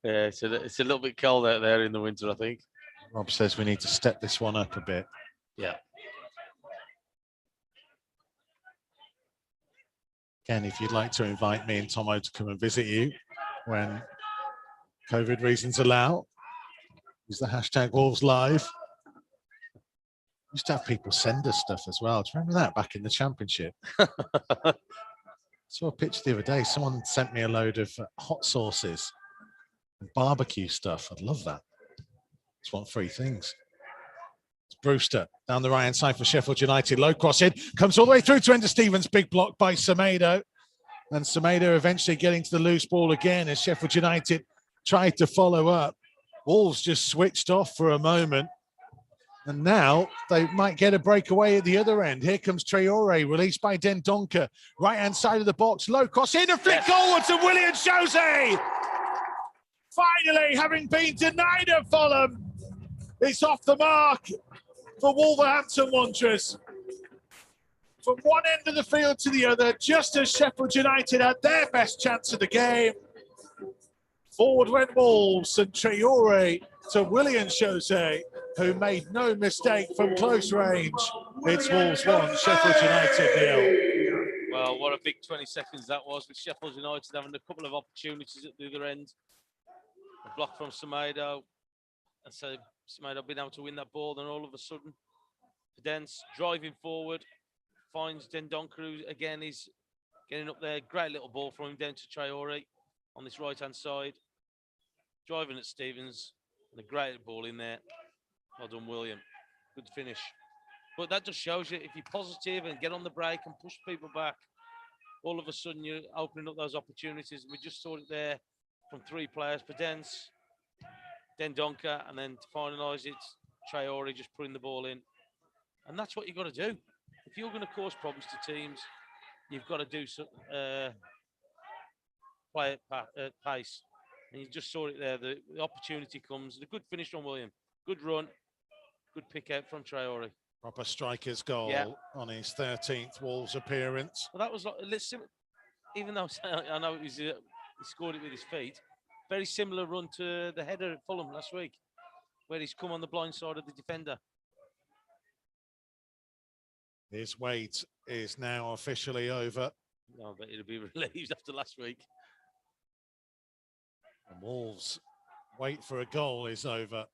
Yeah, it's a little bit cold out there in the winter, I think. Rob says we need to step this one up a bit. Yeah. Again, if you'd like to invite me and Tomo to come and visit you when COVID reasons allow, use the hashtag Wolves Live. Used to have people send us stuff as well. Do you remember that back in the Championship? Saw a picture the other day. Someone sent me a load of hot sauces and barbecue stuff. I'd love that. Just want 3 things. It's Brewster down the right-hand side for Sheffield United. Low cross in. Comes all the way through to Ender Stevens. Big block by Semedo. And Semedo eventually getting to the loose ball again as Sheffield United tried to follow up. Wolves just switched off for a moment. And now they might get a breakaway at the other end. Here comes Traore, released by Dendoncker. Right-hand side of the box, low cross in and flick forwards of Willian Jose. Finally, having been denied at Fulham, it's off the mark for Wolverhampton Wanderers. From one end of the field to the other, just as Sheffield United had their best chance of the game. Forward went Wolves and Traore to Willian Jose, who made no mistake from close range. It's Wolves 1, Sheffield United 0. Well, what a big 20 seconds that was, with Sheffield United having a couple of opportunities at the other end. A block from Semedo, and so Semedo being able to win that ball, then all of a sudden, Pedence driving forward, finds Dendoncker, who again is getting up there. Great little ball from him down to Traore on this right-hand side. Driving at Stevens, and a great ball in there. Well done, William. Good finish. But that just shows you, if you're positive and get on the break and push people back, all of a sudden you're opening up those opportunities. We just saw it there from 3 players, Pedence, Dendoncker, and then to finalise it, Traore just putting the ball in. And that's what you've got to do. If you're going to cause problems to teams, you've got to do play at pace. And you just saw it there. The opportunity comes. The good finish from William. Good run. Good pick out from Traore. Proper striker's goal on his 13th Wolves appearance. Well, that was like, even though I know it was, he scored it with his feet, very similar run to the header at Fulham last week, where he's come on the blind side of the defender. His wait is now officially over. No, but it'll be relieved after last week. And Wolves' wait for a goal is over.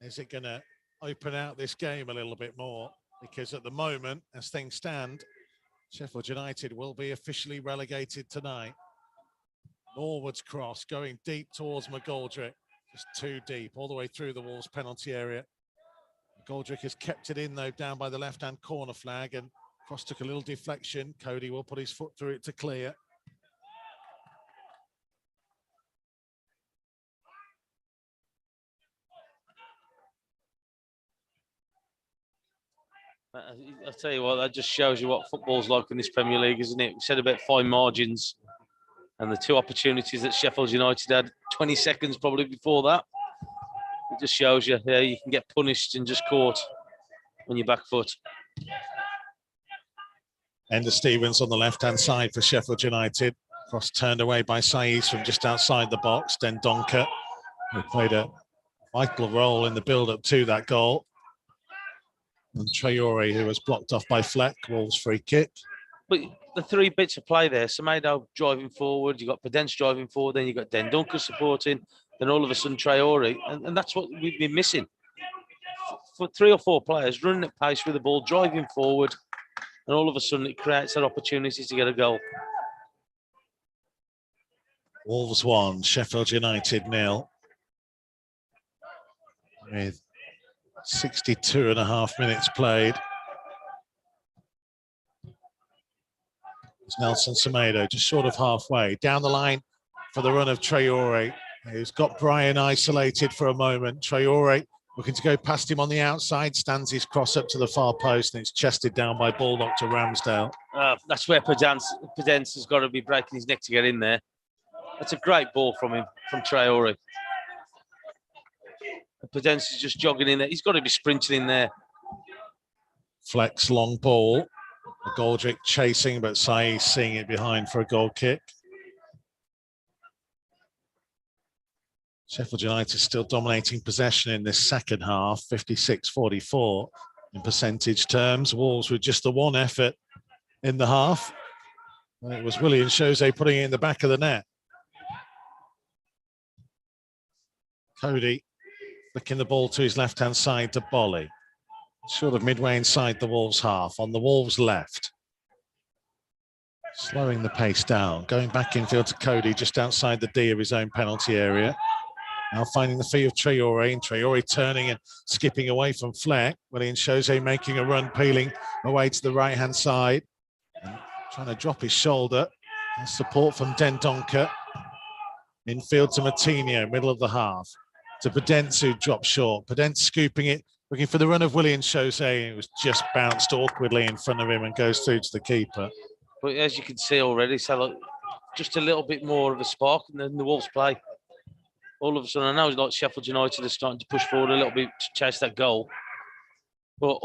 Is it going to open out this game a little bit more? Because at the moment, as things stand, Sheffield United will be officially relegated tonight. Norwood's cross going deep towards McGoldrick. Just too deep, all the way through the Wolves penalty area. McGoldrick has kept it in, though, down by the left-hand corner flag, and cross took a little deflection. Cody will put his foot through it to clear. I'll tell you what, that just shows you what football's like in this Premier League, isn't it? We said about fine margins, and the 2 opportunities that Sheffield United had 20 seconds probably before that. It just shows you, you can get punished and just caught on your back foot. Ender Stevens on the left-hand side for Sheffield United. Cross turned away by Saiz from just outside the box. Dendoncker, who played a vital role in the build-up to that goal. And Traore, who was blocked off by Fleck, Wolves free kick. But the 3 bits of play there, Semedo driving forward, you've got Pedence driving forward, then you've got Dendoncker supporting, then all of a sudden Traore, and that's what we've been missing. For 3 or 4 players running at pace with the ball, driving forward, and all of a sudden it creates that opportunity to get a goal. Wolves 1, Sheffield United 0. With 62.5 minutes played. It's Nelson Semedo, just short of halfway. Down the line for the run of Traore, who's got Brian isolated for a moment. Traore looking to go past him on the outside, stands his cross up to the far post, and it's chested down by Baldock to Ramsdale. That's where Pedence has got to be breaking his neck to get in there. That's a great ball from him, from Traore. Pedence is just jogging in there. He's got to be sprinting in there. Flex long ball. McGoldrick chasing, but Saïs seeing it behind for a goal kick. Sheffield United still dominating possession in this second half, 56-44 in percentage terms. Wolves with just the one effort in the half. And it was Willian Jose putting it in the back of the net. Cody flicking the ball to his left-hand side to Bolly. Sort of midway inside the Wolves half, on the Wolves left. Slowing the pace down, going back infield to Cody just outside the D of his own penalty area. Now finding the feet of Traore, and Traore turning and skipping away from Fleck. Willian Jose making a run, peeling away to the right-hand side. And trying to drop his shoulder. And support from Dendoncker. Infield to Matinho, middle of the half. To Pedence, who dropped short. Pedence scooping it, looking for the run of Willian Jose. It was just bounced awkwardly in front of him and goes through to the keeper. But as you can see already, so like, just a little bit more of a spark and then the Wolves play. All of a sudden, I know like Sheffield United are starting to push forward a little bit to chase that goal. But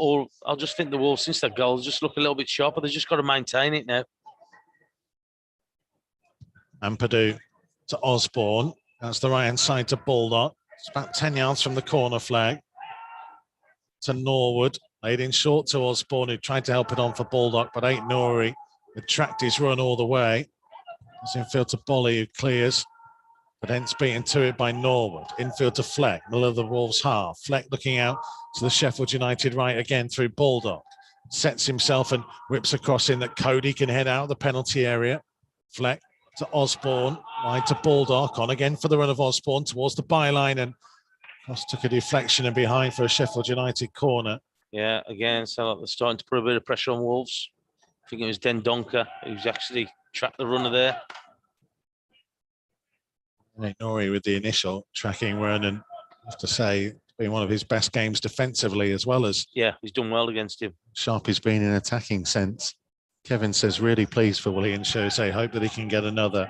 I'll just think the Wolves, since that goal, just look a little bit sharper. They've just got to maintain it now. Ampadu to Osborne. That's the right-hand side to Baldock. It's about 10 yards from the corner flag. To Norwood. Laid in short to Osborne, who tried to help it on for Baldock, but Ait Nouri had tracked his run all the way. It's infield to Bolly, who clears. But hence beaten to it by Norwood. Infield to Fleck, middle of the Wolves half. Fleck looking out to the Sheffield United right again through Baldock. Sets himself and whips across in that Cody can head out of the penalty area. Fleck to Osborne, wide to Baldock. On again for the run of Osborne towards the byline, and Cross took a deflection and behind for a Sheffield United corner. Yeah, again, so they're starting to put a bit of pressure on Wolves. I think it was Dendoncker who's actually tracked the runner there. Nori with the initial tracking run, and I have to say, it's been one of his best games defensively as well as. Yeah, he's done well against him. Sharp has been in attacking sense. Kevin says really pleased for Willian Jose. Hope that he can get another.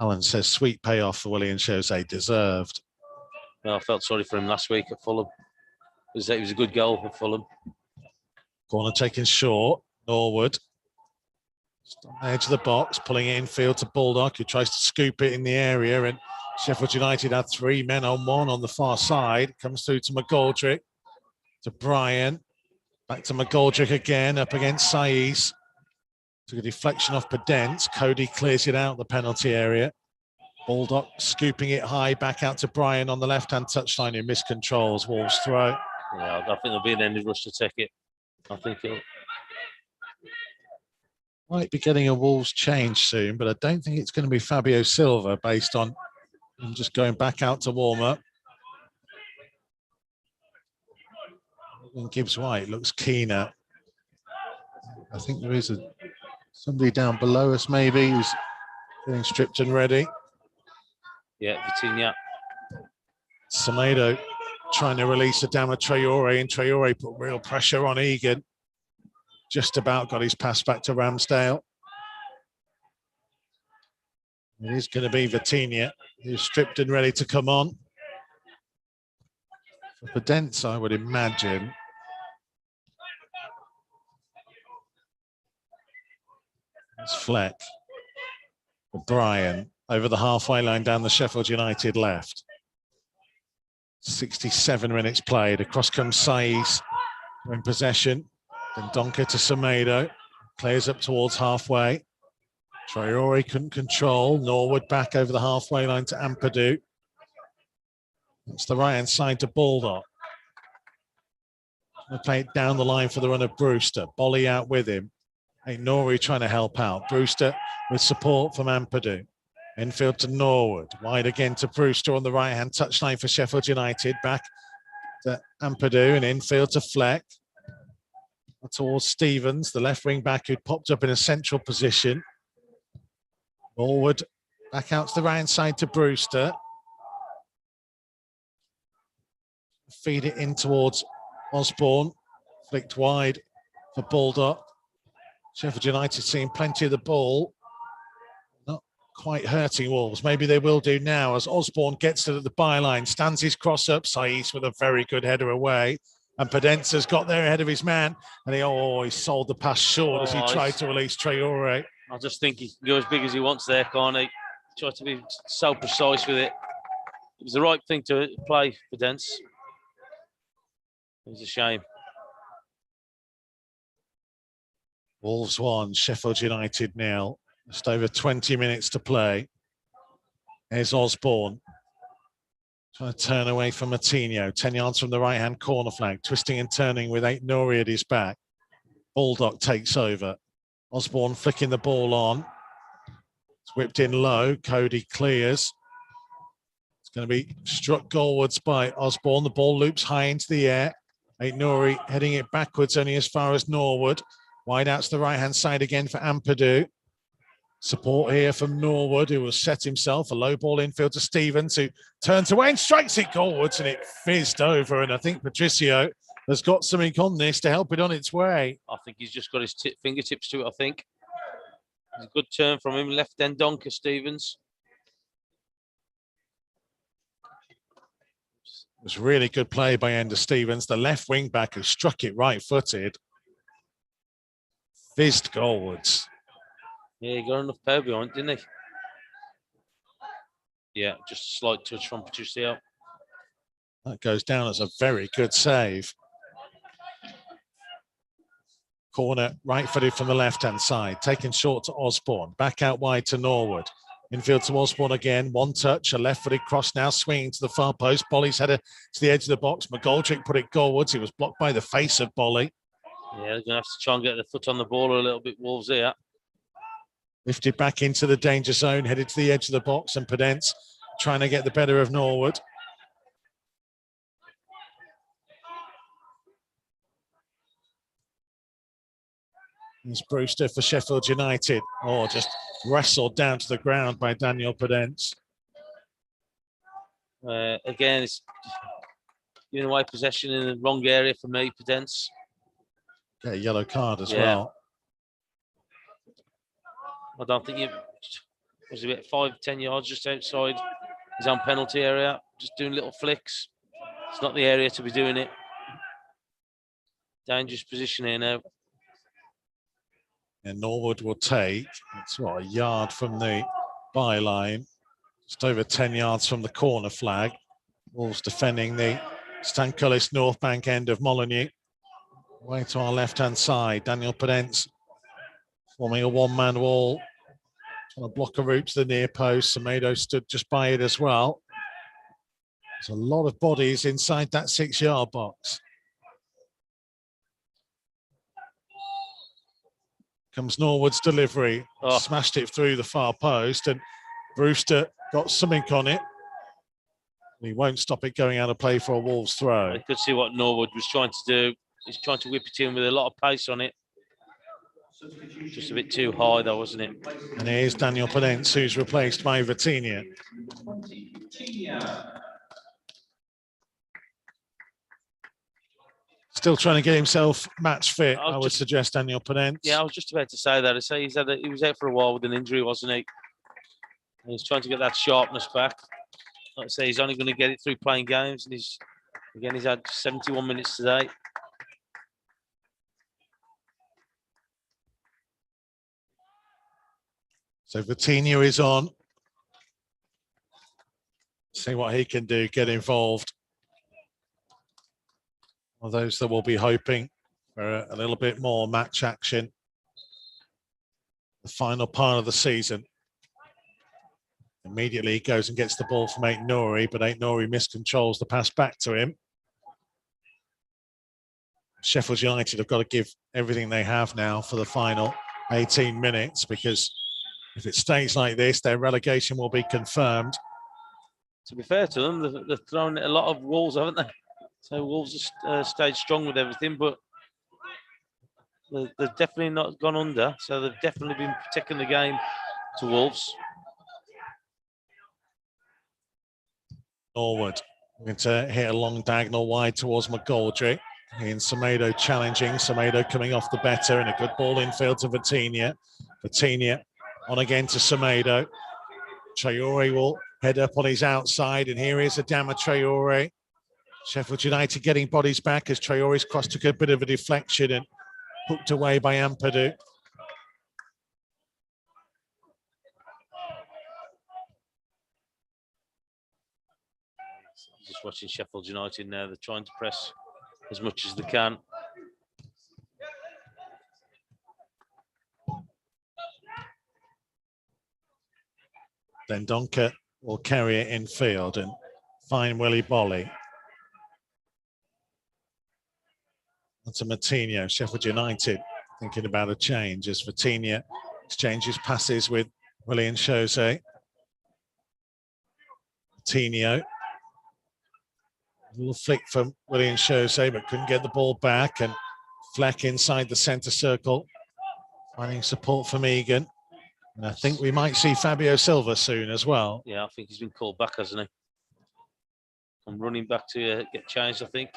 Alan says sweet payoff for Willian Jose, deserved. Well, I felt sorry for him last week at Fulham. It was a good goal for Fulham. Corner taken short. Norwood. Just on the edge of the box, pulling it infield to Baldock, who tries to scoop it in the area. And Sheffield United had three men on one on the far side. Comes through to McGoldrick, to Bryan. Back to McGoldrick again, up against Saïs. Took a deflection off Pedence. Cody clears it out the penalty area. Baldock scooping it high back out to Bryan on the left-hand touchline, who miscontrols Wolves' throw. Yeah, I think there'll be an end rush to take it. I think it'll. Might be getting a Wolves change soon, but I don't think it's going to be Fabio Silva based on him just going back out to warm up. And Gibbs White looks keener. I think there is somebody down below us maybe who's getting stripped and ready. Yeah, Vitinha. Semedo trying to release Adama Traore, and Traore put real pressure on Egan. Just about got his pass back to Ramsdale. It is going to be Vitinha, who's stripped and ready to come on. For Pedence, I would imagine. It's Fleck. Bryan over the halfway line down the Sheffield United left. 67 minutes played. Across comes Saïs in possession. Then Donker to Semedo. Clears up towards halfway. Traore couldn't control. Norwood back over the halfway line to Ampadu. It's the right-hand side to Baldock. Going to play it down the line for the run of Brewster. Bolly out with him. Ait Nouri trying to help out. Brewster with support from Ampadu. Infield to Norwood. Wide again to Brewster on the right-hand touchline for Sheffield United. Back to Ampadu and infield to Fleck. Towards Stevens, the left wing back who'd popped up in a central position. Norwood back out to the right-hand side to Brewster. feed it in towards Osborne, flicked wide for Baldock. Sheffield United seeing plenty of the ball, not quite hurting Wolves. Maybe they will do now as Osborne gets it at the byline, stands his cross up. Saiz with a very good header away, and Pedenza's got there ahead of his man, and he sold the pass short as he tried to release Traore. I just think he can go as big as he wants there, can't he? Tried to be so precise with it. It was the right thing to play for Dents. It was a shame. Wolves 1, Sheffield United 0. Just over 20 minutes to play. Here's Osborne. Trying to turn away from Matinho. 10 yards from the right-hand corner flag. Twisting and turning with Aït-Nouri at his back. Baldock takes over. Osborne flicking the ball on. It's whipped in low. Cody clears. It's going to be struck goalwards by Osborne. The ball loops high into the air. Aït-Nouri heading it backwards only as far as Norwood. Wide out to the right-hand side again for Ampadu. Support here from Norwood, who will set himself. A low ball infield to Stevens, who turns away and strikes it goalwards, and it fizzed over. And I think Patricio has got something on this to help it on its way. I think he's just got his fingertips to it, I think. It's a good turn from him. Left end donker, Stevens. It was really good play by Ender Stevens, the left wing back who struck it right-footed. Fizzed goalwards. Yeah, he got enough power behind, didn't he? Yeah, just a slight touch from Patricio. That goes down as a very good save. Corner right-footed from the left-hand side. Taken short to Osborne. Back out wide to Norwood. Infield to Osborne again. One touch. A left-footed cross now swinging to the far post. Bolly's header to the edge of the box. McGoldrick put it goalwards. He was blocked by the face of Bolly. Yeah, they're going to have to try and get the foot on the ball a little bit, Wolves here. Lifted back into the danger zone, headed to the edge of the box, and Pedence trying to get the better of Norwood. It's Brewster for Sheffield United. Oh, just wrestled down to the ground by Daniel Pedence. Again, it's giving away possession in the wrong area for me, Pedence. Get a yellow card as well. I don't think it was about 5-10 yards just outside his own penalty area, just doing little flicks. It's not the area to be doing it. Dangerous position here now. And Norwood will take, it's what, a yard from the byline, just over 10 yards from the corner flag. Wolves defending the Stancullis North Bank end of Molineux. Way to our left-hand side, Daniel Pedence forming a one-man wall, trying to block a route to the near post. Semedo stood just by it as well. There's a lot of bodies inside that 6-yard box. Comes Norwood's delivery, smashed it through the far post, and Brewster got something on it. He won't stop it going out of play for a Wolves throw. I could see what Norwood was trying to do. He's trying to whip it in with a lot of pace on it. Just a bit too high though, wasn't it? And here's Daniel Pedence, who's replaced by Vitinha. Still trying to get himself match fit, I would suggest, Daniel Pedence. Yeah, I was just about to say that. I say he was out for a while with an injury, wasn't he? And he's trying to get that sharpness back. Like I say, he's only going to get it through playing games, and he's had 71 minutes today. So Vitinha is on. See what he can do, get involved. Well, those that will be hoping for a little bit more match action. The final part of the season. Immediately he goes and gets the ball from Aït-Nouri, but Aït-Nouri miscontrols the pass back to him. Sheffield United have got to give everything they have now for the final 18 minutes, because if it stays like this, their relegation will be confirmed. To be fair to them, they've thrown a lot of Wolves, haven't they? So Wolves have stayed strong with everything, but they've definitely not gone under. So they've definitely been protecting the game to Wolves. Norwood Going to hit a long diagonal wide towards McGoldrick. In Semedo challenging. Semedo coming off the better and a good ball infield to Vitinha. Vitinha on again to Semedo. Traore will head up on his outside, and here is Adama Traore. Sheffield United getting bodies back as Traore's cross took a bit of a deflection and hooked away by Ampadu. Just watching Sheffield United now. They're trying to press as much as they can. Then Donker will carry it in field and find Willy Bolly. Onto Matinho, Sheffield United thinking about a change as Vitinha exchanges passes with Willian Jose. Vitinho. A little flick from Willian Jose, but couldn't get the ball back, and Fleck inside the centre circle, finding support from Egan. And I think we might see Fabio Silva soon as well. Yeah, I think he's been called back, hasn't he? I'm running back to get changed, I think.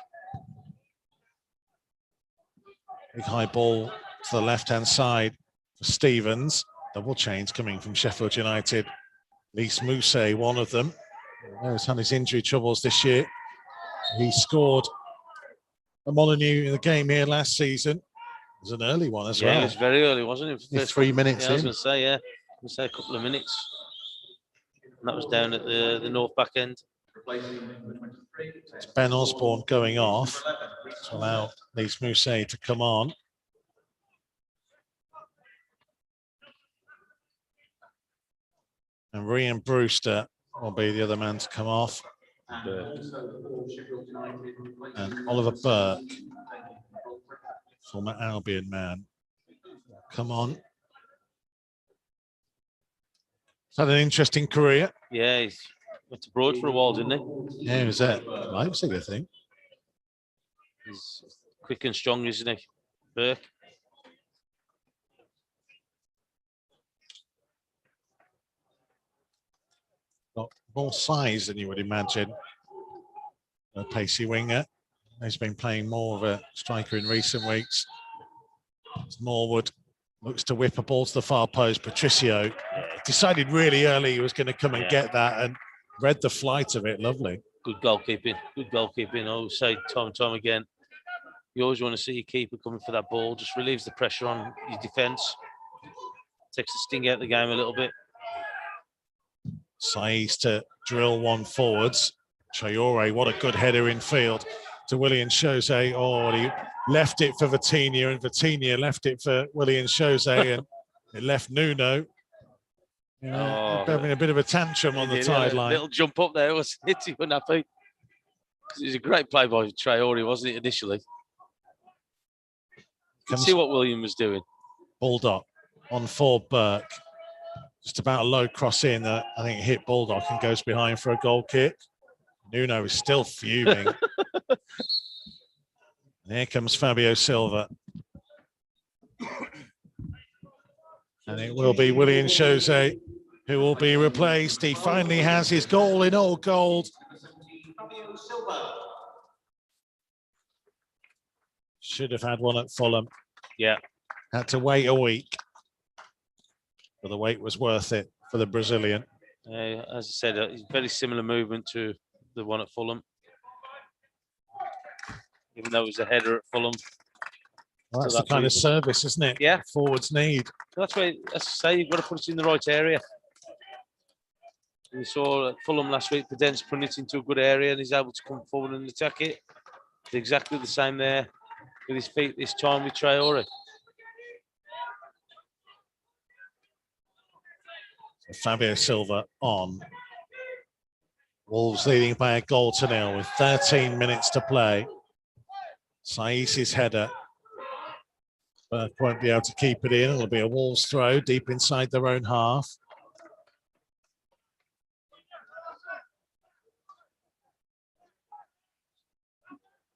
Big high ball to the left-hand side for Stevens. Double change coming from Sheffield United. Lys Mousset, one of them. He's had his injury troubles this year. He scored a Molyneux in the game here last season. It was an early one as well. Yeah, it was very early, wasn't it? 3 minutes I was in. going to say, yeah. I was going to say a couple of minutes. And that was down at the north back end. It's Ben Osborne going off to allow Lys Mousset to come on. And Ryan Brewster will be the other man to come off. And Oliver Burke, former Albion man, come on. He's had an interesting career. Yeah, he's went abroad for a while, didn't he? Yeah, he was at Leipzig, I think. He's quick and strong, isn't he, Burke? Got more size than you would imagine. A pacey winger. He's been playing more of a striker in recent weeks. Smallwood looks to whip a ball to the far post. Patricio decided really early he was going to come and get that and read the flight of it. Lovely. Good goalkeeping. Good goalkeeping. I always say time and time again, you always want to see your keeper coming for that ball. Just relieves the pressure on your defence. Takes the sting out of the game a little bit. Saiz to drill one forwards. Traore, what a good header in field to Willian Jose. Oh, he left it for Vitinha, and Vitinha left it for Willian Jose, and it left Nuno. Having a bit of a tantrum on the sideline. Little jump up there, wasn't it? He wasn't happy. It was a great play by Traore, wasn't it, initially? You can see what William was doing. Baldock on for Burke. Just about a low cross in that I think hit Baldock and goes behind for a goal kick. Nuno is still fuming. And here comes Fabio Silva. And it will be Willian Jose who will be replaced. He finally has his goal in all gold. Should have had one at Fulham. Yeah. Had to wait a week. But the wait was worth it for the Brazilian. As I said, it's very similar movement to the one at Fulham. Even though it was a header at Fulham. Well, that's the kind of service, isn't it? Yeah. Forwards need. That's why, as I say, you've got to put it in the right area. We saw at Fulham last week, Pedence putting it into a good area and he's able to come forward and attack it. It's exactly the same there with his feet this time with Traore. Fabio Silva on. Wolves leading by a goal to nil with 13 minutes to play. Saiz's header. Burke won't be able to keep it in. It'll be a Wolves throw deep inside their own half.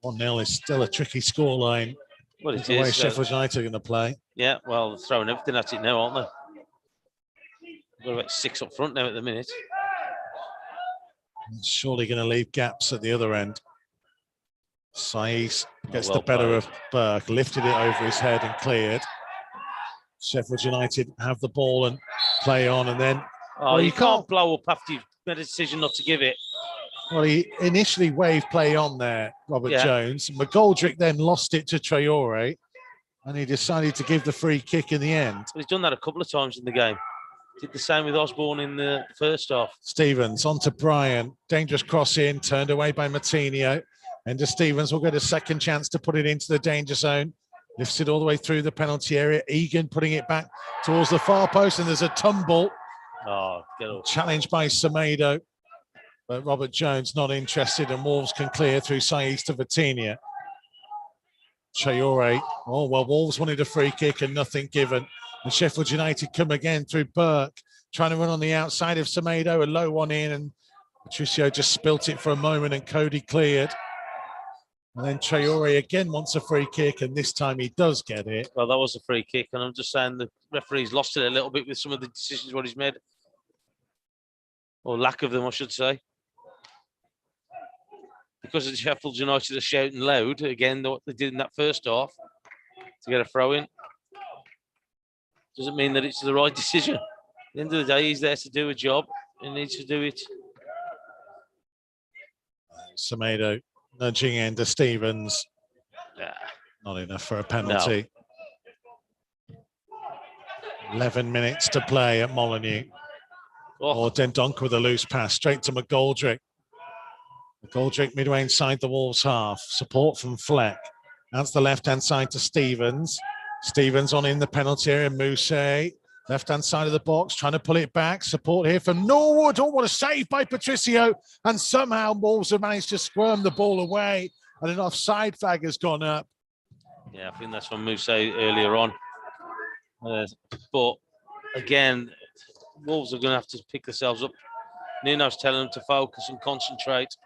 One 0 is still a tricky scoreline. Well, it the way is. Sheffield United are going to play. Yeah, well, they're throwing everything at it now, aren't they? We've got about 6 up front now at the minute. Surely going to leave gaps at the other end. Saiz gets well the better played. of Burke, lifted it over his head and cleared. Sheffield United have the ball and play on, and then Oh, you can't blow up after you've made a decision not to give it. Well, he initially waved play on there, Robert Yeah. Jones. McGoldrick then lost it to Traore, and he decided to give the free kick in the end. But he's done that a couple of times in the game. Did the same with Osborne in the first half. Stevens on to Bryan. Dangerous cross in, turned away by Martinho. Ender Stevens will get a second chance to put it into the danger zone. Lifts it all the way through the penalty area. Egan putting it back towards the far post, and there's a tumble. Oh, get off. Challenged by Semedo. But Robert Jones not interested, and Wolves can clear through Saiz to Vitinha. Traore. Oh, well, Wolves wanted a free kick and nothing given. And Sheffield United come again through Burke, trying to run on the outside of Semedo, a low one in, and Patricio just spilt it for a moment and Cody cleared. And then Traore again wants a free kick, and this time he does get it. Well, that was a free kick, and I'm just saying the referee's lost it a little bit with some of the decisions what he's made. Or lack of them, I should say. Because of Sheffield United are shouting loud, again, what they did in that first half, to get a throw in. Doesn't mean that it's the right decision. At the end of the day, he's there to do a job. He needs to do it. Semedo nudging Ender Stevens. Yeah. Not enough for a penalty. No. 11 minutes to play at Molineux. Or Dendonk with a loose pass straight to McGoldrick. McGoldrick midway inside the Wolves half. Support from Fleck. That's the left-hand side to Stevens. Stevens on in the penalty area. Mousse, left-hand side of the box, trying to pull it back. Support here from Norwood. Oh, what a save by Patricio. And somehow Wolves have managed to squirm the ball away. And an offside flag has gone up. Yeah, I think that's from Mousse earlier on. But again, Wolves are going to have to pick themselves up. Nuno's telling them to focus and concentrate.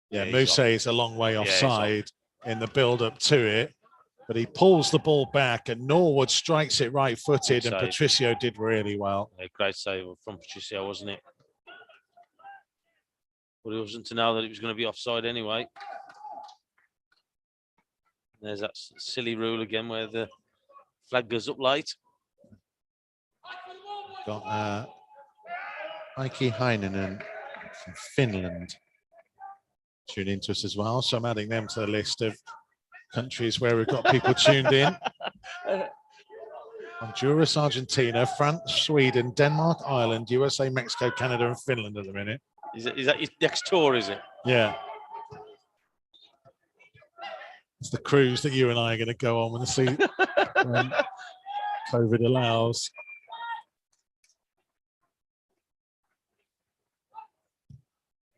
Yeah, Mousse is a long way offside in the build-up to it. But he pulls the ball back and Norwood strikes it right-footed, and Patricio did really well. Yeah, great save from Patricio, wasn't it? But he wasn't to know that it was going to be offside anyway. There's that silly rule again where the flag goes up late. Got Heikki Heinonen from Finland tuned into us as well. So I'm adding them to the list of countries where we've got people tuned in. Honduras, Argentina, France, Sweden, Denmark, Ireland, USA, Mexico, Canada, and Finland at the minute. Is that your next tour, is it? Yeah. It's the cruise that you and I are going to go on when COVID allows.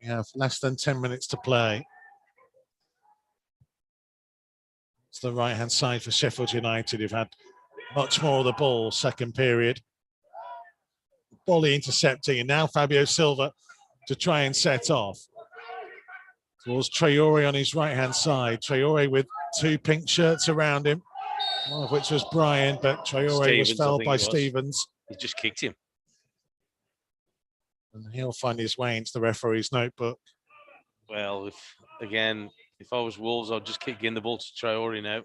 We have less than 10 minutes to play. It's the right-hand side for Sheffield United, who've had much more of the ball second period. Bolly intercepting, and now Fabio Silva to try and set off. Towards Traore on his right-hand side. Traore with two pink shirts around him, one of which was Bryan, but Traore was felled by Stevens. He just kicked him. And he'll find his way into the referee's notebook. Well, if I was Wolves, I'd just kick in the ball to Traore now.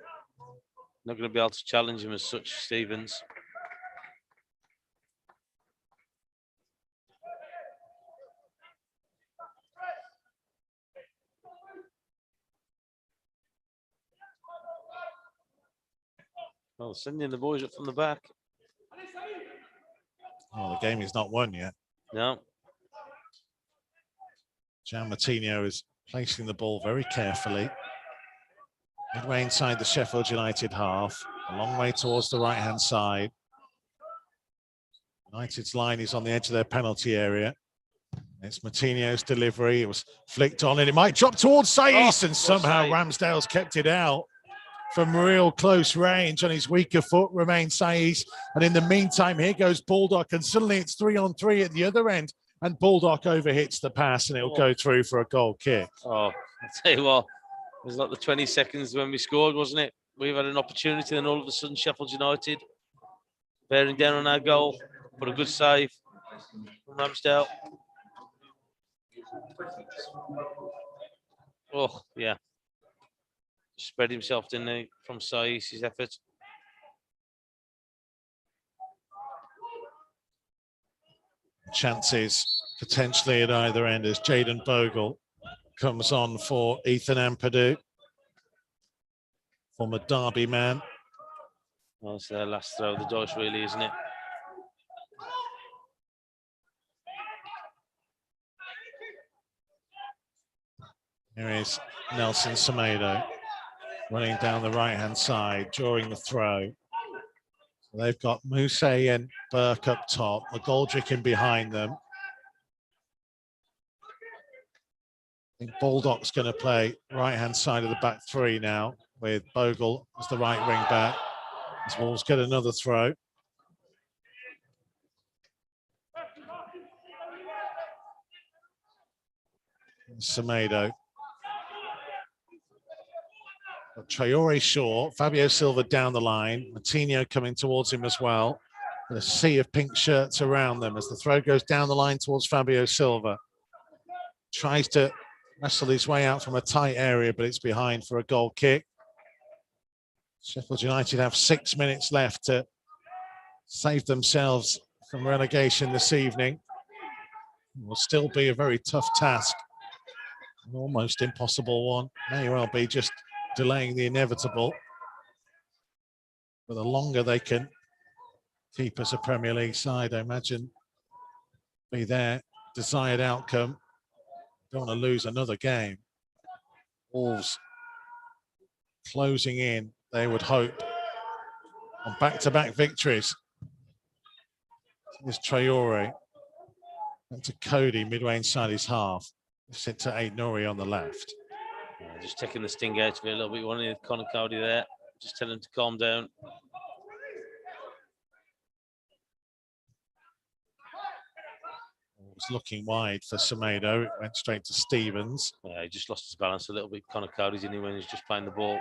Not going to be able to challenge him as such, Stevens. Well, sending the boys up from the back. Oh, the game is not won yet. No. Gian Martino is placing the ball very carefully. Midway inside the Sheffield United half, a long way towards the right-hand side. United's line is on the edge of their penalty area. It's Martino's delivery. It was flicked on, and it might drop towards Saiz, and somehow Ramsdale's kept it out from real close range. On his weaker foot remains Saiz, and in the meantime, here goes Baldock, and suddenly it's 3-on-3 at the other end, and Baldock overhits the pass, and it'll go through for a goal kick. Oh, I'll tell you what, it was like the 20 seconds when we scored, wasn't it? We've had an opportunity, and all of a sudden, Sheffield United bearing down on our goal, but a good save from Ramsdale. Oh, yeah. Spread himself, didn't he, from Saïs's effort. Chances potentially at either end as Jayden Bogle comes on for Ethan Ampadu, former Derby man. Well, it's their last throw of the dice, really, isn't it? Here is Nelson Semedo running down the right-hand side, drawing the throw. So they've got Mousse and Burke up top, McGoldrick in behind them. I think Baldock's going to play right-hand side of the back three now, with Bogle as the right wing back. As Wolves get another throw. Semedo. Traore short, Fabio Silva down the line, Martinho coming towards him as well. And a sea of pink shirts around them as the throw goes down the line towards Fabio Silva. Tries to wrestle his way out from a tight area, but it's behind for a goal kick. Sheffield United have 6 minutes left to save themselves from relegation this evening. It will still be a very tough task, an almost impossible one. May well be just delaying the inevitable. But the longer they can keep as a Premier League side, I imagine, be their desired outcome. Don't want to lose another game. Wolves closing in, they would hope, on back-to-back victories. Here's Traore. And to Cody midway inside his half. Sit to Aït-Nouri on the left. Just taking the sting out of it a little bit. Wanting Connor Cody there. Just telling him to calm down. Was looking wide for Semedo. It went straight to Stevens. Yeah, he just lost his balance a little bit. Connor Cody's in when he's just playing the ball.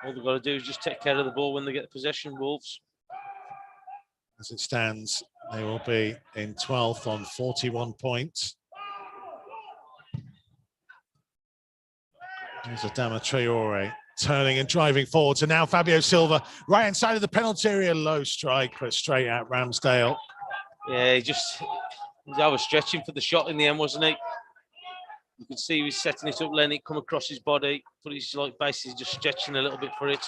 All they've got to do is just take care of the ball when they get possession, Wolves. As it stands, they will be in 12th on 41 points. There's Adama Traore turning and driving forward. So now Fabio Silva, right inside of the penalty area, low strike, but straight at Ramsdale. Yeah, he's overstretching for the shot in the end, wasn't he? You could see he was setting it up, letting it come across his body, but he's like basically just stretching a little bit for it.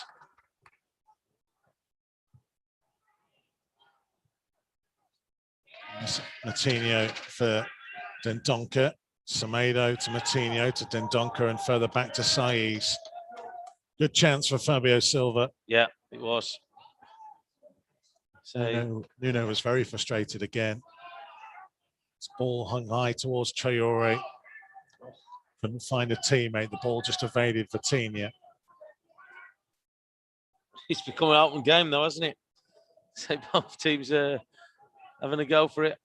Martinho for Dendoncker. Semedo to Martinho to Dendoncker and further back to Saïs. Good chance for Fabio Silva. Yeah, it was. So Nuno was very frustrated again. This ball hung high towards Traore. Couldn't find a teammate. The ball just evaded Vitinha. It's become an open game though, hasn't it? So both teams are having a go for it.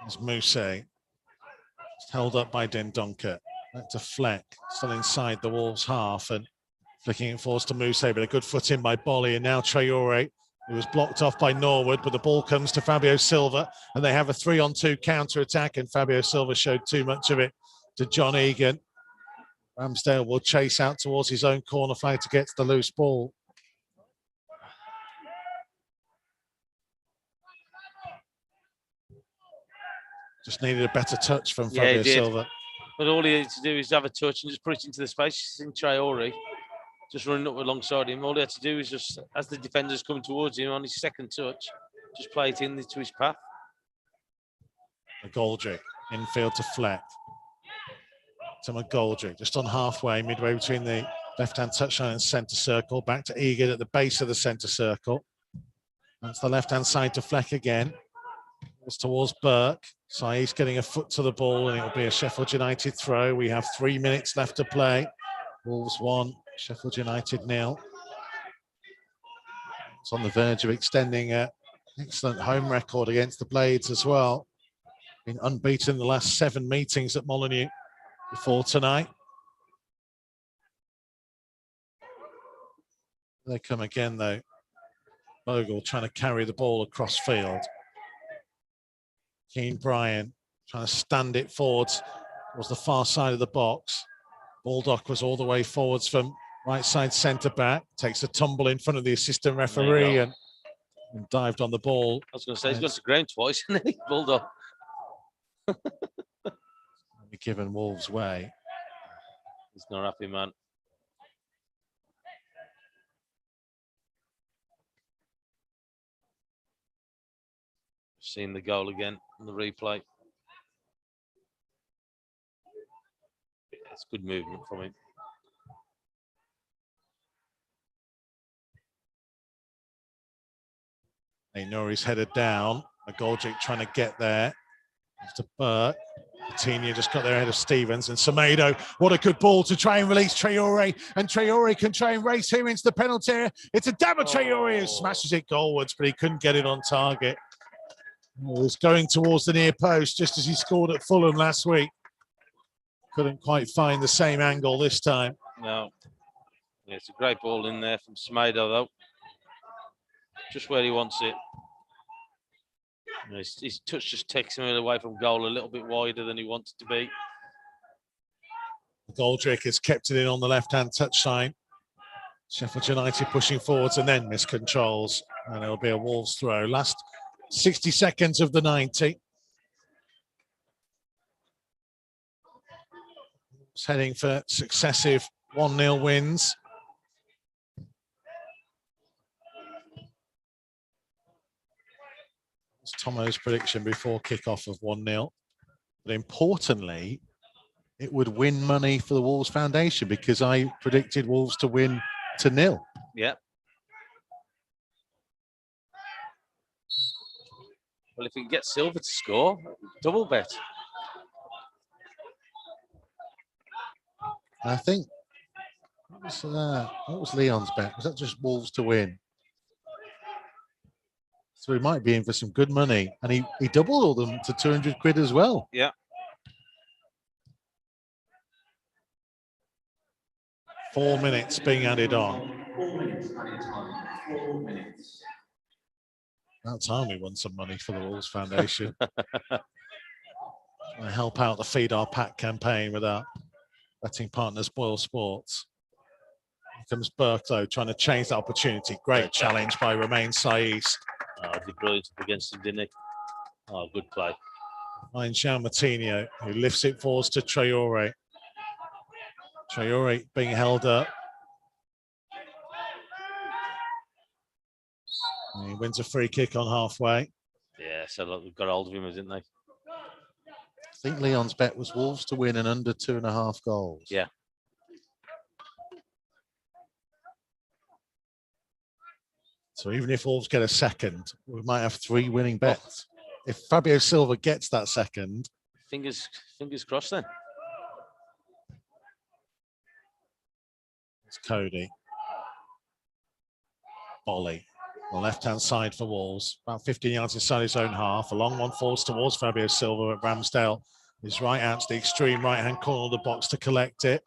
There's Mousse. Just held up by Dendoncker. Back to Fleck. Still inside the Wolves' half and flicking it forwards to Mousse, but a good foot in by Bolly. And now Traore, who was blocked off by Norwood, but the ball comes to Fabio Silva and they have a 3-on-2 counter-attack, and Fabio Silva showed too much of it to John Egan. Ramsdale will chase out towards his own corner flag to get to the loose ball. Just needed a better touch from Fabio Silva. But all he had to do is have a touch and just put it into the space. In Traore, just running up alongside him. All he had to do is just, as the defenders come towards him on his second touch, just play it into his path. McGoldrick, infield to Fleck. To McGoldrick, just on halfway, midway between the left-hand touchline and centre circle. Back to Egan at the base of the centre circle. That's the left-hand side to Fleck again. It's towards Burke. Saïs getting a foot to the ball, and it will be a Sheffield United throw. We have 3 minutes left to play. Wolves 1, Sheffield United 0. It's on the verge of extending an excellent home record against the Blades as well. Been unbeaten in the last 7 meetings at Molineux before tonight. They come again, though. Bogle trying to carry the ball across field. Keane Bryan trying to stand it forwards towards the far side of the box. Baldock was all the way forwards from right side centre back. Takes a tumble in front of the assistant referee and dived on the ball. I was going to say, he's got to ground twice, isn't he? Bulldog. Given Wolves way. He's not happy, man. Seen the goal again on the replay. Yeah, it's good movement from him. Norrie's headed down. McGoldrick trying to get there. After Burke. Coutinho just got there ahead of Stevens, and Semedo, what a good ball to try and release Traore, and Traore can try and race him into the penalty area. It's a dab at Traore who smashes it goalwards, but he couldn't get it on target. He was going towards the near post just as he scored at Fulham last week. Couldn't quite find the same angle this time. No. Yeah, it's a great ball in there from Semedo, though. Just where he wants it. His touch just takes him away from goal a little bit wider than he wants to be. Goldrick has kept it in on the left-hand touchline. Sheffield United pushing forwards and then miscontrols. And it'll be a Wolves throw. Last 60 seconds of the 90. It's heading for successive 1-0 wins. Tomo's prediction before kickoff of 1-0. But importantly, it would win money for the Wolves Foundation because I predicted Wolves to win to 0. Yeah. Well, if we can get Silver to score, double bet. I think, what was Leon's bet? Was that just Wolves to win? So he might be in for some good money. And he doubled all them to 200 quid as well. Yeah. 4 minutes being added on. 4 minutes added time. 4 minutes. About time we won some money for the Wolves Foundation. I help out the Feed Our Pack campaign with our betting partner Spoil Sports. Here comes Burke, though, trying to change that opportunity. Great challenge by Romain Saiz. Oh, he did brilliant against him, didn't he? Oh, good play. Finds Jean Martinho, who lifts it forwards to Traore. Traore being held up. And he wins a free kick on halfway. Yeah, so look, they've got hold of him, didn't they? I think Leon's bet was Wolves to win and under 2.5 goals. Yeah. So even if Wolves get a second, we might have 3 winning bets. If Fabio Silva gets that second. Fingers crossed then. It's Cody. Bolly. On the left-hand side for Wolves. About 15 yards inside his own half. A long one falls towards Fabio Silva at Ramsdale. He's right out to the extreme right-hand corner of the box to collect it.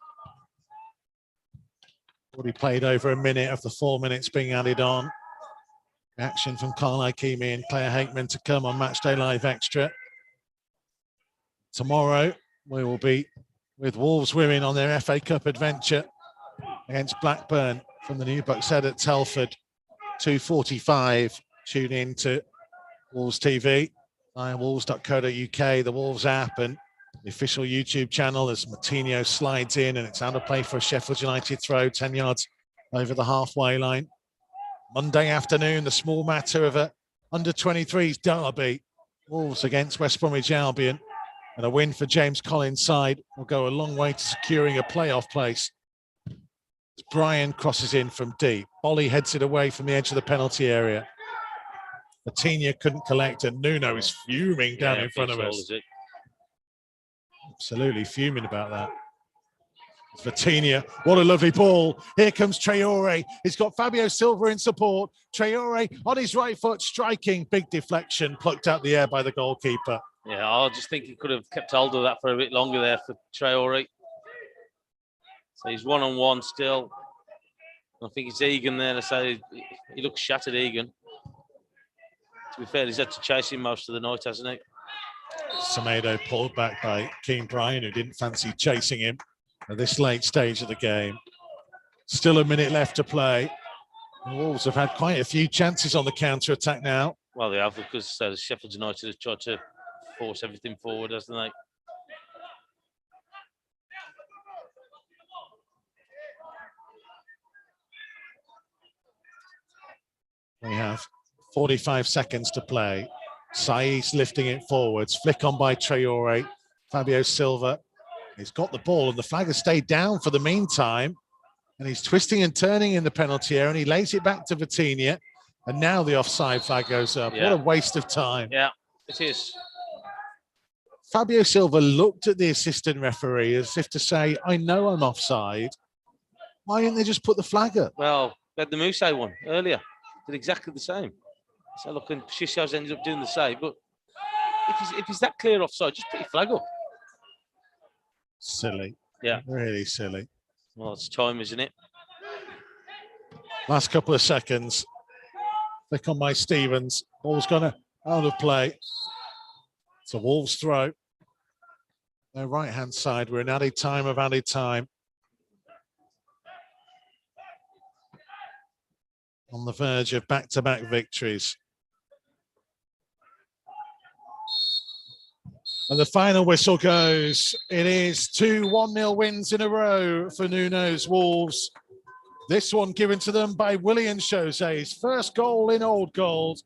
Already played over a minute of the 4 minutes being added on. Action from Carl Ikemi and Claire Hakeman to come on Matchday Live Extra. Tomorrow, we will be with Wolves women on their FA Cup adventure against Blackburn from the new Bucks Head at Telford. 2:45. Tune in to Wolves TV, wolves.co.uk, the Wolves app, and the official YouTube channel as Martinho slides in and it's out of play for a Sheffield United throw, 10 yards over the halfway line. Monday afternoon, the small matter of a under-23s derby. Wolves against West Bromwich Albion. And a win for James Collins' side will go a long way to securing a playoff place. Brian crosses in from deep. Bolly heads it away from the edge of the penalty area. Martinho couldn't collect, and Nuno is fuming down in front of us. Absolutely fuming about that. Vitinha, what a lovely ball. Here comes Traore. He's got Fabio Silva in support. Traore on his right foot, striking. Big deflection, plucked out the air by the goalkeeper. Yeah, I just think he could have kept hold of that for a bit longer there for Traore. So he's 1-on-1 still. I think it's Egan there. I say he looks shattered, Egan. To be fair, he's had to chase him most of the night, hasn't he? Semedo pulled back by Keane Bryan, who didn't fancy chasing him at this late stage of the game. Still a minute left to play. The Wolves have had quite a few chances on the counter-attack now. Well, they have, because Sheffield United have tried to force everything forward, hasn't they? We have 45 seconds to play. Saiz lifting it forwards. Flick on by Traore. Fabio Silva. He's got the ball, and the flag has stayed down for the meantime. And he's twisting and turning in the penalty area, and he lays it back to Vitinha. And now the offside flag goes up. Yeah. What a waste of time. Yeah, it is. Fabio Silva looked at the assistant referee as if to say, I know I'm offside. Why didn't they just put the flag up? Well, we had the Mousse one earlier. Did exactly the same. So look, and Shishaw's ended up doing the same. But if he's that clear offside, just put your flag up. Silly. Yeah. Really silly. Well, it's time, isn't it? Last couple of seconds. Flick on by Stevens. Ball's gone out of play. It's a Wolves throw. Their right-hand side. We're in added time. On the verge of back-to-back victories. And the final whistle goes. It is 2 1-0 wins in a row for Nuno's Wolves. This one given to them by Willian José's first goal in Old Gold.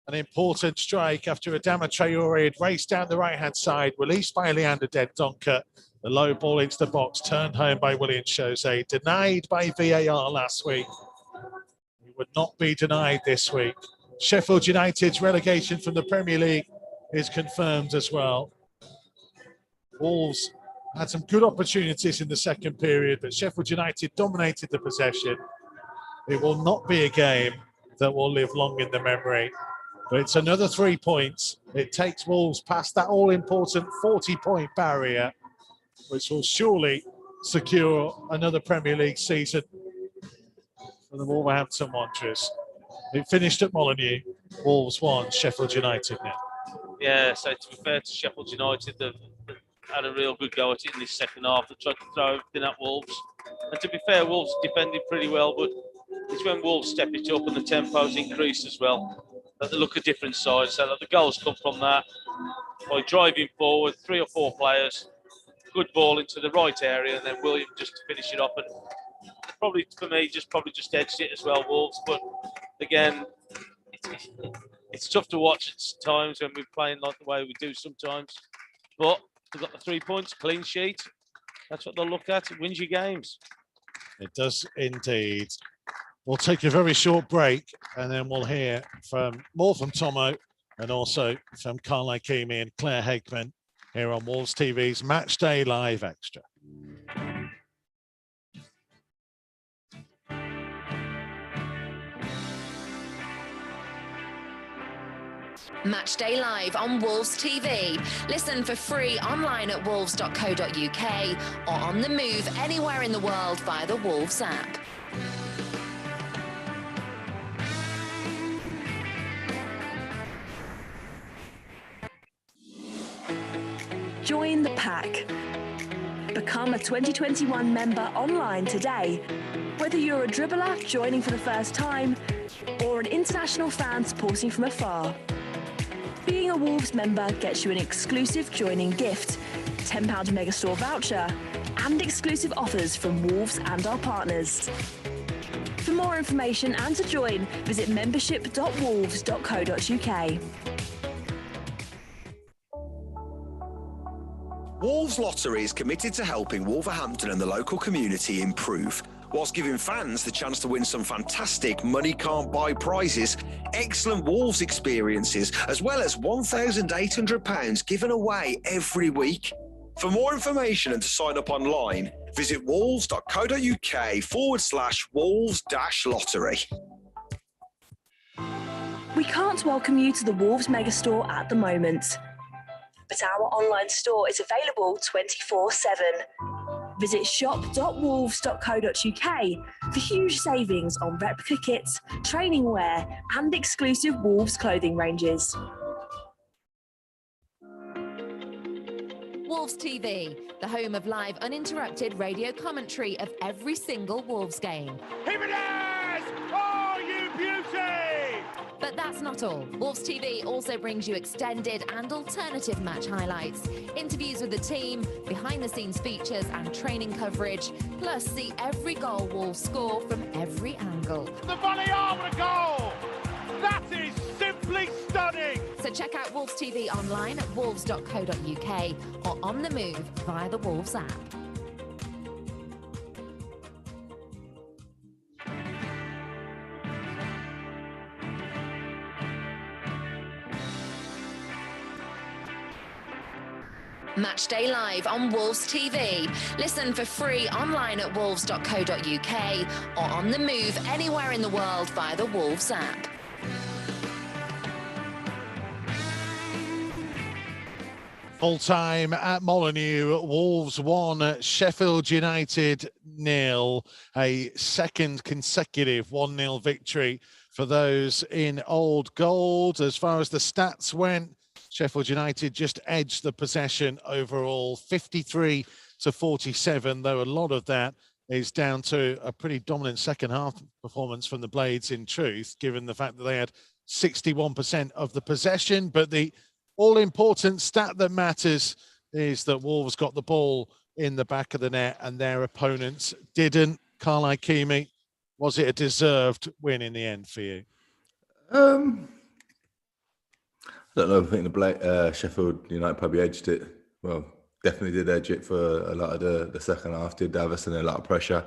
An important strike after Adama Traore had raced down the right-hand side, released by Leander Dendoncker. The low ball into the box, turned home by Willian José, denied by VAR last week. He would not be denied this week. Sheffield United's relegation from the Premier League is confirmed as well. Wolves had some good opportunities in the second period, but Sheffield United dominated the possession. It will not be a game that will live long in the memory, but it's another 3 points. It takes Wolves past that all-important 40-point barrier, which will surely secure another Premier League season for the Wolverhampton Wanderers. It finished at Molineux. Wolves 1, Sheffield United 0. Yeah, so to be fair to Sheffield United, they've had a real good go at it in this second half. They tried to throw everything at Wolves. And to be fair, Wolves defended pretty well, but it's when Wolves step it up and the tempo's increased as well that they look a different side. So that the goals come from that. By driving forward, 3 or 4 players, good ball into the right area, and then William just to finish it off. And probably, for me, probably just edged it as well, Wolves. But again, it's tough to watch at times when we're playing like the way we do sometimes. But we've got the 3 points, clean sheet. That's what they'll look at. It wins your games. It does indeed. We'll take a very short break and then we'll hear more from Tomo and also from Carl Ikemi and Claire Hegman here on Wolves TV's Matchday Live Extra. Matchday Live on Wolves TV. Listen for free online at wolves.co.uk or on the move anywhere in the world via the Wolves app. Join the pack. Become a 2021 member online today. Whether you're a dribbler joining for the first time or an international fan supporting from afar. Being a Wolves member gets you an exclusive joining gift, £10 Megastore voucher, and exclusive offers from Wolves and our partners. For more information and to join, visit membership.wolves.co.uk. Wolves Lottery is committed to helping Wolverhampton and the local community improve, whilst giving fans the chance to win some fantastic money-can't-buy prizes, excellent Wolves experiences, as well as £1,800 given away every week. For more information and to sign up online, visit wolves.co.uk/Wolves-Lottery. We can't welcome you to the Wolves Megastore at the moment, but our online store is available 24/7. Visit shop.wolves.co.uk for huge savings on replica kits, training wear, and exclusive Wolves clothing ranges. Wolves TV, the home of live uninterrupted radio commentary of every single Wolves game. Jimenez! Oh, you beauty! But that's not all. Wolves TV also brings you extended and alternative match highlights, interviews with the team, behind-the-scenes features and training coverage, plus see every goal Wolves score from every angle. The volley over the goal! That is simply stunning! So check out Wolves TV online at wolves.co.uk or on the move via the Wolves app. Matchday live on Wolves TV. Listen for free online at wolves.co.uk or on the move anywhere in the world via the Wolves app. Full time at Molineux, Wolves 1, Sheffield United 0. A second consecutive 1-0 victory for those in Old Gold. As far as the stats went, Sheffield United just edged the possession overall, 53 to 47, though a lot of that is down to a pretty dominant second half performance from the Blades in truth, given the fact that they had 61% of the possession. But the all-important stat that matters is that Wolves got the ball in the back of the net and their opponents didn't. Carl Ikeme, was it a deserved win in the end for you? I don't know. I think the Sheffield United probably edged it. Well, definitely did edge it for a lot of the second half. Did Davison a lot of pressure.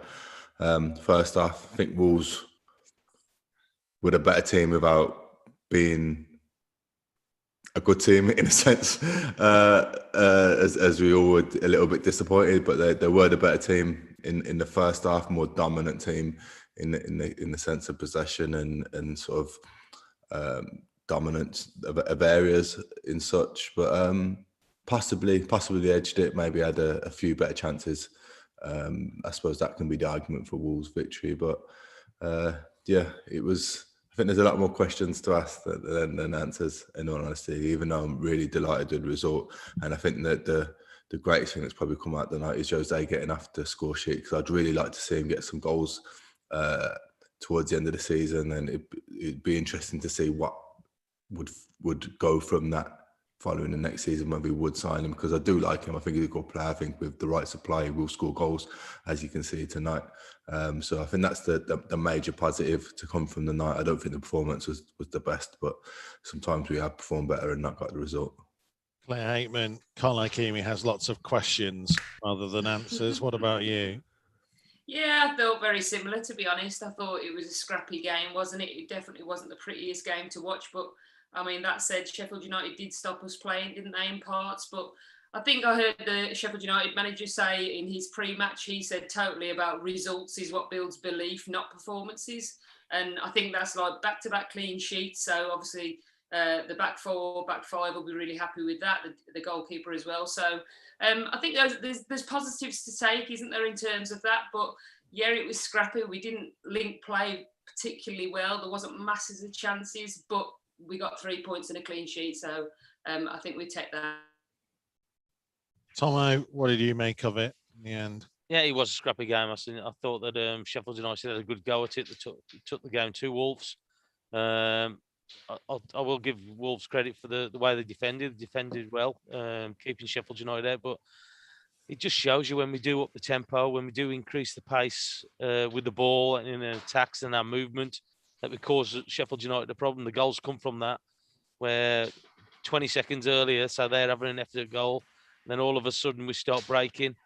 First half, I think Wolves were a better team without being a good team in a sense, as we all were a little bit disappointed. But they were the better team in the first half, more dominant team in the sense of possession and sort of dominance of areas in such. But possibly edged it. Maybe had a few better chances. I suppose that can be the argument for Wolves' victory. But yeah, it was. I think there's a lot more questions to ask than answers, in all honesty, even though I'm really delighted with the result. And I think that the greatest thing that's probably come out tonight is Jose getting off the score sheet, because I'd really like to see him get some goals towards the end of the season. And it'd be interesting to see what would go from that following the next season when we would sign him, because I do like him. I think he's a good player. I think with the right supply, he will score goals, as you can see tonight. So I think that's the major positive to come from the night. I don't think the performance was the best, but sometimes we have performed better and not got the result. Claire Hateman, Carl Ikeme has lots of questions rather than answers. What about you? Yeah, I felt very similar, to be honest. I thought it was a scrappy game, wasn't it? It definitely wasn't the prettiest game to watch, but I mean, that said, Sheffield United did stop us playing, didn't they, in parts? But I think I heard the Sheffield United manager say in his pre-match, he said totally about results is what builds belief, not performances. And I think that's like back-to-back clean sheets. So obviously the back four, back five will be really happy with that, the goalkeeper as well. So I think there's positives to take, isn't there, in terms of that? But yeah, it was scrappy. We didn't link play particularly well. There wasn't masses of chances, but we got 3 points and a clean sheet, so I think we take that. Tomo, what did you make of it in the end? Yeah, it was a scrappy game. I thought that Sheffield United had a good go at it. They took the game to Wolves. I will give Wolves credit for the way they defended. They defended well, keeping Sheffield United out. But it just shows you when we do up the tempo, when we do increase the pace with the ball and in attacks and our movement, that we cause Sheffield United a problem. The goals come from that, where 20 seconds earlier, so they're having an effort goal, then all of a sudden we start breaking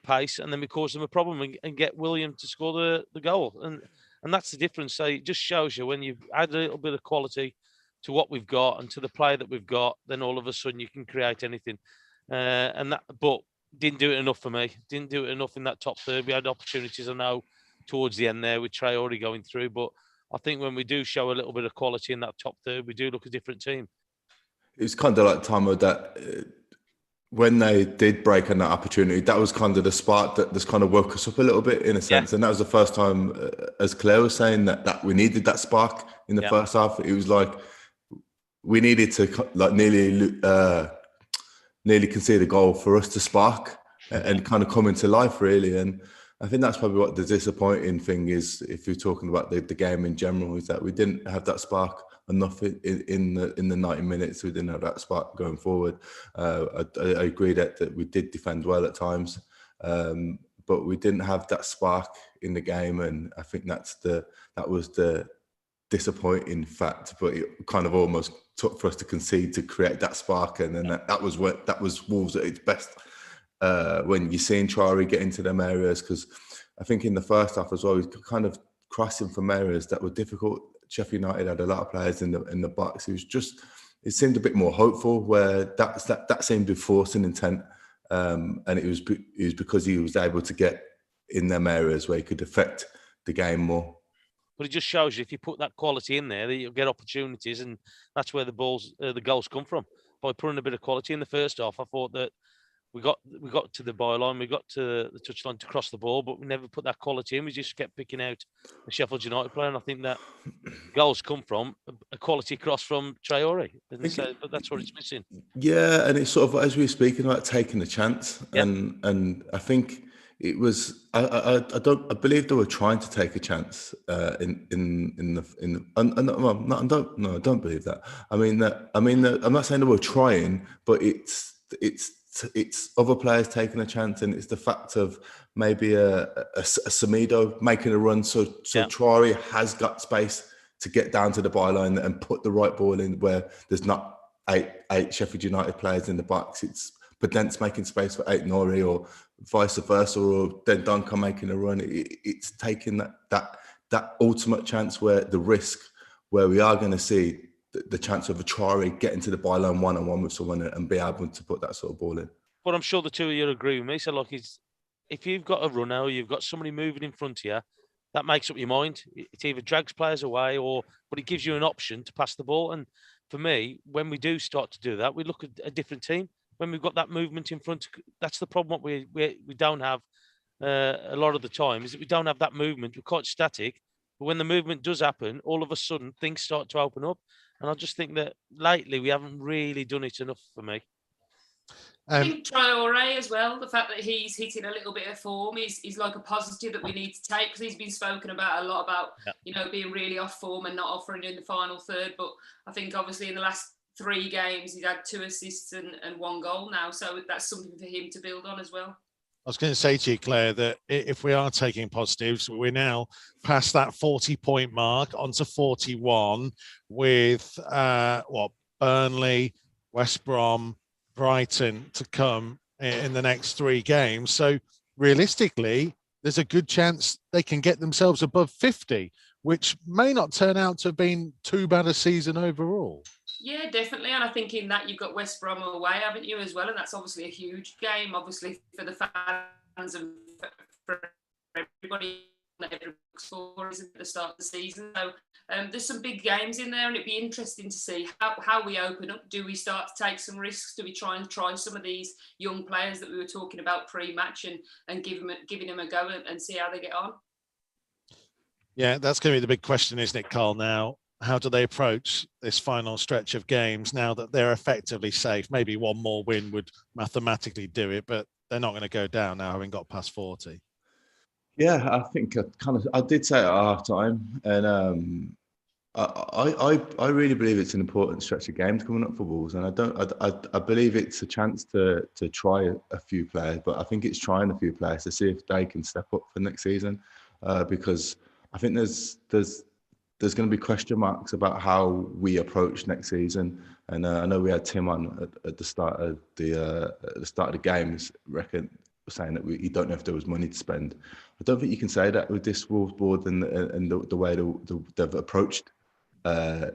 pace, and then we cause them a problem and get William to score the goal. And that's the difference. So it just shows you when you add a little bit of quality to what we've got and to the play that we've got, then all of a sudden you can create anything. But didn't do it enough for me. Didn't do it enough in that top third. We had opportunities, I know, towards the end there with Traore going through, but I think when we do show a little bit of quality in that top third, we do look a different team. It's kind of like Tomo that when they did break on that opportunity, that was kind of the spark that just kind of woke us up a little bit in a sense. And that was the first time, as Claire was saying, that we needed that spark in the first half. It was like we needed to like nearly concede a goal for us to spark and kind of come into life, really. And I think that's probably what the disappointing thing is, if you're talking about the game in general, is that we didn't have that spark enough in the 90 minutes. We didn't have that spark going forward. I agree that we did defend well at times, but we didn't have that spark in the game, and I think that was the disappointing fact. But it kind of almost took for us to concede to create that spark, and then that was Wolves at its best when you're seeing Traore get into them areas, because I think in the first half as well, we kind of crossing from areas that were difficult. Sheffield United had a lot of players in the box. It seemed a bit more hopeful, where that seemed to force an intent, and it was because he was able to get in them areas where he could affect the game more. But it just shows you, if you put that quality in there, that you'll get opportunities, and that's where the goals come from. By putting a bit of quality in the first half, I thought that we got to the byline, we got to the touchline to cross the ball, but we never put that quality in. We just kept picking out the Sheffield United player, and I think that goals come from a quality cross from Traore, and so that's what it's missing. Yeah, and it's sort of, as we were speaking about, taking a chance, and I think it was. I believe they were trying to take a chance I don't believe that. I'm not saying they were trying, but it's other players taking a chance, and it's the fact of maybe a Semedo making a run, so Traore has got space to get down to the byline and put the right ball in where there's not eight Sheffield United players in the box. It's Podence making space for Aït-Nouri, or vice versa, or then Duncan making a run. It's taking that ultimate chance, where the risk, where we are going to see the chance of a Traore getting to the byline one-on-one with someone and be able to put that sort of ball in. But I'm sure the two of you agree with me. So, like, if you've got a runner, or you've got somebody moving in front of you, that makes up your mind. It either drags players away, but it gives you an option to pass the ball. And for me, when we do start to do that, we look at a different team. When we've got that movement in front, that's the problem. What we don't have a lot of the time is that we don't have that movement. We're quite static. But when the movement does happen, all of a sudden things start to open up. And I just think that lately we haven't really done it enough for me. I think Traore as well, the fact that he's hitting a little bit of form is like a positive that we need to take, because he's been spoken about a lot about, being really off form and not offering in the final third. But I think obviously in the last 3 games, he's had 2 assists and 1 goal now. So that's something for him to build on as well. I was going to say to you, Claire, that if we are taking positives, we're now past that 40-point mark onto 41 with Burnley, West Brom, Brighton to come in the next 3 games. So realistically, there's a good chance they can get themselves above 50, which may not turn out to have been too bad a season overall. Yeah, definitely. And I think in that you've got West Brom away, haven't you, as well? And that's obviously a huge game, obviously, for the fans and for everybody. Every score is at the start of the season. So there's some big games in there, and it'd be interesting to see how we open up. Do we start to take some risks? Do we try some of these young players that we were talking about pre-match and giving them a go and see how they get on? Yeah, that's going to be the big question, isn't it, Carl? Now, how do they approach this final stretch of games now that they're effectively safe? Maybe one more win would mathematically do it, but they're not going to go down now having got past 40. Yeah, I think I did say at half time, and I really believe it's an important stretch of games coming up for Wolves, and I believe it's a chance to try a few players, but I think it's trying a few players to see if they can step up for next season, because I think there's going to be question marks about how we approach next season, and I know we had Tim on at the start of the games, saying that you don't know if there was money to spend. I don't think you can say that with this Wolves board and the way they've approached the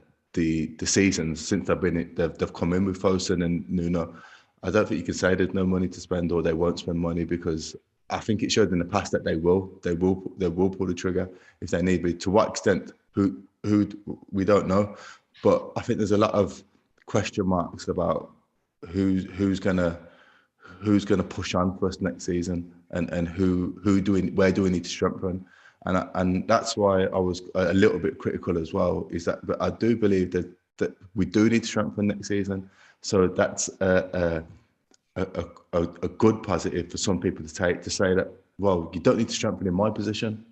seasons since they've come in with Fosun and Nuno. I don't think you can say there's no money to spend or they won't spend money, because I think it showed in the past that they will pull the trigger if they need be. To what extent, who we don't know, but I think there's a lot of question marks about who's gonna who's going to push on for us next season, and where do we need to strengthen, and that's why I was a little bit critical as well. Is that, but I do believe that we do need to strengthen next season. So that's a good positive for some people to take, to say that, well, you don't need to strengthen in my position,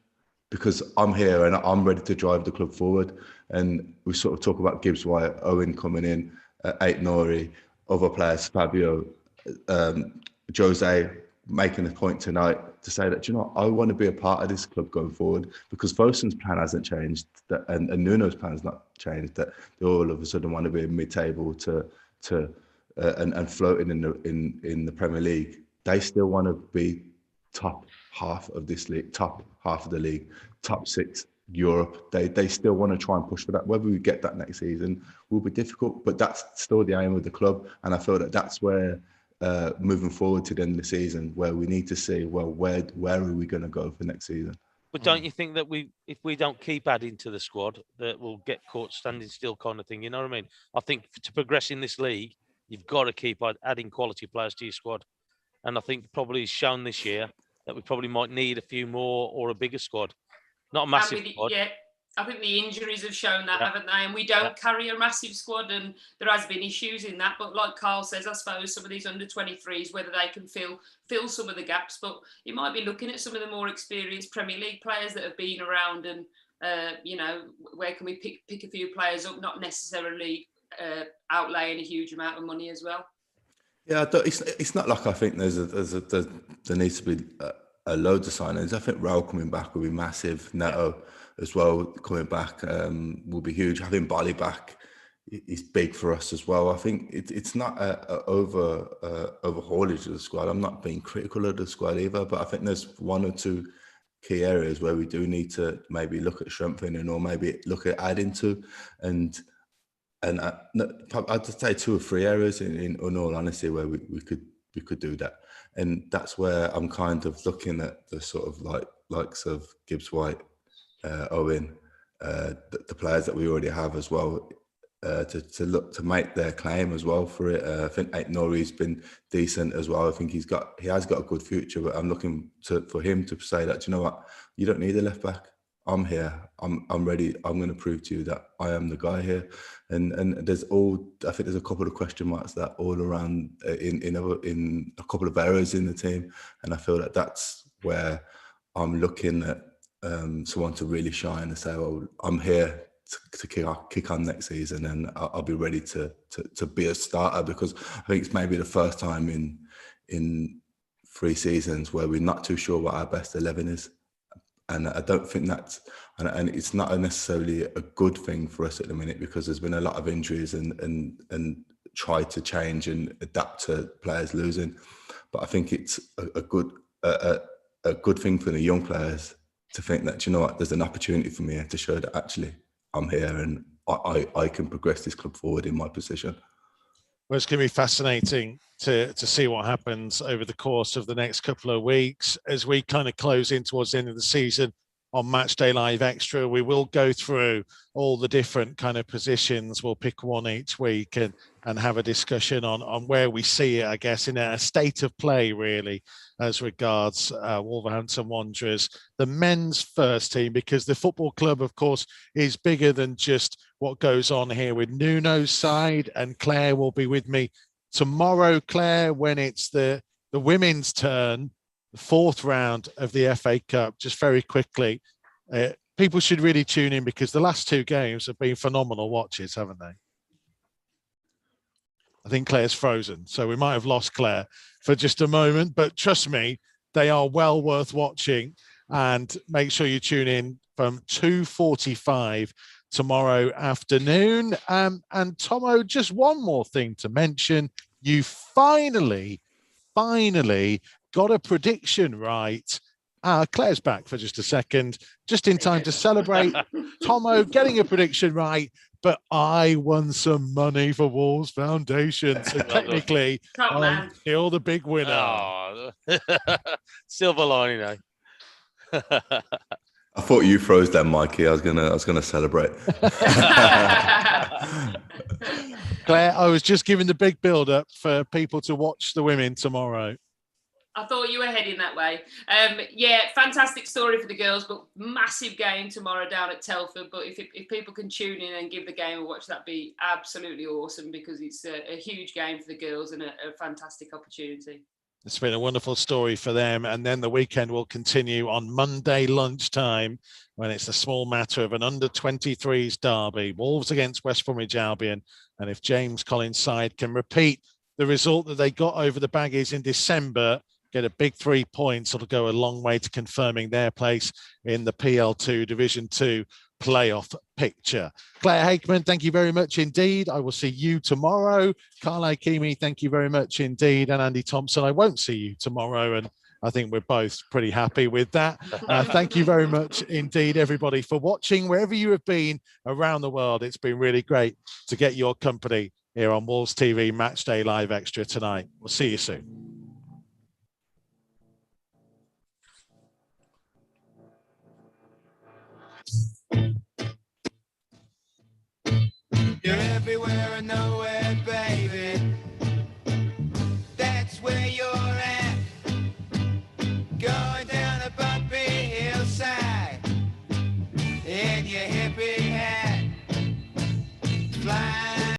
because I'm here and I'm ready to drive the club forward. And we sort of talk about Gibbs White, Owen coming in, Aït-Nouri, other players, Fabio, Jose, making a point tonight to say that, you know, I want to be a part of this club going forward, because Fosun's plan hasn't changed, and Nuno's plan has not changed, that they all of a sudden want to be mid-table and floating in the Premier League. They still want to be top half of this league, top half of the league, top 6 Europe. They still want to try and push for that. Whether we get that next season will be difficult, but that's still the aim of the club. And I feel that that's where, moving forward to the end of the season, where we need to see, well, where are we going to go for next season? But don't you think that if we don't keep adding to the squad, that we'll get caught standing still, kind of thing? You know what I mean? I think to progress in this league, you've got to keep adding quality players to your squad. And I think probably it's shown this year that we probably might need a few more, or a bigger squad. Not a massive squad. Yeah, I think the injuries have shown that, haven't they? And we don't carry a massive squad, and there has been issues in that. But like Carl says, I suppose some of these under-23s, whether they can fill some of the gaps. But you might be looking at some of the more experienced Premier League players that have been around, and you know, where can we pick a few players up, not necessarily outlaying a huge amount of money as well. Yeah, it's not like I think there needs to be a loads of signings. I think Raul coming back will be massive. Neto as well coming back will be huge. Having Bali back is big for us as well. I think it's not a overhaulage of the squad. I'm not being critical of the squad either, but I think there's 1 or 2 key areas where we do need to maybe look at strengthening, or maybe look at adding to, and I'd just say 2 or 3 areas in all honesty where we could do that. And that's where I'm kind of looking at the sort of likes of Gibbs White, Owen, the players that we already have as well, to look to make their claim as well for it. I think Aït-Nouri's been decent as well. I think he has got a good future, but I'm looking for him to say that, you know what, you don't need a left back. I'm here. I'm ready. I'm going to prove to you that I am the guy here. And I think there's a couple of question marks that all around in a couple of areas in the team, and I feel that that's where I'm looking at someone to really shine and say, well, I'm here to kick on next season, and I'll be ready to be a starter, because I think it's maybe the first time in 3 seasons where we're not too sure what our best 11 is. And I don't think that's, and it's not necessarily a good thing for us at the minute, because there's been a lot of injuries and try to change and adapt to players losing. But I think it's a good thing for the young players to think that, you know what, there's an opportunity for me to show that actually I'm here and I can progress this club forward in my position. Well, it's going to be fascinating to see what happens over the course of the next couple of weeks as we kind of close in towards the end of the season. On Matchday Live Extra, we will go through all the different kind of positions. We'll pick one each week and have a discussion on where we see it, I guess, in a state of play, really, as regards Wolverhampton Wanderers, the men's first team, because the football club, of course, is bigger than just what goes on here with Nuno's side. And Claire will be with me tomorrow, Claire, when it's the women's turn, the 4th round of the FA Cup. Just very quickly, people should really tune in, because the last 2 games have been phenomenal watches, haven't they? I think Claire's frozen, so we might have lost Claire for just a moment, but trust me, they are well worth watching. And make sure you tune in from 2:45 tomorrow afternoon. And Tomo, just one more thing to mention. You finally got a prediction right. Claire's back for just a second, just in time to celebrate Tomo getting a prediction right. But I won some money for Wolves Foundation. So technically, I'm still the big winner. Oh. Silver lining, eh? I thought you froze then, Mikey. I was gonna celebrate. Claire, I was just giving the big build-up for people to watch the women tomorrow. I thought you were heading that way. Yeah, fantastic story for the girls, but massive game tomorrow down at Telford. But if people can tune in and give the game a watch, that'd be absolutely awesome, because it's a huge game for the girls and a fantastic opportunity. It's been a wonderful story for them. And then the weekend will continue on Monday lunchtime, when it's a small matter of an under-23s derby, Wolves against West Bromwich Albion. And if James Collins' side can repeat the result that they got over the Baggies in December, get a big 3 points, it'll go a long way to confirming their place in the PL2 Division 2 playoff picture. Claire Hakeman, thank you very much indeed. I will see you tomorrow. Carl Akimi, thank you very much indeed. And Andy Thompson, I won't see you tomorrow. And I think we're both pretty happy with that. Thank you very much indeed, everybody, for watching wherever you have been around the world. It's been really great to get your company here on Wolves TV Matchday Live Extra tonight. We'll see you soon.